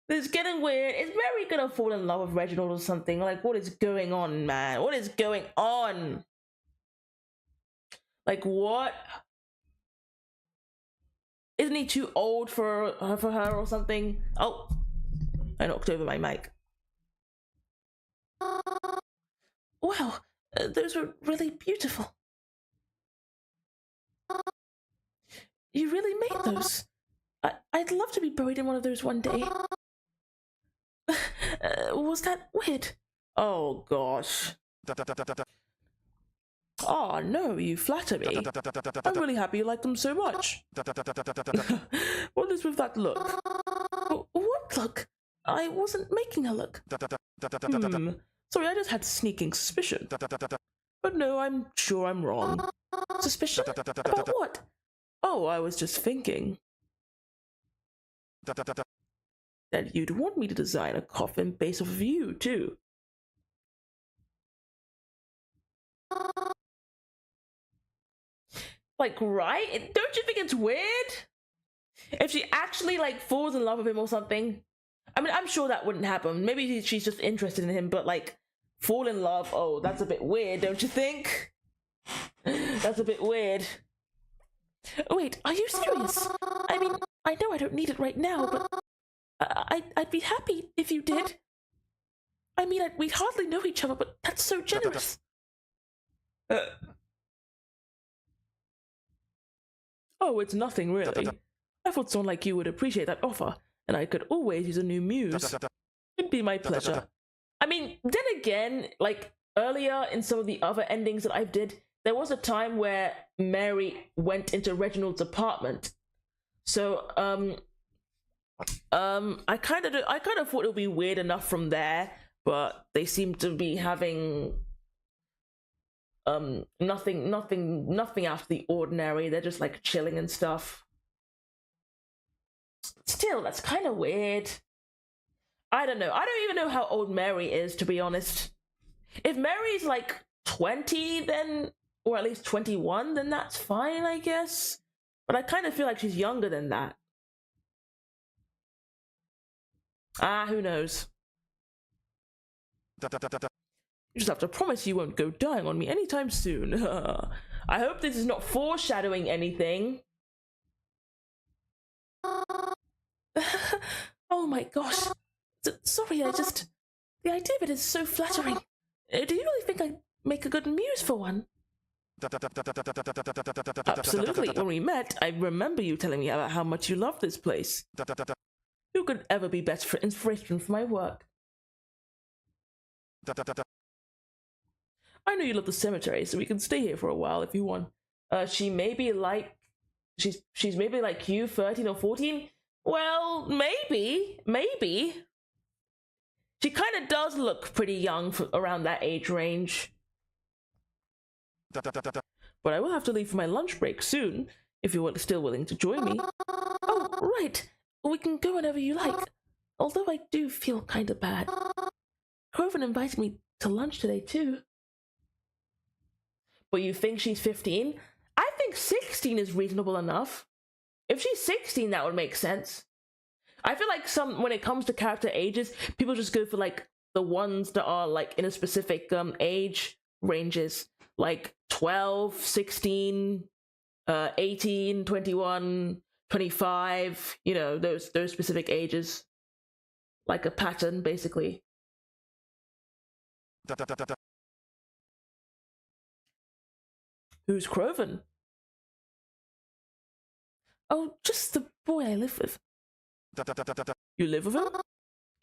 this is getting weird. Is Mary gonna fall in love with Reginald or something? Like, what is going on, man? What is going on? Like, what? Isn't he too old for her or something? Oh, I knocked over my mic. Wow, those were really beautiful. You really made those. I'd love to be buried in one of those one day. Was that weird? Oh gosh. Oh no, you flatter me. I'm really happy you like them so much. What is with that look? What look? I wasn't making a look. Sorry, I just had sneaking suspicion. But no, I'm sure I'm wrong. Suspicion? About what? Oh, I was just thinking that you'd want me to design a coffin based off of you, too. Like, right? Don't you think it's weird? If she actually, like, falls in love with him or something. I mean, I'm sure that wouldn't happen. Maybe she's just interested in him, but, like, fall in love, oh, that's a bit weird, don't you think? That's a bit weird. Wait, are you serious? I mean, I know I don't need it right now, but I'd be happy if you did. I mean, we hardly know each other, but that's so generous. Oh, it's nothing really. I thought someone like you would appreciate that offer, and I could always use a new muse. It'd be my pleasure. I mean, then again, like earlier in some of the other endings that I did, there was a time where Mary went into Reginald's apartment. So, I kind of thought it would be weird enough from there, but they seem to be having nothing out of the ordinary. They're just like chilling and stuff. Still, that's kind of weird. I don't know. I don't even know how old Mary is, to be honest. If Mary's like 20, then, or at least 21, then that's fine, I guess. But I kind of feel like she's younger than that. Ah, who knows? You just have to promise you won't go dying on me anytime soon. I hope this is not foreshadowing anything. Oh my gosh. Sorry, the idea of it is so flattering. Do you really think I'd make a good muse for one? Absolutely. When we met, I remember you telling me about how much you love this place. Who could ever be better for inspiration for my work? I know you love the cemetery, so we can stay here for a while if you want. She may be like... She's maybe like you, 13 or 14? Well, maybe. She kind of does look pretty young for around that age range. But I will have to leave for my lunch break soon, if you're still willing to join me. Oh, right. We can go whenever you like. Although I do feel kind of bad. Corvin invited me to lunch today, too. But you think she's 15? I think 16 is reasonable enough. If she's 16, that would make sense. I feel like when it comes to character ages, people just go for like the ones that are like in a specific age ranges, like 12, 16, 18, 21, 25, you know, those specific ages, like a pattern basically. Who's Croven? Oh, just the boy I live with. You live with him?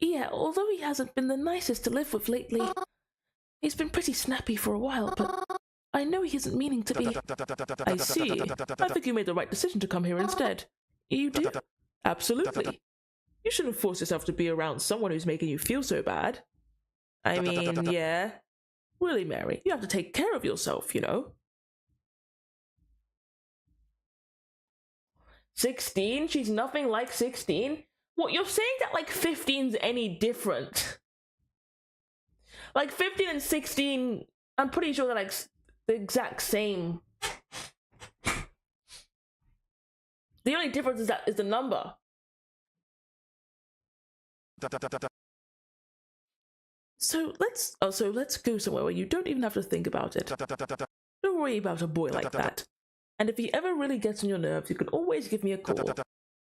Yeah, although he hasn't been the nicest to live with lately. He's been pretty snappy for a while, but I know he isn't meaning to be. I see. I think you made the right decision to come here instead. You do? Absolutely. You shouldn't force yourself to be around someone who's making you feel so bad. I mean, yeah. Really, Mary, you have to take care of yourself, you know? 16? She's nothing like 16? What, you're saying that like 15's any different? Like 15 and 16, I'm pretty sure they're like the exact same. The only difference is the number. So let's go somewhere where you don't even have to think about it. Don't worry about a boy like that. And if he ever really gets on your nerves, you can always give me a call.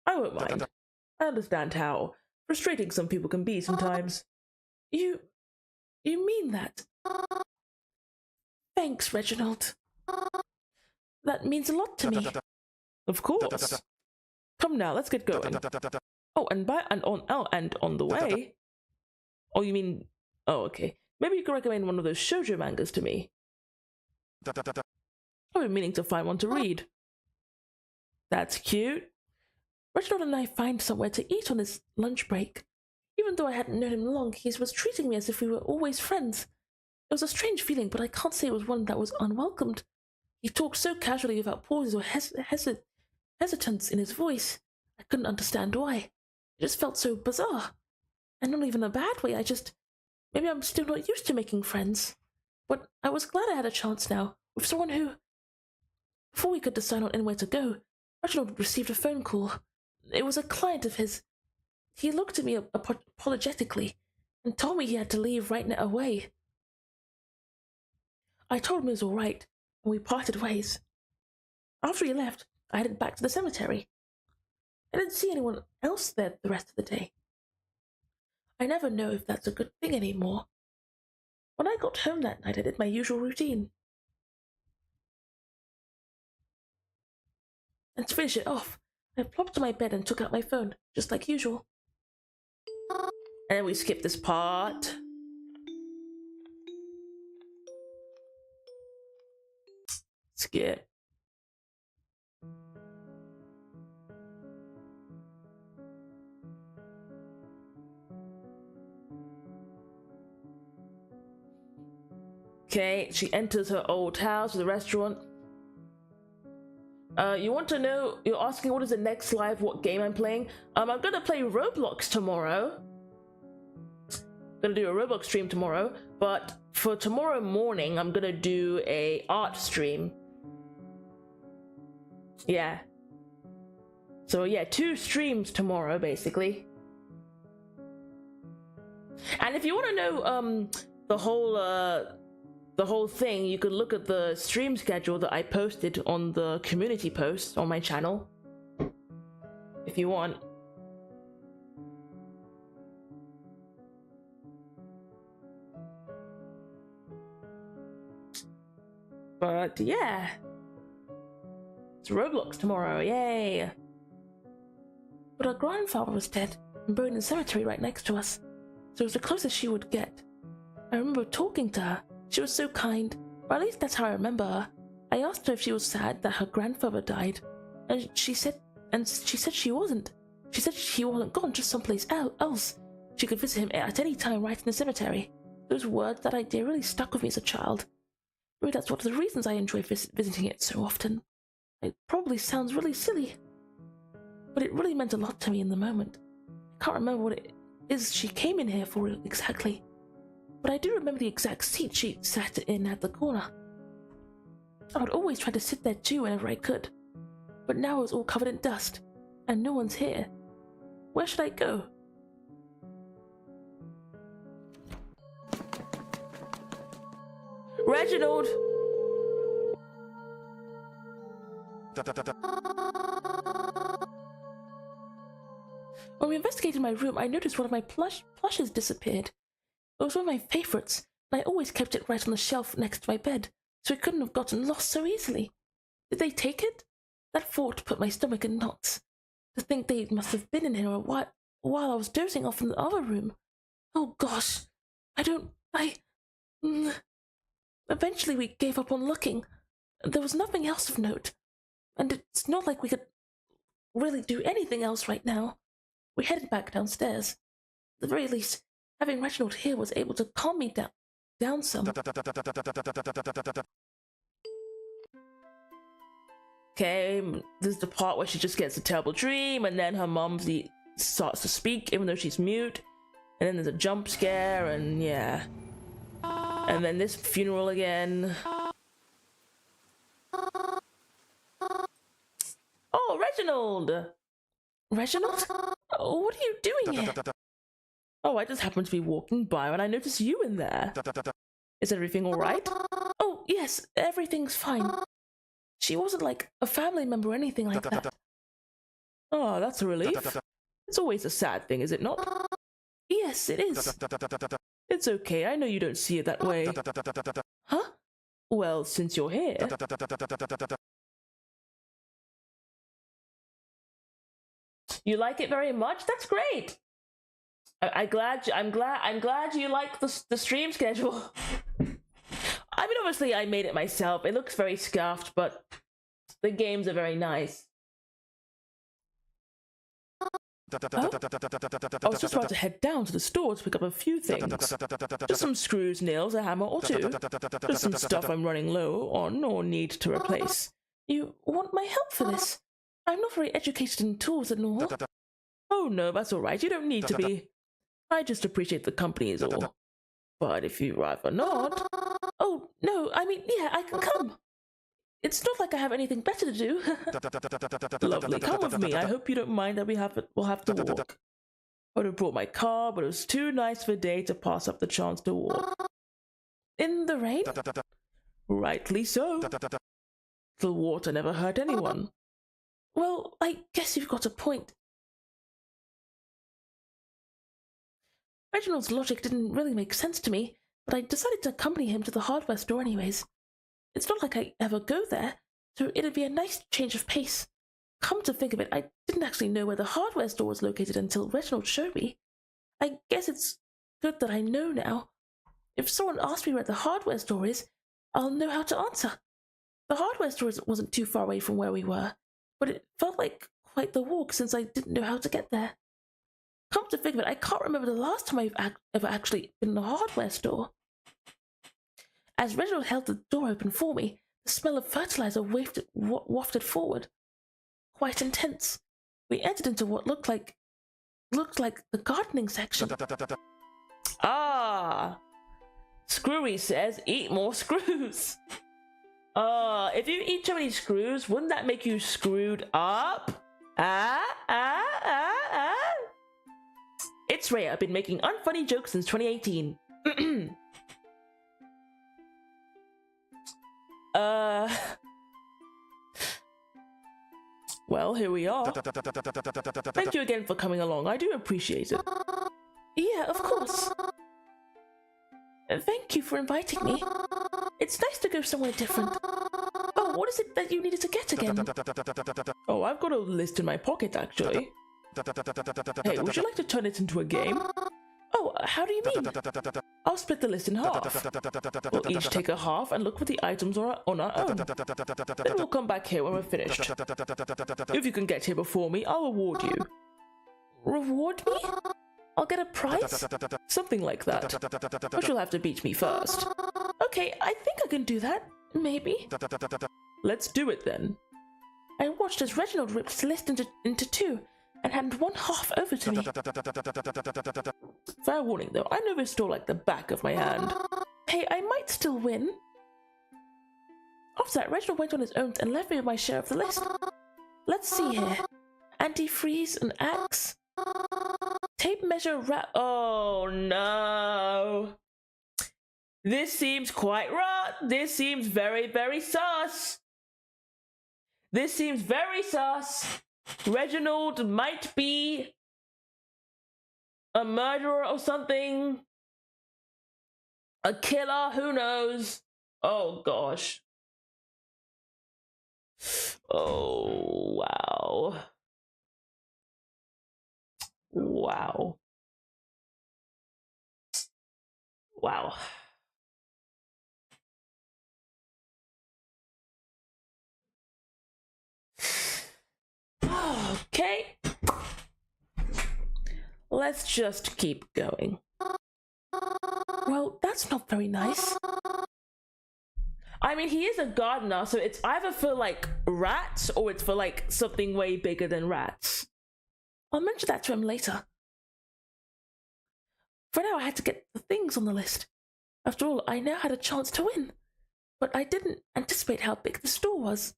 I won't mind. I understand how frustrating some people can be sometimes. You mean that? Thanks, Reginald. That means a lot to me. Of course. Come now, let's get going. Oh, and on the way. Oh, you mean? Oh, okay. Maybe you can recommend one of those shoujo mangas to me. I've been meaning to find one to read. That's cute. Reginald and I find somewhere to eat on his lunch break. Even though I hadn't known him long, he was treating me as if we were always friends. It was a strange feeling, but I can't say it was one that was unwelcomed. He talked so casually without pauses or hesitance in his voice. I couldn't understand why. It just felt so bizarre. And not even a bad way, maybe I'm still not used to making friends. But I was glad I had a chance now, with someone who... Before we could decide on anywhere to go, Reginald received a phone call. It was a client of his. He looked at me apologetically and told me he had to leave right away. I told him it was all right, and we parted ways. After he left, I headed back to the cemetery. I didn't see anyone else there the rest of the day. I never know if that's a good thing anymore. When I got home that night, I did my usual routine. And to finish it off, I plopped to my bed and took out my phone, just like usual. And then we skip this part. Skip. Okay, she enters her old house, the restaurant. You want to know, you're asking what is the next live, what game I'm playing? I'm gonna play Roblox tomorrow. Gonna do a Roblox stream tomorrow, but for tomorrow morning, I'm gonna do a art stream. Yeah. So yeah, 2 streams tomorrow, basically. And if you want to know, the whole thing, you could look at the stream schedule that I posted on the community post on my channel, if you want. But yeah, it's Roblox tomorrow, yay! But her grandfather was dead and buried in the cemetery right next to us, so it was the closest she would get. I remember talking to her. She was so kind, or at least that's how I remember her. I asked her if she was sad that her grandfather died, and she said she wasn't. She said he wasn't gone, just someplace else. She could visit him at any time right in the cemetery. Those words that idea really stuck with me as a child. Maybe that's one of the reasons I enjoy visiting it so often. It probably sounds really silly, but it really meant a lot to me in the moment. I can't remember what it is she came in here for exactly. But I do remember the exact seat she sat in at the corner. I would always try to sit there too whenever I could. But now it was all covered in dust, and no one's here. Where should I go? Reginald! When we investigated my room, I noticed one of my plushes disappeared. It was one of my favorites, and I always kept it right on the shelf next to my bed, so it couldn't have gotten lost so easily. Did they take it? That thought put my stomach in knots. To think they must have been in here while I was dozing off in the other room. Oh gosh, Eventually we gave up on looking. There was nothing else of note, and it's not like we could really do anything else right now. We headed back downstairs. At the very least, having Reginald here was able to calm me down some. Okay, this is the part where she just gets a terrible dream, and then her mom starts to speak even though she's mute, and then there's a jump scare, and yeah. And then this funeral again. Oh, Reginald! Reginald? Oh, what are you doing here? Oh, I just happened to be walking by and I noticed you in there. Is everything alright? Oh, yes, everything's fine. She wasn't like a family member or anything like that. Oh, that's a relief. It's always a sad thing, is it not? Yes, it is. It's okay, I know you don't see it that way. Huh? Well, since you're here... You like it very much? That's great! I'm glad you like the stream schedule. I mean, obviously I made it myself. It looks very scuffed, but the games are very nice. I was just about to head down to the store to pick up a few things. Just some screws, nails, a hammer or two. Just some stuff I'm running low on or need to replace. You want my help for this? I'm not very educated in tools and all. Oh no, that's alright. You don't need to be. I just appreciate the company is all. But if you rather not... Oh, no, I mean, yeah, I can come. It's not like I have anything better to do. Lovely, come with me. I hope you don't mind that we'll have to walk. I would have brought my car, but it was too nice of a day to pass up the chance to walk. In the rain? Rightly so. The water never hurt anyone. Well, I guess you've got a point. Reginald's logic didn't really make sense to me, but I decided to accompany him to the hardware store anyways. It's not like I ever go there, so it'd be a nice change of pace. Come to think of it, I didn't actually know where the hardware store was located until Reginald showed me. I guess it's good that I know now. If someone asks me where the hardware store is, I'll know how to answer. The hardware store wasn't too far away from where we were, but it felt like quite the walk since I didn't know how to get there. Come to think of it, I can't remember the last time I've ever actually been in a hardware store. As Reginald held the door open for me, the smell of fertilizer wafted forward. Quite intense. We entered into what looked like the gardening section. Ah! Screwy says, eat more screws. If you eat too many screws, wouldn't that make you screwed up? It's Ray. I've been making unfunny jokes since 2018. Well, here we are. Thank you again for coming along. I do appreciate it. Yeah, of course. Thank you for inviting me. It's nice to go somewhere different. Oh, what is it that you needed to get again? Oh, I've got a list in my pocket, actually. Hey, would you like to turn it into a game? Oh, how do you mean? I'll split the list in half. We'll each take a half and look for the items on our own. Then we'll come back here when we're finished. If you can get here before me, I'll reward you. Reward me? I'll get a prize? Something like that. But you'll have to beat me first. Okay, I think I can do that. Maybe. Let's do it then. I watched as Reginald ripped Celeste into two and handed one half over to me. Fair warning though, I know this store like the back of my hand. Hey, I might still win. After that, Reginald went on his own and left me with my share of the list. Let's see here. Antifreeze, an axe. Tape measure, oh no. This seems quite right. This seems very, very sus. This seems very sus. Reginald might be a murderer or something. A killer, who knows? Oh gosh. Oh, wow. Wow. Wow. Okay. Let's just keep going. Well, that's not very nice. I mean, he is a gardener, so it's either for like rats or it's for like something way bigger than rats. I'll mention that to him later. For now, I had to get the things on the list. After all, I now had a chance to win. But I didn't anticipate how big the store was.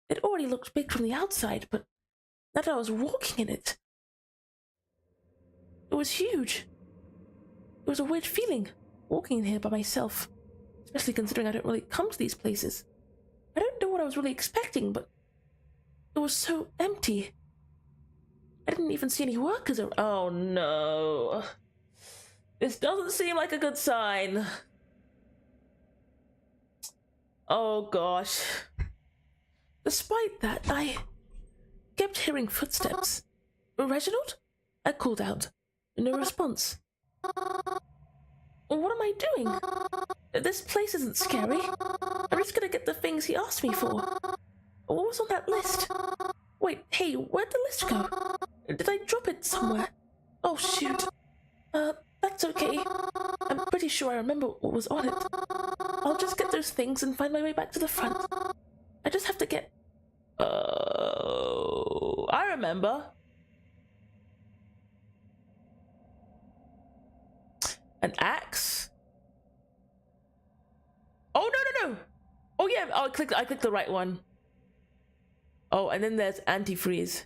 It already looked big from the outside, but now that I was walking in it, it was huge. It was a weird feeling, walking in here by myself, especially considering I don't really come to these places. I don't know what I was really expecting, but it was so empty. I didn't even see any workers around. Oh no. This doesn't seem like a good sign. Oh gosh. Despite that, I kept hearing footsteps. Reginald? I called out. No response. What am I doing? This place isn't scary. I'm just gonna get the things he asked me for. What was on that list? Wait, hey, where'd the list go? Did I drop it somewhere? Oh shoot. That's okay. I'm pretty sure I remember what was on it. I'll just get those things and find my way back to the front. I just have to get... Oh, I remember. An axe? Oh, no. Oh, yeah, I clicked the right one. Oh, and then there's antifreeze.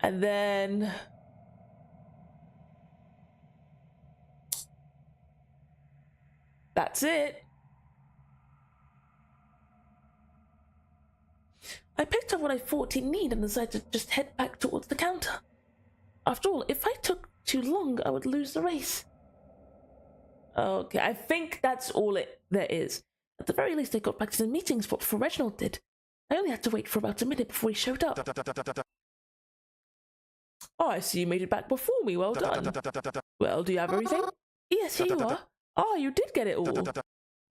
And then... That's it. I picked up what I thought he'd need and decided to just head back towards the counter. After all, if I took too long, I would lose the race. Okay, I think that's all there is. At the very least, I got back to the meeting spot before Reginald did. I only had to wait for about a minute before he showed up. Oh, I see you made it back before me. Well done. Well, do you have everything? Yes, here you are. Oh, you did get it all.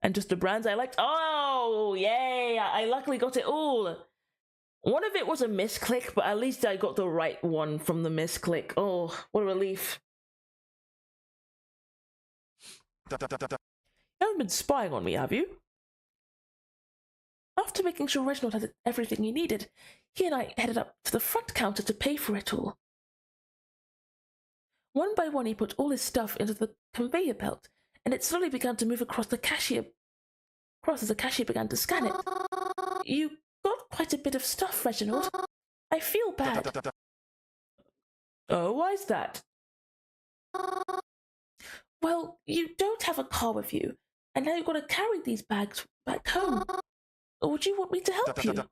And just the brands I liked. Oh, yay! I luckily got it all. One of it was a misclick, but at least I got the right one from the misclick. Oh, what a relief. You haven't been spying on me, have you? After making sure Reginald had everything he needed, he and I headed up to the front counter to pay for it all. One by one, he put all his stuff into the conveyor belt, and it slowly began to move across as the cashier began to scan it. You got quite a bit of stuff, Reginald. I feel bad. Oh, why's that? Well, you don't have a car with you, and now you've got to carry these bags back home. Would you want me to help you?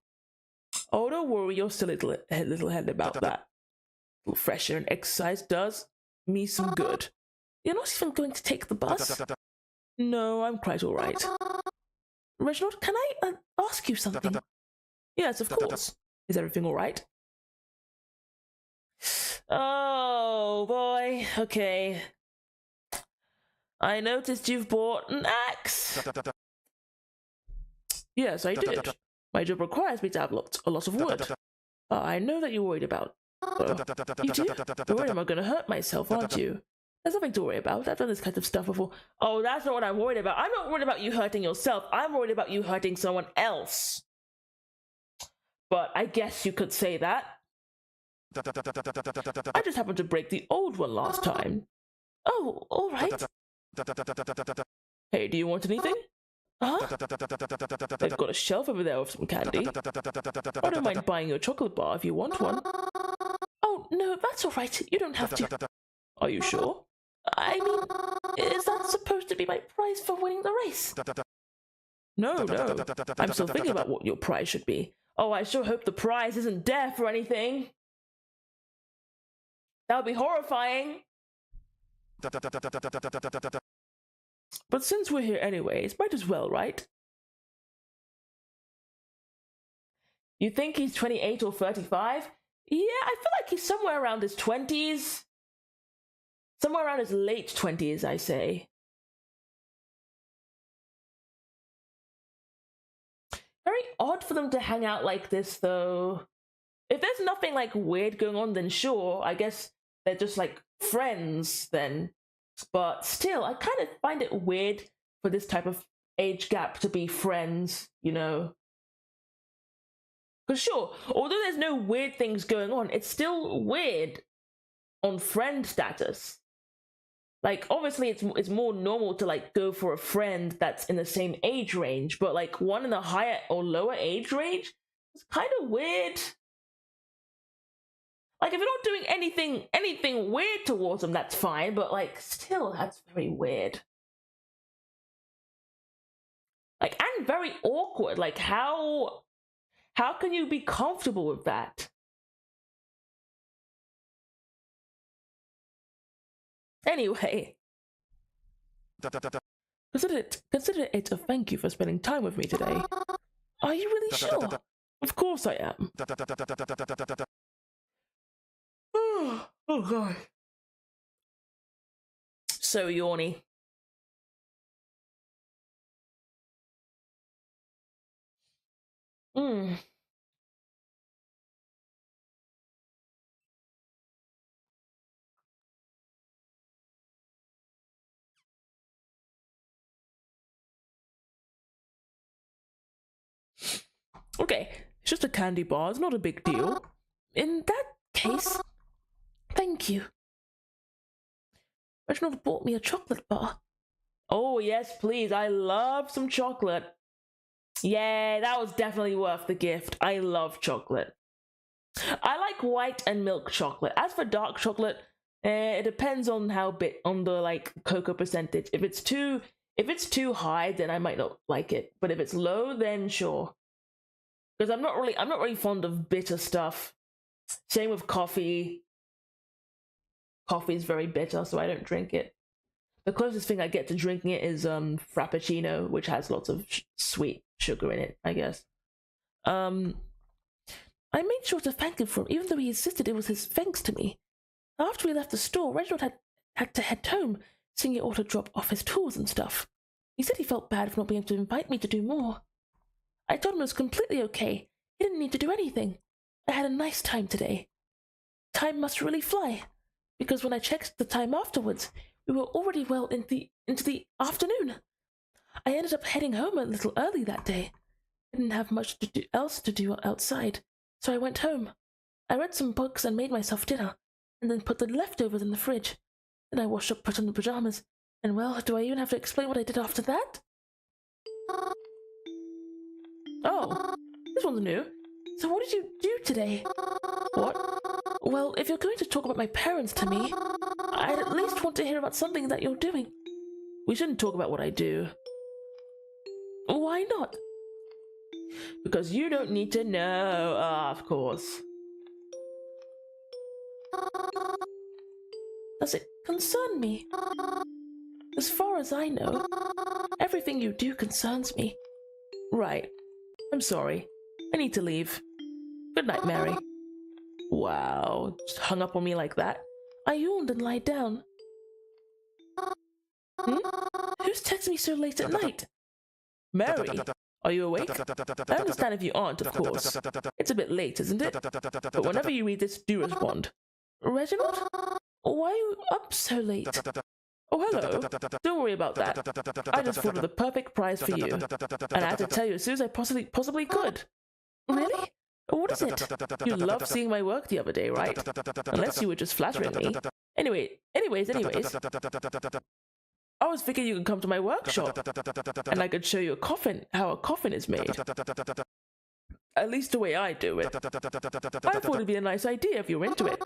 Oh, don't worry, you're still a little head about that. A little fresh air and exercise does me some good. You're not even going to take the bus? No, I'm quite all right. Reginald, can I ask you something? Yes, of course. Is everything all right? Oh, boy. Okay. I noticed you've bought an axe. Yes, I did. My job requires me to have a lot of wood. I know that you're worried about. You do? You're worried I'm going to hurt myself, aren't you? There's nothing to worry about. I've done this kind of stuff before. Oh, that's not what I'm worried about. I'm not worried about you hurting yourself. I'm worried about you hurting someone else. But I guess you could say that. I just happened to break the old one last time. Oh, all right. Hey, do you want anything? Huh? I've got a shelf over there with some candy. I don't mind buying you a chocolate bar if you want one. Oh, no, that's all right. You don't have to. Are you sure? I mean, is that supposed to be my prize for winning the race? No. I'm still thinking about what your prize should be. Oh, I sure hope the prize isn't death or anything. That would be horrifying. But since we're here anyways, might as well, right? You think he's 28 or 35? Yeah, I feel like he's somewhere around his 20s. Somewhere around his late 20s, I say. Very odd for them to hang out like this, though. If there's nothing, like, weird going on, then sure, I guess they're just, like, friends, then. But still, I kind of find it weird for this type of age gap to be friends, you know? Because sure, although there's no weird things going on, it's still weird on friend status. Like, obviously, it's more normal to, like, go for a friend that's in the same age range, but, like, one in the higher or lower age range is kind of weird. Like, if you're not doing anything weird towards them, that's fine, but, like, still, that's very weird. Like, and very awkward. Like, how can you be comfortable with that? Anyway, consider it a thank you for spending time with me today. Are you really sure? Of course I am. Oh god. So yawny. Okay, it's just a candy bar, it's not a big deal. In that case, thank you. Reginald bought me a chocolate bar. Oh yes, please, I love some chocolate. Yeah, that was definitely worth the gift. I love chocolate. I like white and milk chocolate. As for dark chocolate, it depends on on the like cocoa percentage. If it's too high, then I might not like it. But if it's low, then sure. Because I'm not really fond of bitter stuff. Same with coffee. Coffee is very bitter, so I don't drink it. The closest thing I get to drinking it is Frappuccino, which has lots of sweet sugar in it, I guess. I made sure to thank him for him, even though he insisted it was his thanks to me. After we left the store, Reginald had to head home, saying he ought to drop off his tools and stuff. He said he felt bad for not being able to invite me to do more. I told him it was completely okay. He didn't need to do anything. I had a nice time today. Time must really fly, because when I checked the time afterwards, we were already well into the afternoon. I ended up heading home a little early that day. I didn't have much else to do outside, so I went home. I read some books and made myself dinner, and then put the leftovers in the fridge. Then I washed up, put on the pajamas, and well, do I even have to explain what I did after that? Oh, this one's new. So what did you do today? What? Well, if you're going to talk about my parents to me, I'd at least want to hear about something that you're doing. We shouldn't talk about what I do. Why not? Because you don't need to know. Ah, of course. Does it concern me? As far as I know, everything you do concerns me. Right. I'm sorry. I need to leave. Good night, Mary. Wow, just hung up on me like that. I yawned and lied down. Who's texting me so late at night? Mary, are you awake? I understand if you aren't, of course. It's a bit late, isn't it? But whenever you read this, do respond. Reginald? Why are you up so late? Oh, hello. Don't worry about that. I just thought of the perfect prize for you. And I had to tell you as soon as I possibly could. Really? What is it? You loved seeing my work the other day, right? Unless you were just flattering me. Anyways. I was thinking you could come to my workshop. And I could show you how a coffin is made. At least the way I do it. I thought it'd be a nice idea if you were into it.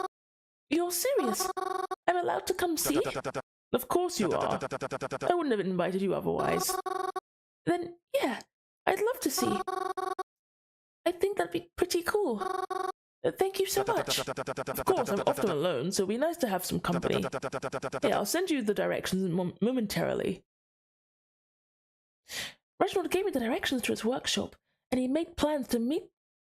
You're serious? I'm allowed to come see? Of course you are. I wouldn't have invited you otherwise. Then, yeah, I'd love to see. I think that'd be pretty cool. Thank you so much. Of course, I'm often alone, so it'd be nice to have some company. Yeah, I'll send you the directions momentarily. Reginald gave me the directions to his workshop, and he made plans to meet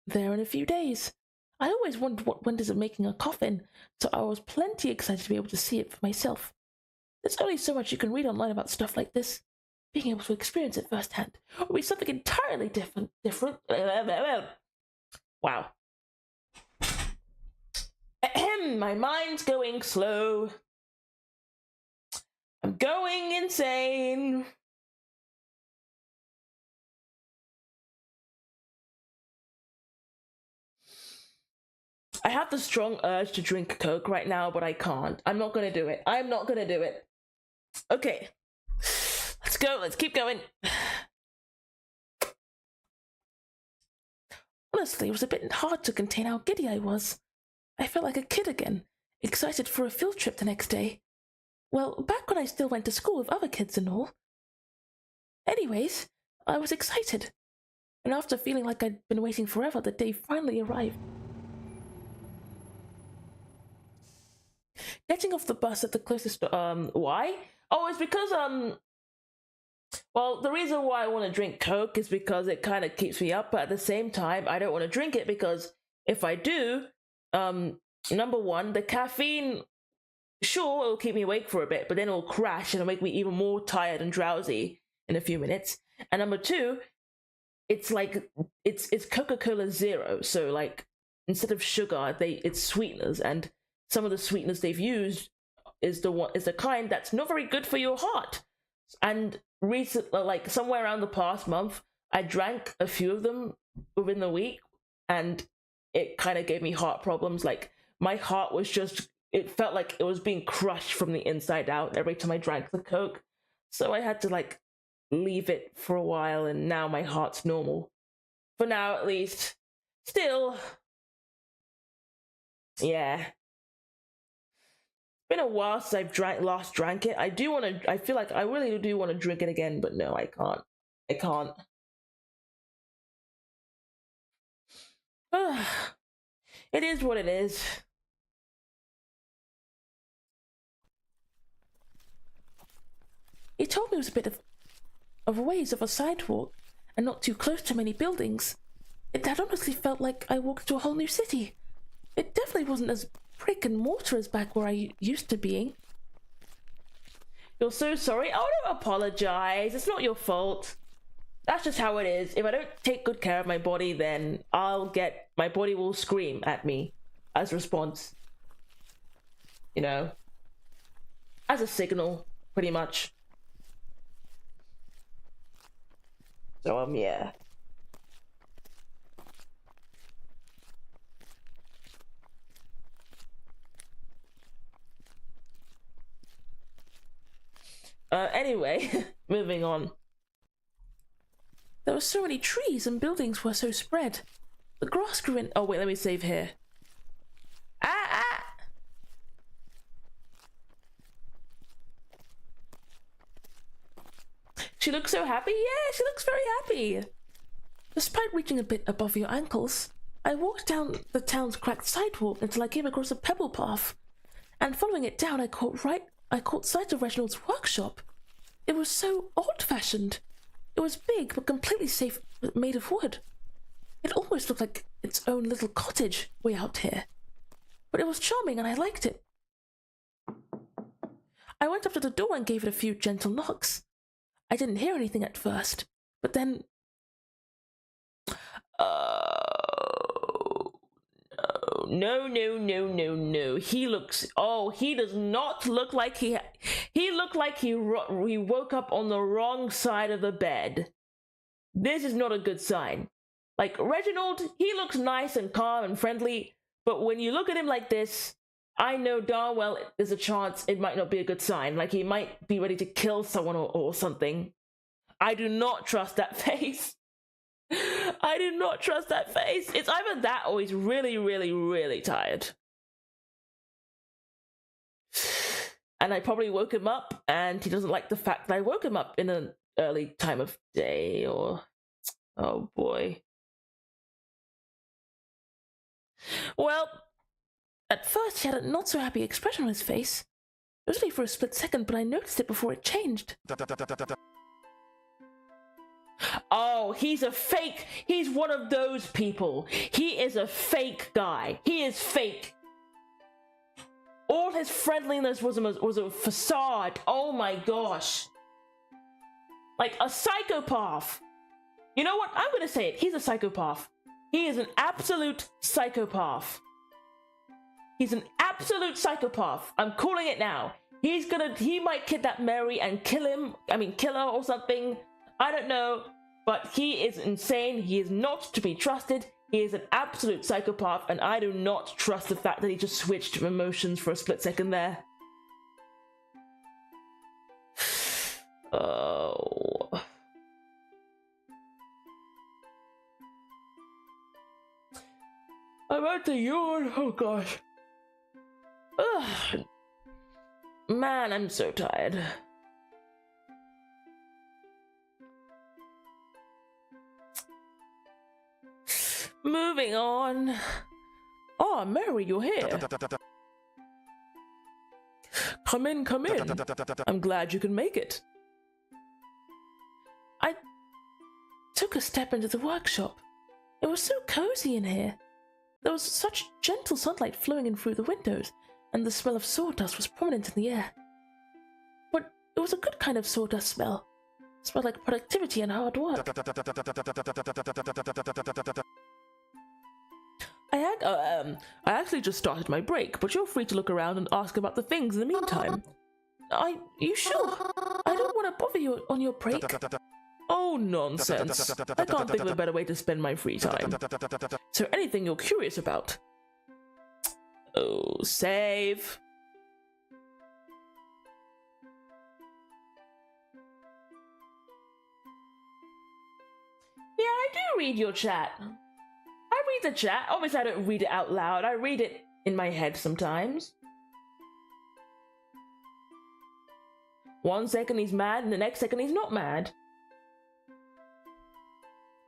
there in a few days. I always wondered what went into making a coffin, so I was plenty excited to be able to see it for myself. There's only so much you can read online about stuff like this. Being able to experience it firsthand would be something entirely different. Wow. Ahem, my mind's going slow. I'm going insane. I have the strong urge to drink Coke right now, but I can't. I'm not gonna do it. I'm not gonna do it. Okay. Let's go. Let's keep going. Honestly, it was a bit hard to contain how giddy I was. I felt like a kid again, excited for a field trip the next day. Well, back when I still went to school with other kids and all. Anyways, I was excited. And after feeling like I'd been waiting forever, the day finally arrived. Getting off the bus at the closest, why? Oh, it's because, well, the reason why I want to drink Coke is because it kind of keeps me up, but at the same time, I don't want to drink it because if I do, number one, the caffeine, sure, it'll keep me awake for a bit, but then it'll crash and it'll make me even more tired and drowsy in a few minutes. And number two, it's like, it's Coca-Cola Zero, so like, instead of sugar, it's sweeteners, and some of the sweeteners they've used is the kind that's not very good for your heart. And recently, like somewhere around the past month, I drank a few of them within the week, and it kind of gave me heart problems. Like my heart was just, it felt like it was being crushed from the inside out every time I drank the Coke. So I had to like leave it for a while, and now my heart's normal. For now, at least. Still, yeah. Been a while since I've last drank it. I feel like I really do want to drink it again, but no, I can't. I can't. It is what it is. He told me it was a bit of a ways of a sidewalk and not too close to many buildings. It had honestly felt like I walked to a whole new city. It definitely wasn't as brick and mortar as back where I used to being. You're so sorry? Oh, don't apologize. It's not your fault. That's just how it is. If I don't take good care of my body, then my body will scream at me as a response. You know? As a signal, pretty much. So, yeah. Anyway, moving on. There were so many trees and buildings were so spread. The grass grew in— oh wait, let me save here. Ah! She looks so happy? Yeah, she looks very happy. Despite reaching a bit above your ankles, I walked down the town's cracked sidewalk until I came across a pebble path. And following it down, I caught sight of Reginald's workshop. It was so old-fashioned. It was big, but completely safe, made of wood. It almost looked like its own little cottage way out here. But it was charming, and I liked it. I went up to the door and gave it a few gentle knocks. I didn't hear anything at first, but then— No. He does not look like he looked like he woke up on the wrong side of the bed. This is not a good sign. Like, Reginald, he looks nice and calm and friendly, but when you look at him like this, I know darn well there's a chance it might not be a good sign. Like, he might be ready to kill someone or something. I do not trust that face. I do not trust that face. It's either that or he's really, really, really tired. And I probably woke him up, and he doesn't like the fact that I woke him up in an early time of day, or... Oh boy. Well, at first he had a not so happy expression on his face. It was only for a split second, but I noticed it before it changed. Oh, he's a fake. He's one of those people. He is a fake guy. He is fake. All his friendliness was a facade. Oh my gosh. Like a psychopath. You know what? I'm gonna say it. He's a psychopath. He is an absolute psychopath. He's an absolute psychopath. I'm calling it now. He might kidnap Mary and kill her or something. I don't know. But he is insane. He is not to be trusted. He is an absolute psychopath, and I do not trust the fact that he just switched emotions for a split second there. Oh. I'm at the yawn. Oh gosh. Ugh. Man, I'm so tired. Moving on. Oh, Mary, you're here. Come in, come in. I'm glad you can make it. I took a step into the workshop. It was so cozy in here. There was such gentle sunlight flowing in through the windows, and the smell of sawdust was prominent in the air. But it was a good kind of sawdust smell. It smelled like productivity and hard work. I actually just started my break, but you're free to look around and ask about the things in the meantime. You should. I don't want to bother you on your break. Oh, nonsense. I can't think of a better way to spend my free time. So anything you're curious about? Oh, save. Yeah, I do read your chat. I read the chat. Obviously, I don't read it out loud. I read it in my head sometimes. 1 second he's mad, and the next second he's not mad.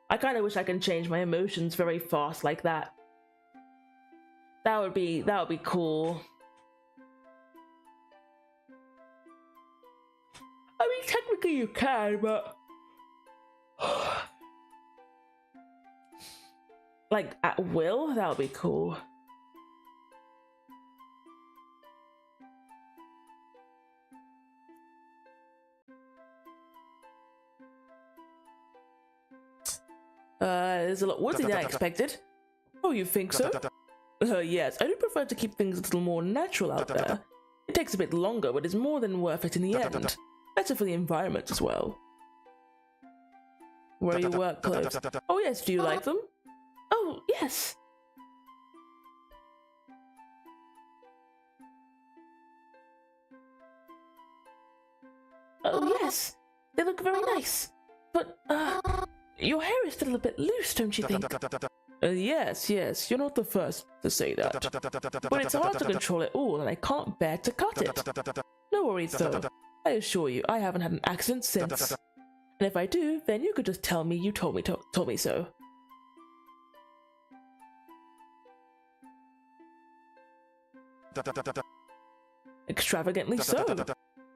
I kind of wish I can change my emotions very fast like that. That would be cool. I mean, technically you can, but like at will, that would be cool. There's a lot worse than I expected. Oh, you think so? Yes, I do prefer to keep things a little more natural out there. It takes a bit longer, but it's more than worth it in the end. Better for the environment as well. Where are your work clothes? Oh yes, do you like them? Oh, yes. Oh yes, they look very nice. But, your hair is still a bit loose, don't you think? Yes, you're not the first to say that. But it's hard to control it all, and I can't bear to cut it. No worries, though. I assure you, I haven't had an accident since. And if I do, then you could just tell me you told me so. Extravagantly so.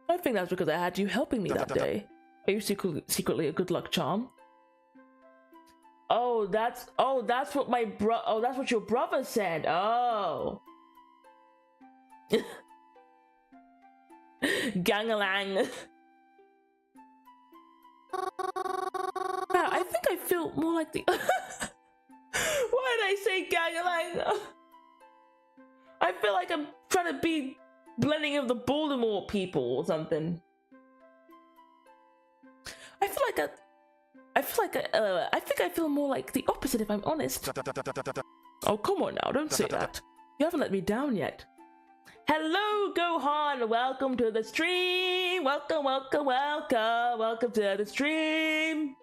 I think that's because I had you helping me that day. Are you secretly a good luck charm? Oh, that's what that's what your brother said. Oh. Gang-a-lang. Wow, I think I feel more like the why did I say gang-a-lang? I feel like I'm trying to be blending of the Baltimore people or something. I think I feel more like the opposite, if I'm honest. Oh, come on now, don't say that. You haven't let me down yet. Hello, Gohan! Welcome to the stream! Welcome to the stream!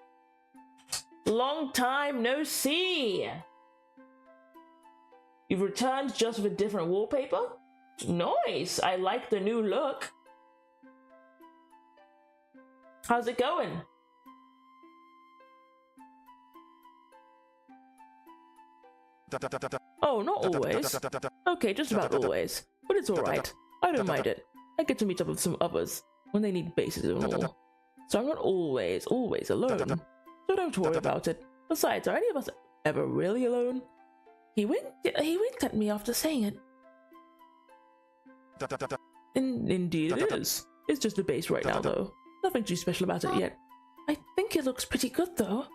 Long time no see! You've returned just with different wallpaper? Nice! I like the new look. How's it going? Oh, not always. Okay, just about always. But it's alright. I don't mind it. I get to meet up with some others when they need bases and all. So I'm not always alone. So don't worry about it. Besides, are any of us ever really alone? He winked at me after saying it. Indeed it is. It's just a base right now, though. Nothing too special about it yet. I think it looks pretty good, though.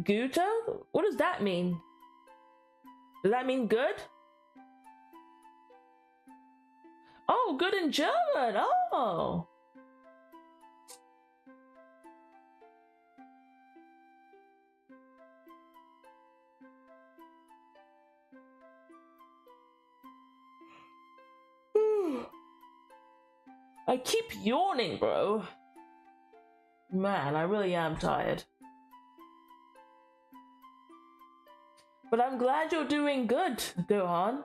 Gute? What does that mean? Does that mean good? Oh, good in German! Oh! I keep yawning, bro. Man, I really am tired. But I'm glad you're doing good, Gohan.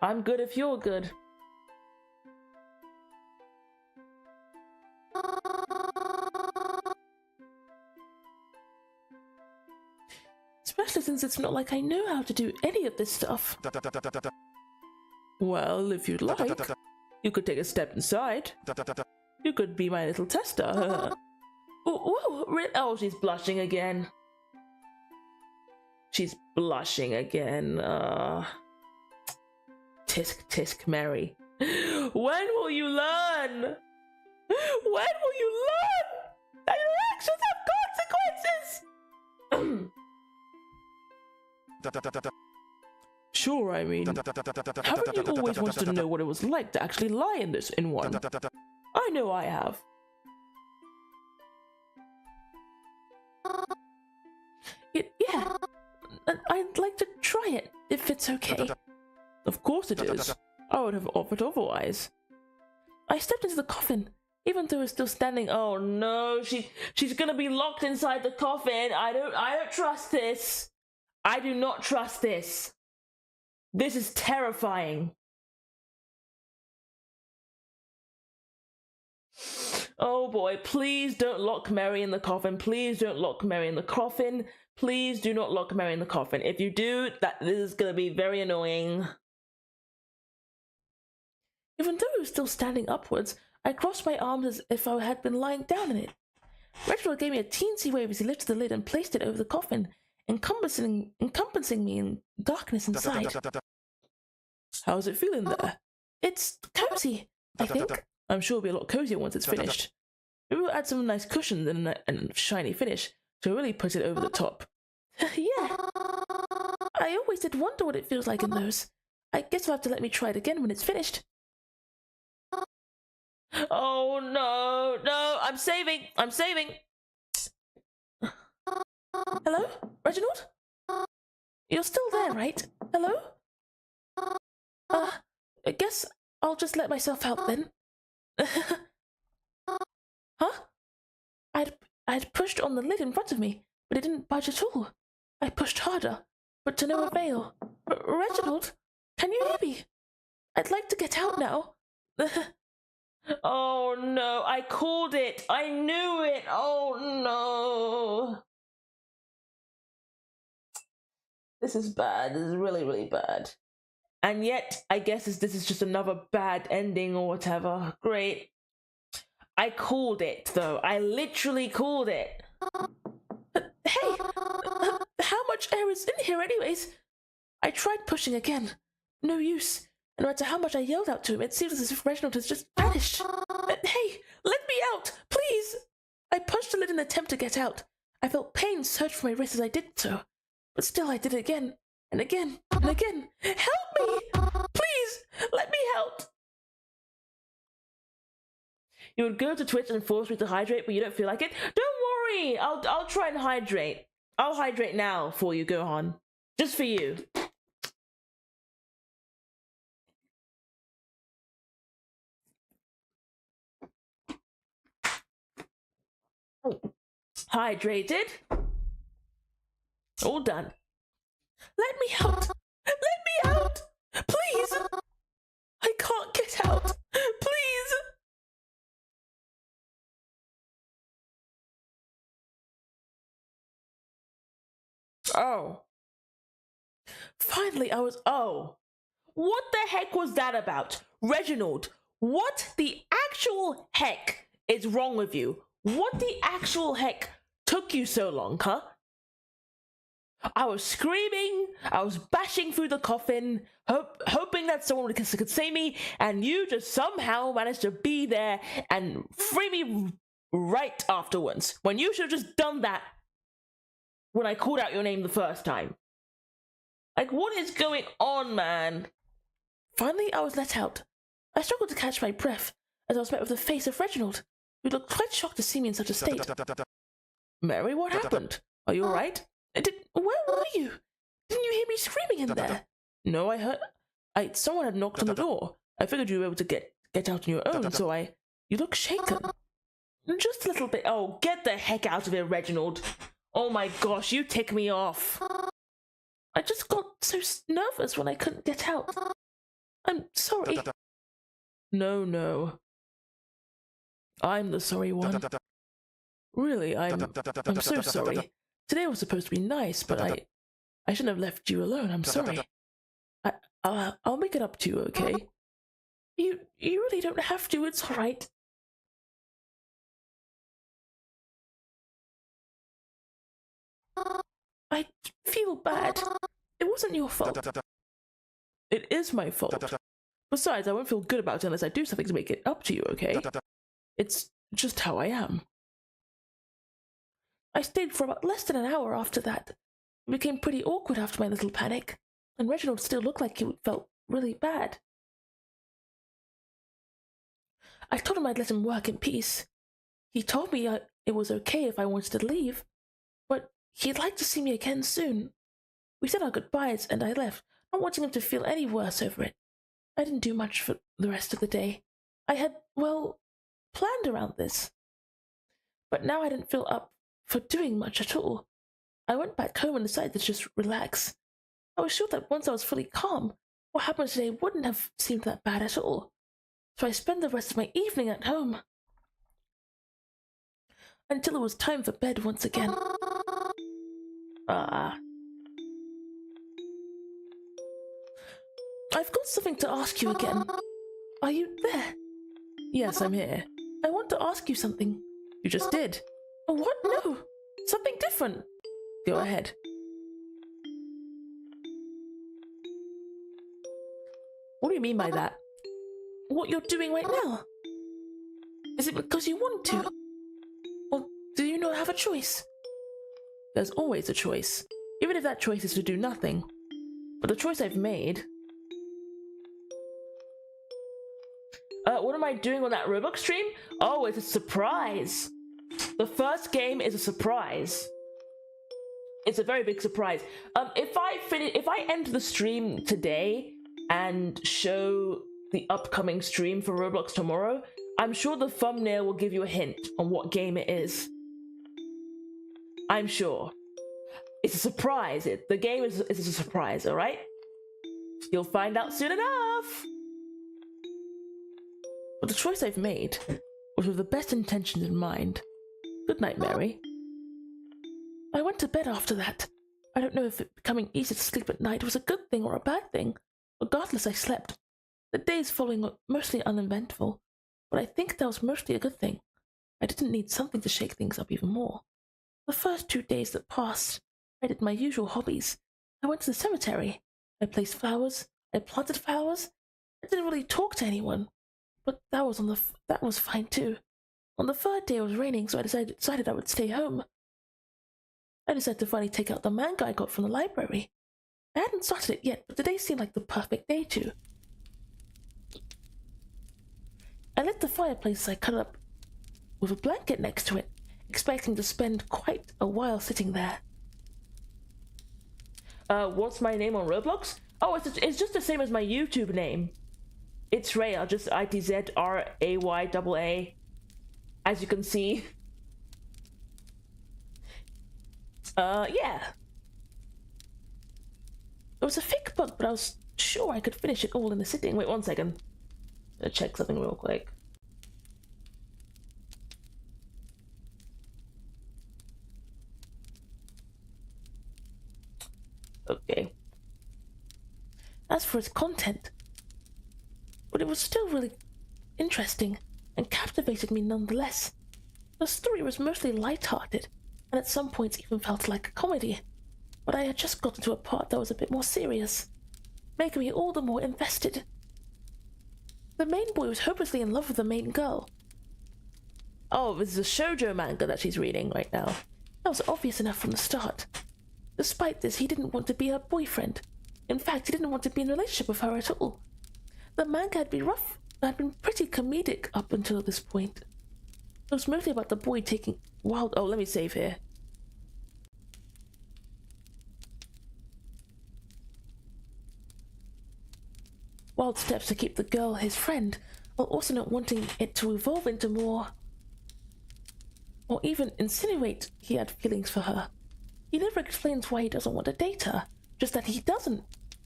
I'm good if you're good. Especially since it's not like I know how to do any of this stuff. Well, if you'd like, you could take a step inside. You could be my little tester. Oh, she's blushing again. She's blushing again. Tisk, tisk, Mary. When will you learn? When will you learn that your actions have consequences? Sure, I mean, haven't you always wanted to know what it was like to actually lie in one? I know I have. Yeah, I'd like to try it, if it's okay. Of course it is. I would have offered otherwise. I stepped into the coffin, even though it's still standing. Oh no, she's gonna be locked inside the coffin. I don't trust this. I do not trust this. This is terrifying. Oh boy, please don't lock Mary in the coffin. Please don't lock Mary in the coffin. Please do not lock Mary in the coffin. If you do, this is going to be very annoying. Even though it was still standing upwards, I crossed my arms as if I had been lying down in it. Reginald gave me a teensy wave as he lifted the lid and placed it over the coffin, encompassing me in darkness inside. How's it feeling there? It's cozy, I think. I'm sure it'll be a lot cozier once it's finished. Maybe we'll add some nice cushions and a shiny finish to really put it over the top. Yeah. I always did wonder what it feels like in those. I guess you'll have to let me try it again when it's finished. Oh no, no, I'm saving. Hello, Reginald? You're still there, right? Hello? I guess I'll just let myself out then. Huh? I'd pushed on the lid in front of me, but it didn't budge at all. I pushed harder, but to no avail. Reginald, can you hear me? I'd like to get out now. Oh no, I called it. I knew it. Oh no. This is bad. This is really, really bad. And yet, I guess this is just another bad ending or whatever. Great. I called it, though. I literally called it. Hey! How much air is in here anyways? I tried pushing again. No use. No matter how much I yelled out to him, it seems as if Reginald has just vanished. Hey! Let me out! Please! I punched the lid in an attempt to get out. I felt pain surge from my wrist as I did so. But still I did it again. And again, and again. Help me! Please, let me out! You would go to Twitch and force me to hydrate, but you don't feel like it? Don't worry! I'll try and hydrate. I'll hydrate now for you, Gohan. Just for you. Hydrated. All done. Let me out! Let me out! Please! I can't get out! Please! Oh. Finally, oh. What the heck was that about? Reginald, what the actual heck is wrong with you? What the actual heck took you so long, huh? I was screaming, I was bashing through the coffin, hoping that someone could save me, and you just somehow managed to be there and free me right afterwards, when you should have just done that when I called out your name the first time. Like, what is going on, man? Finally, I was let out. I struggled to catch my breath as I was met with the face of Reginald, who looked quite shocked to see me in such a state. Mary, what happened? Are you alright? Where were you? Didn't you hear me screaming in there? No, I heard... someone had knocked on the door. I figured you were able to get out on your own, so You look shaken. Just a little bit. Oh, get the heck out of here, Reginald. Oh my gosh, you tick me off. I just got so nervous when I couldn't get out. I'm sorry. No. I'm the sorry one. Really, I'm so sorry. Today was supposed to be nice, but I shouldn't have left you alone. I'm sorry. I'll make it up to you, okay? You really don't have to. It's all right. I feel bad. It wasn't your fault. It is my fault. Besides, I won't feel good about it unless I do something to make it up to you, okay? It's just how I am. I stayed for about less than an hour after that. It became pretty awkward after my little panic, and Reginald still looked like he felt really bad. I told him I'd let him work in peace. He told me it was okay if I wanted to leave, but he'd like to see me again soon. We said our goodbyes, and I left, not wanting him to feel any worse over it. I didn't do much for the rest of the day. I had, well, planned around this. But now I didn't feel up for doing much at all. I went back home and decided to just relax. I was sure that once I was fully calm, what happened today wouldn't have seemed that bad at all. So I spent the rest of my evening at home. Until it was time for bed once again. I've got something to ask you again. Are you there? Yes, I'm here. I want to ask you something. You just did. What? No. Something different. Go ahead. What do you mean by that? What you're doing right now? Is it because you want to? Or do you not have a choice? There's always a choice, even if that choice is to do nothing. But the choice I've made... what am I doing on that Roblox stream? Oh, it's a surprise. The first game is a surprise. It's a very big surprise. If I end the stream today and show the upcoming stream for Roblox tomorrow, I'm sure the thumbnail will give you a hint on what game it is. I'm sure. It's a surprise. The game is a surprise, alright? You'll find out soon enough! But the choice I've made was with the best intentions in mind. Good night, Mary. I went to bed after that. I don't know if it becoming easy to sleep at night was a good thing or a bad thing. Regardless, I slept. The days following were mostly uneventful, but I think that was mostly a good thing. I didn't need something to shake things up even more. The first 2 days that passed, I did my usual hobbies. I went to the cemetery. I placed flowers. I planted flowers. I didn't really talk to anyone, but that was fine too. On the third day it was raining, so I decided I would stay home. I decided to finally take out the manga I got from the library. I hadn't started it yet, but today seemed like the perfect day to. I lit the fireplace I cut up with a blanket next to it, expecting to spend quite a while sitting there. What's my name on Roblox? Oh, it's just the same as my YouTube name. It's Raya, just ITZRAYAA. As you can see. Yeah. It was a fake book, but I was sure I could finish it all in a sitting. Wait 1 second. I'm gonna check something real quick. Okay. As for its content, but it was still really interesting and captivated me nonetheless. The story was mostly light-hearted, and at some points even felt like a comedy, but I had just gotten to a part that was a bit more serious, making me all the more invested. The main boy was hopelessly in love with the main girl. Oh, this is a shoujo manga that she's reading right now. That was obvious enough from the start. Despite this, he didn't want to be her boyfriend. In fact, he didn't want to be in a relationship with her at all. The manga had been rough, but had been pretty comedic up until this point. It was mostly about the boy taking wild... Oh, let me save here. Wild steps to keep the girl his friend, while also not wanting it to evolve into more... or even insinuate he had feelings for her. He never explains why he doesn't want to date her, just that he doesn't.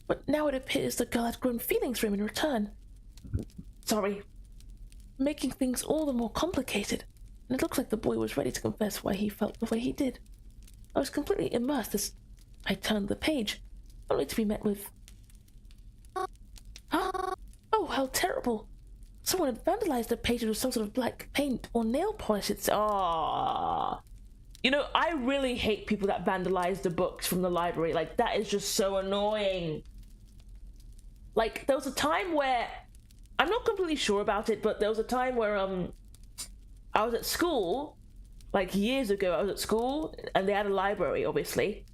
But now it appears the girl had grown feelings for him in return. Sorry. Making things all the more complicated, and it looks like the boy was ready to confess why he felt the way he did. I was completely immersed as I turned the page, only to be met with... Huh? Oh, how terrible! Someone had vandalized the page with some sort of black paint or nail polish. It's... Ah. You know, I really hate people that vandalize the books from the library. Like, that is just so annoying. Like, there was a time where... I'm not completely sure about it, but there was a time where, I was at school, like years ago, I was at school, and they had a library, obviously,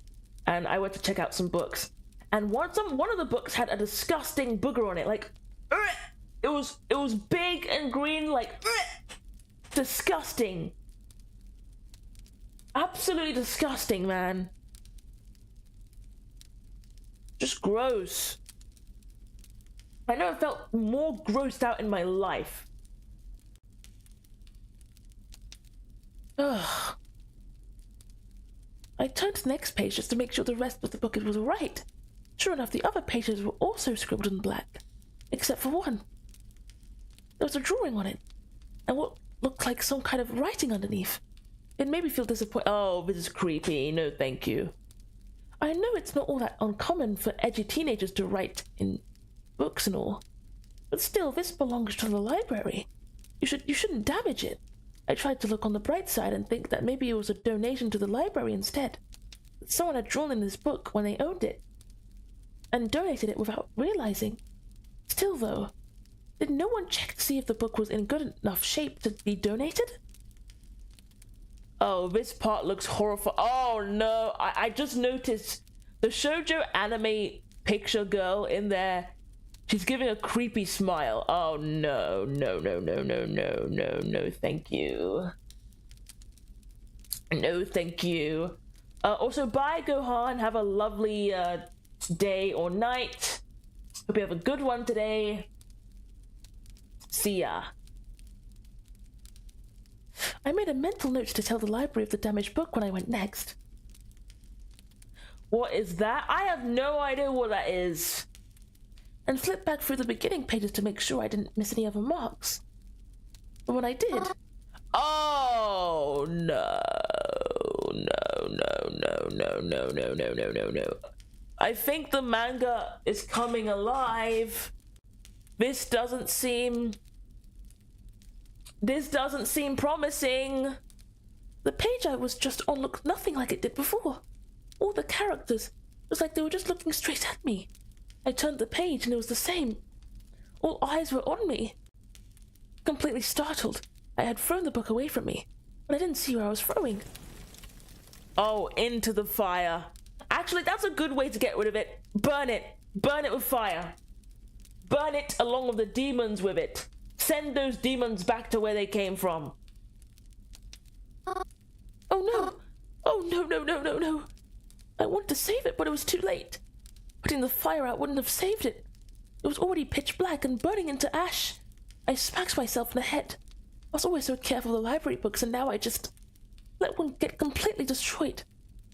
and I went to check out some books. And one of the books had a disgusting booger on it, like, it was big and green, like, disgusting. Absolutely disgusting, man. Just gross. I never felt more grossed out in my life. Ugh. I turned to the next page just to make sure the rest of the book was right. Sure enough, the other pages were also scribbled in black, except for one. There was a drawing on it, and what looked like some kind of writing underneath. It made me feel disappointed. Oh, this is creepy. No, thank you. I know it's not all that uncommon for edgy teenagers to write in books and all, but still, this belongs to the library. You shouldn't damage it. I tried to look on the bright side and think that maybe it was a donation to the library instead. That someone had drawn in this book when they owned it, and donated it without realizing. Still, though, did no one check to see if the book was in good enough shape to be donated? Oh, this part looks horrifying. Oh no, I just noticed the shoujo anime picture girl in there. She's giving a creepy smile. Oh no, no, no, no, no, no, no, no, thank you. No, thank you. Also, bye, Gohan. Have a lovely day or night. Hope you have a good one today. See ya. I made a mental note to tell the library of the damaged book when I went next. What is that? I have no idea what that is. And flipped back through the beginning pages to make sure I didn't miss any other marks. But when I did... Oh, no. No, no, no, no, no, no, no, no, no, no. I think the manga is coming alive. This doesn't seem promising. The page I was just on looked nothing like it did before. All the characters, it was like they were just looking straight at me. I turned the page and it was the same. All eyes were on me. Completely startled, I had thrown the book away from me, but I didn't see where I was throwing. Oh, into the fire. Actually, that's a good way to get rid of it. Burn it. Burn it with fire. Burn it along with the demons with it. Send those demons back to where they came from. Oh no. Oh no, no, no, no, no. I wanted to save it, but it was too late. Putting the fire out wouldn't have saved it. It was already pitch black and burning into ash. I smacked myself in the head. I was always so careful of the library books, and now I just let one get completely destroyed.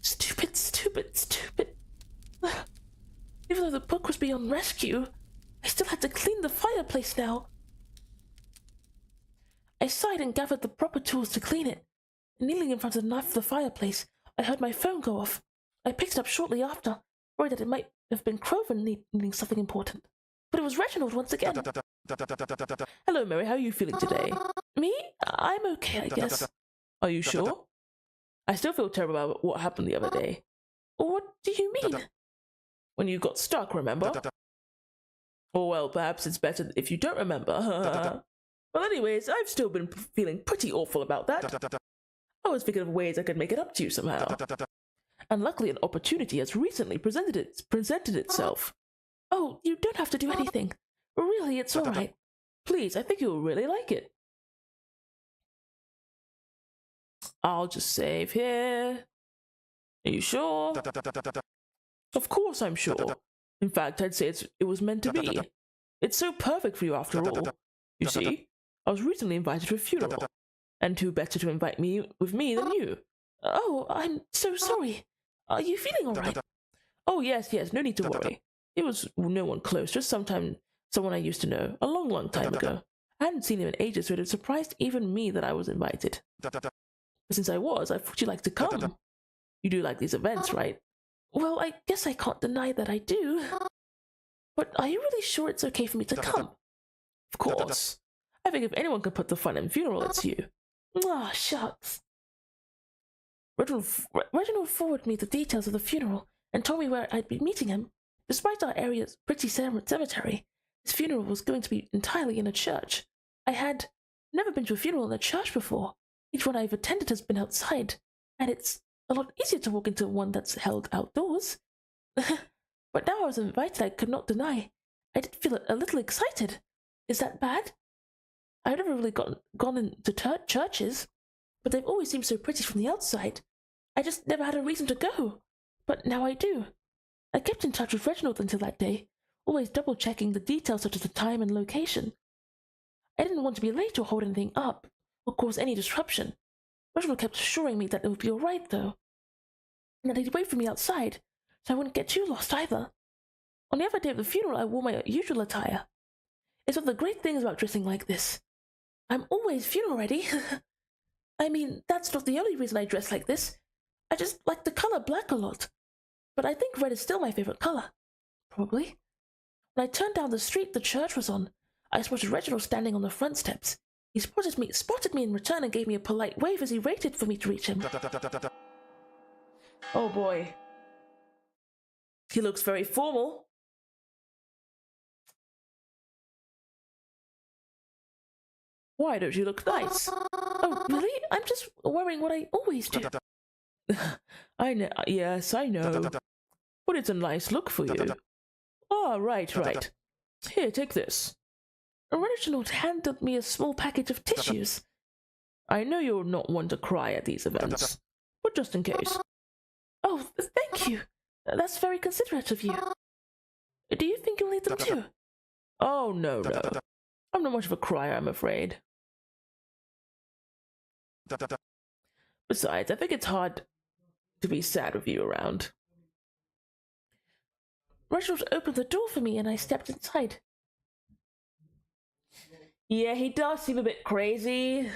Stupid, stupid, stupid. Even though the book was beyond rescue, I still had to clean the fireplace now. I sighed and gathered the proper tools to clean it. Kneeling in front of the knife of the fireplace, I heard my phone go off. I picked it up shortly after, worried that it might have been Craven needing something important. But it was Reginald once again. Hello, Mary. How are you feeling today? Me? I'm okay, I guess. Are you sure? I still feel terrible about what happened the other day. What do you mean? When you got stuck, remember? Oh, well, perhaps it's better if you don't remember. Well, anyways, I've still been feeling pretty awful about that. I was thinking of ways I could make it up to you somehow. And luckily an opportunity has recently presented itself. Oh, you don't have to do anything. Really, it's alright. Please, I think you'll really like it. I'll just save here. Are you sure? Of course I'm sure. In fact, I'd say it was meant to be. It's so perfect for you after all. You see, I was recently invited to a funeral, and who better to invite me with me than you? Oh, I'm so sorry. Are you feeling alright? Oh, yes, no need to worry. It was no one close, just someone I used to know, a long time ago. I hadn't seen him in ages, so it had surprised even me that I was invited. But since I thought you'd like to come. You do like these events, right? Well, I guess I can't deny that I do. But are you really sure it's okay for me to come? Of course. I think if anyone can put the fun in funeral, it's you. Ah, shucks. Reginald forwarded me the details of the funeral and told me where I'd be meeting him. Despite our area's pretty cemetery, his funeral was going to be entirely in a church. I had never been to a funeral in a church before. Each one I've attended has been outside, and it's a lot easier to walk into one that's held outdoors. But now I was invited, I could not deny. I did feel a little excited. Is that bad? I've never really gone into churches, but they've always seemed so pretty from the outside. I just never had a reason to go. But now I do. I kept in touch with Reginald until that day, always double-checking the details such as the time and location. I didn't want to be late or hold anything up, or cause any disruption. Reginald kept assuring me that it would be all right, though, and that he'd wait for me outside, so I wouldn't get too lost either. On the other day of the funeral, I wore my usual attire. It's one of the great things about dressing like this. I'm always funeral-ready. I mean, that's not the only reason I dress like this. I just like the color black a lot. But I think red is still my favorite color. Probably. When I turned down the street the church was on, I spotted Reginald standing on the front steps. He spotted me in return and gave me a polite wave as he waited for me to reach him. Oh boy. He looks very formal. Why don't you look nice? Oh, really? I'm just wearing what I always do. I know. Yes, I know. But it's a nice look for you. Ah, right. Here, take this. Reginald handed me a small package of tissues. I know you're not one to cry at these events, but just in case. Oh, thank you. That's very considerate of you. Do you think you'll need them too? Oh, no. I'm not much of a crier, I'm afraid. Besides, I think it's hard to be sad with you around. Reginald opened the door for me and I stepped inside. Yeah, he does seem a bit crazy.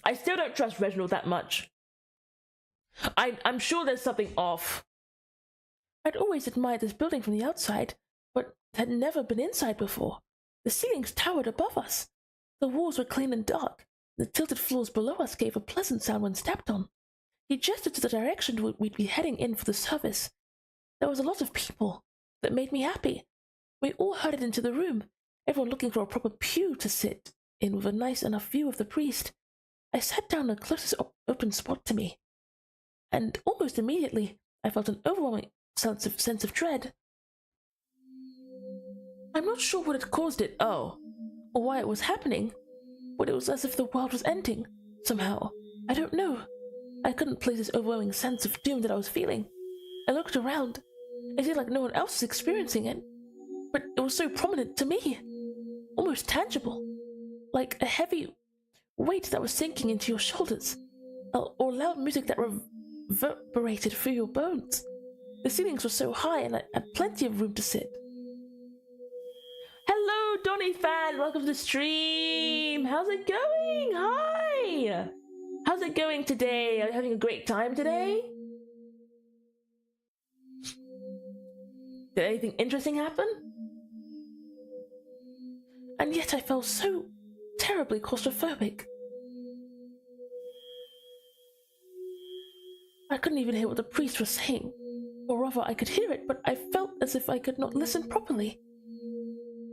I still don't trust Reginald that much. I'm sure there's something off. I'd always admired this building from the outside, but had never been inside before. The ceilings towered above us. The walls were clean and dark. The tilted floors below us gave a pleasant sound when stepped on. He gestured to the direction we'd be heading in for the service. There was a lot of people. That made me happy. We all herded into the room, everyone looking for a proper pew to sit in with a nice enough view of the priest. I sat down the closest open spot to me, and almost immediately I felt an overwhelming sense of dread. I'm not sure what had caused it, or why it was happening, but it was as if the world was ending, somehow. I don't know. I couldn't place this overwhelming sense of doom that I was feeling. I looked around. It seemed like no one else was experiencing it, but it was so prominent to me, almost tangible, like a heavy weight that was sinking into your shoulders, or loud music that reverberated through your bones. The ceilings were so high and I had plenty of room to sit. Hello, Donny fan! Welcome to the stream! How's it going? Hi! How's it going today? Are you having a great time today? Did anything interesting happen? And yet I felt so terribly claustrophobic. I couldn't even hear what the priest was saying. Or rather, I could hear it, but I felt as if I could not listen properly.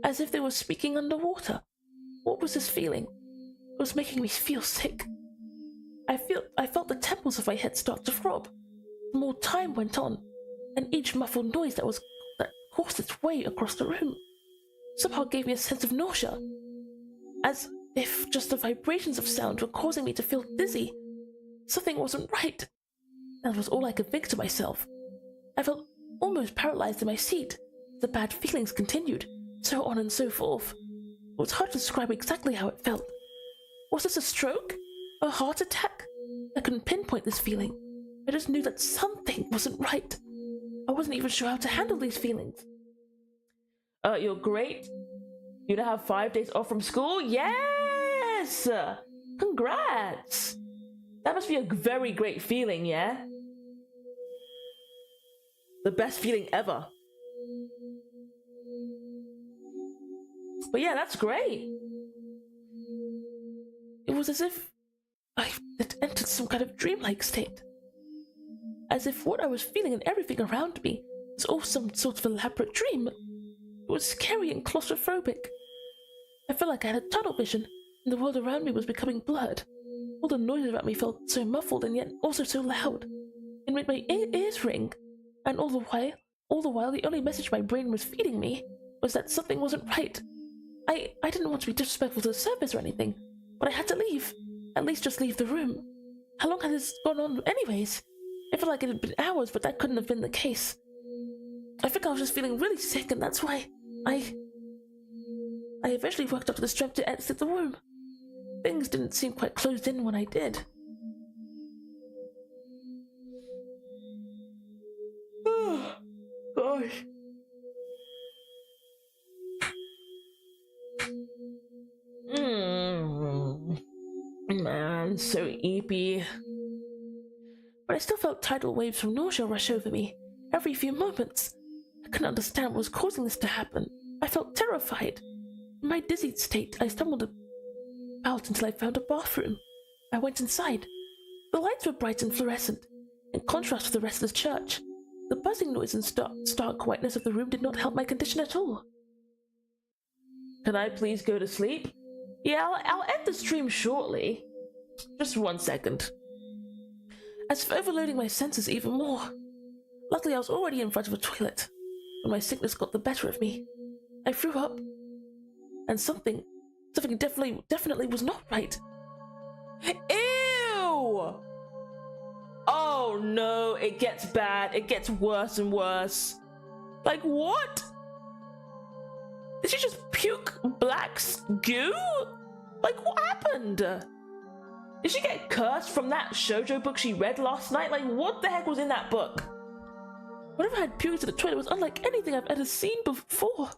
As if they were speaking underwater. What was this feeling? It was making me feel sick. I felt the temples of my head start to throb. More time went on, and each muffled noise that coursed its way across the room somehow gave me a sense of nausea. As if just the vibrations of sound were causing me to feel dizzy. Something wasn't right. That was all I could think to myself. I felt almost paralyzed in my seat. The bad feelings continued, so on and so forth. It was hard to describe exactly how it felt. Was this a stroke? A heart attack? I couldn't pinpoint this feeling. I just knew that something wasn't right. I wasn't even sure how to handle these feelings. You're great. You now have 5 days off from school? Yes! Congrats! That must be a very great feeling, yeah? The best feeling ever. But yeah, that's great. It was as if I had entered some kind of dreamlike state. As if what I was feeling and everything around me was all some sort of elaborate dream. It was scary and claustrophobic. I felt like I had a tunnel vision, and the world around me was becoming blurred. All the noises around me felt so muffled and yet also so loud. It made my ears ring, and all the while, the only message my brain was feeding me was that something wasn't right. I didn't want to be disrespectful to the service or anything, but I had to leave. At least just leave the room. How long had this gone on anyways? It felt like it had been hours, but that couldn't have been the case. I think I was just feeling really sick, and that's why I eventually worked up to the strength to exit the room. Things didn't seem quite closed in when I did. Oh, gosh. Man, so eepy. But I still felt tidal waves from nausea rush over me every few moments. I couldn't understand what was causing this to happen. I felt terrified. In my dizzied state, I stumbled about until I found a bathroom. I went inside. The lights were bright and fluorescent, in contrast with the rest of the church. The buzzing noise and stark whiteness of the room did not help my condition at all. Can I please go to sleep? Yeah, I'll end the stream shortly. Just 1 second. As if overloading my senses even more. Luckily, I was already in front of a toilet when my sickness got the better of me. I threw up, and something definitely was not right. Ew! Oh no, it gets bad. It gets worse and worse. Like what? Did she just puke black goo? Like what happened? Did she get cursed from that shoujo book she read last night? Like what the heck was in that book? Whenever I had puked to the toilet, it was unlike anything I've ever seen before.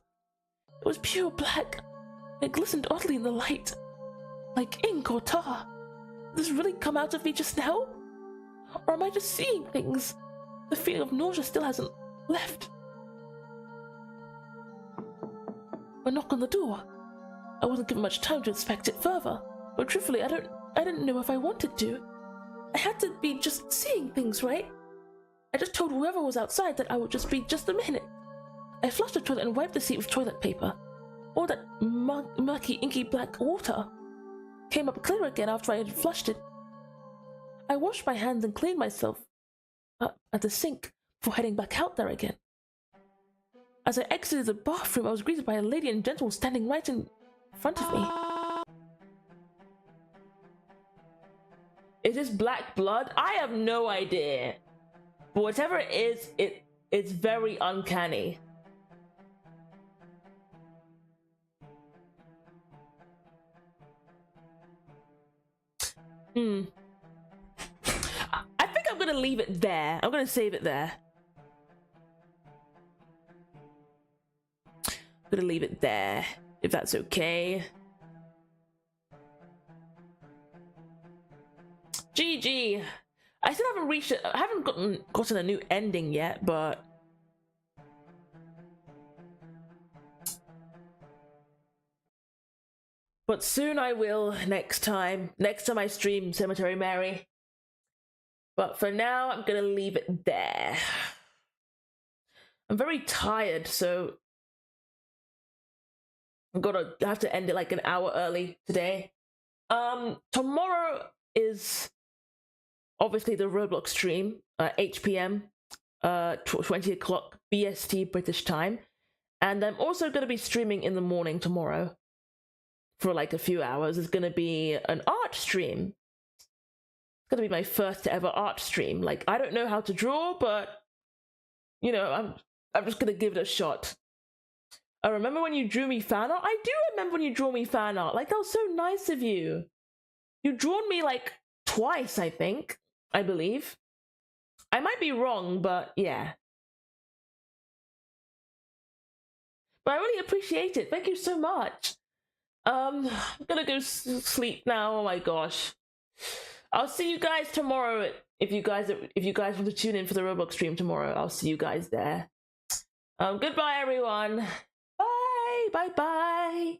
It was pure black. It glistened oddly in the light, like ink or tar. Did this really come out of me just now? Or am I just seeing things? The feeling of nausea still hasn't left. A knock on the door. I wasn't given much time to inspect it further, but truthfully, I didn't know if I wanted to. I had to be just seeing things, right? I just told whoever was outside that I would just be just a minute. I flushed the toilet and wiped the seat with toilet paper. All that murky, inky black water came up clear again after I had flushed it. I washed my hands and cleaned myself at the sink before heading back out there again. As I exited the bathroom, I was greeted by a lady and gentleman standing right in front of me. Is this black blood? I have no idea. But whatever it is, it's very uncanny. I think I'm gonna leave it there. I'm gonna save it there. I'm gonna leave it there, if that's okay. GG. I still haven't reached it. I haven't gotten a new ending yet, but But soon I will, next time I stream Cemetery Mary. But for now, I'm gonna leave it there. I'm very tired, so I have to end it like an hour early today. Tomorrow is obviously the Roblox stream, 8 p.m, 20 o'clock BST British time. And I'm also going to be streaming in the morning tomorrow for like a few hours. It's going to be an art stream. It's going to be my first ever art stream. Like, I don't know how to draw, but, you know, I'm just going to give it a shot. I remember when you drew me fan art? I do remember when you drew me fan art. Like, that was so nice of you. You've drawn me, like, twice, I think. I believe. I might be wrong, but yeah. But I really appreciate it. Thank you so much. I'm gonna go sleep now. Oh my gosh. I'll see you guys tomorrow. If you guys want to tune in for the Roblox stream tomorrow, I'll see you guys there. Goodbye, everyone. Bye. Bye.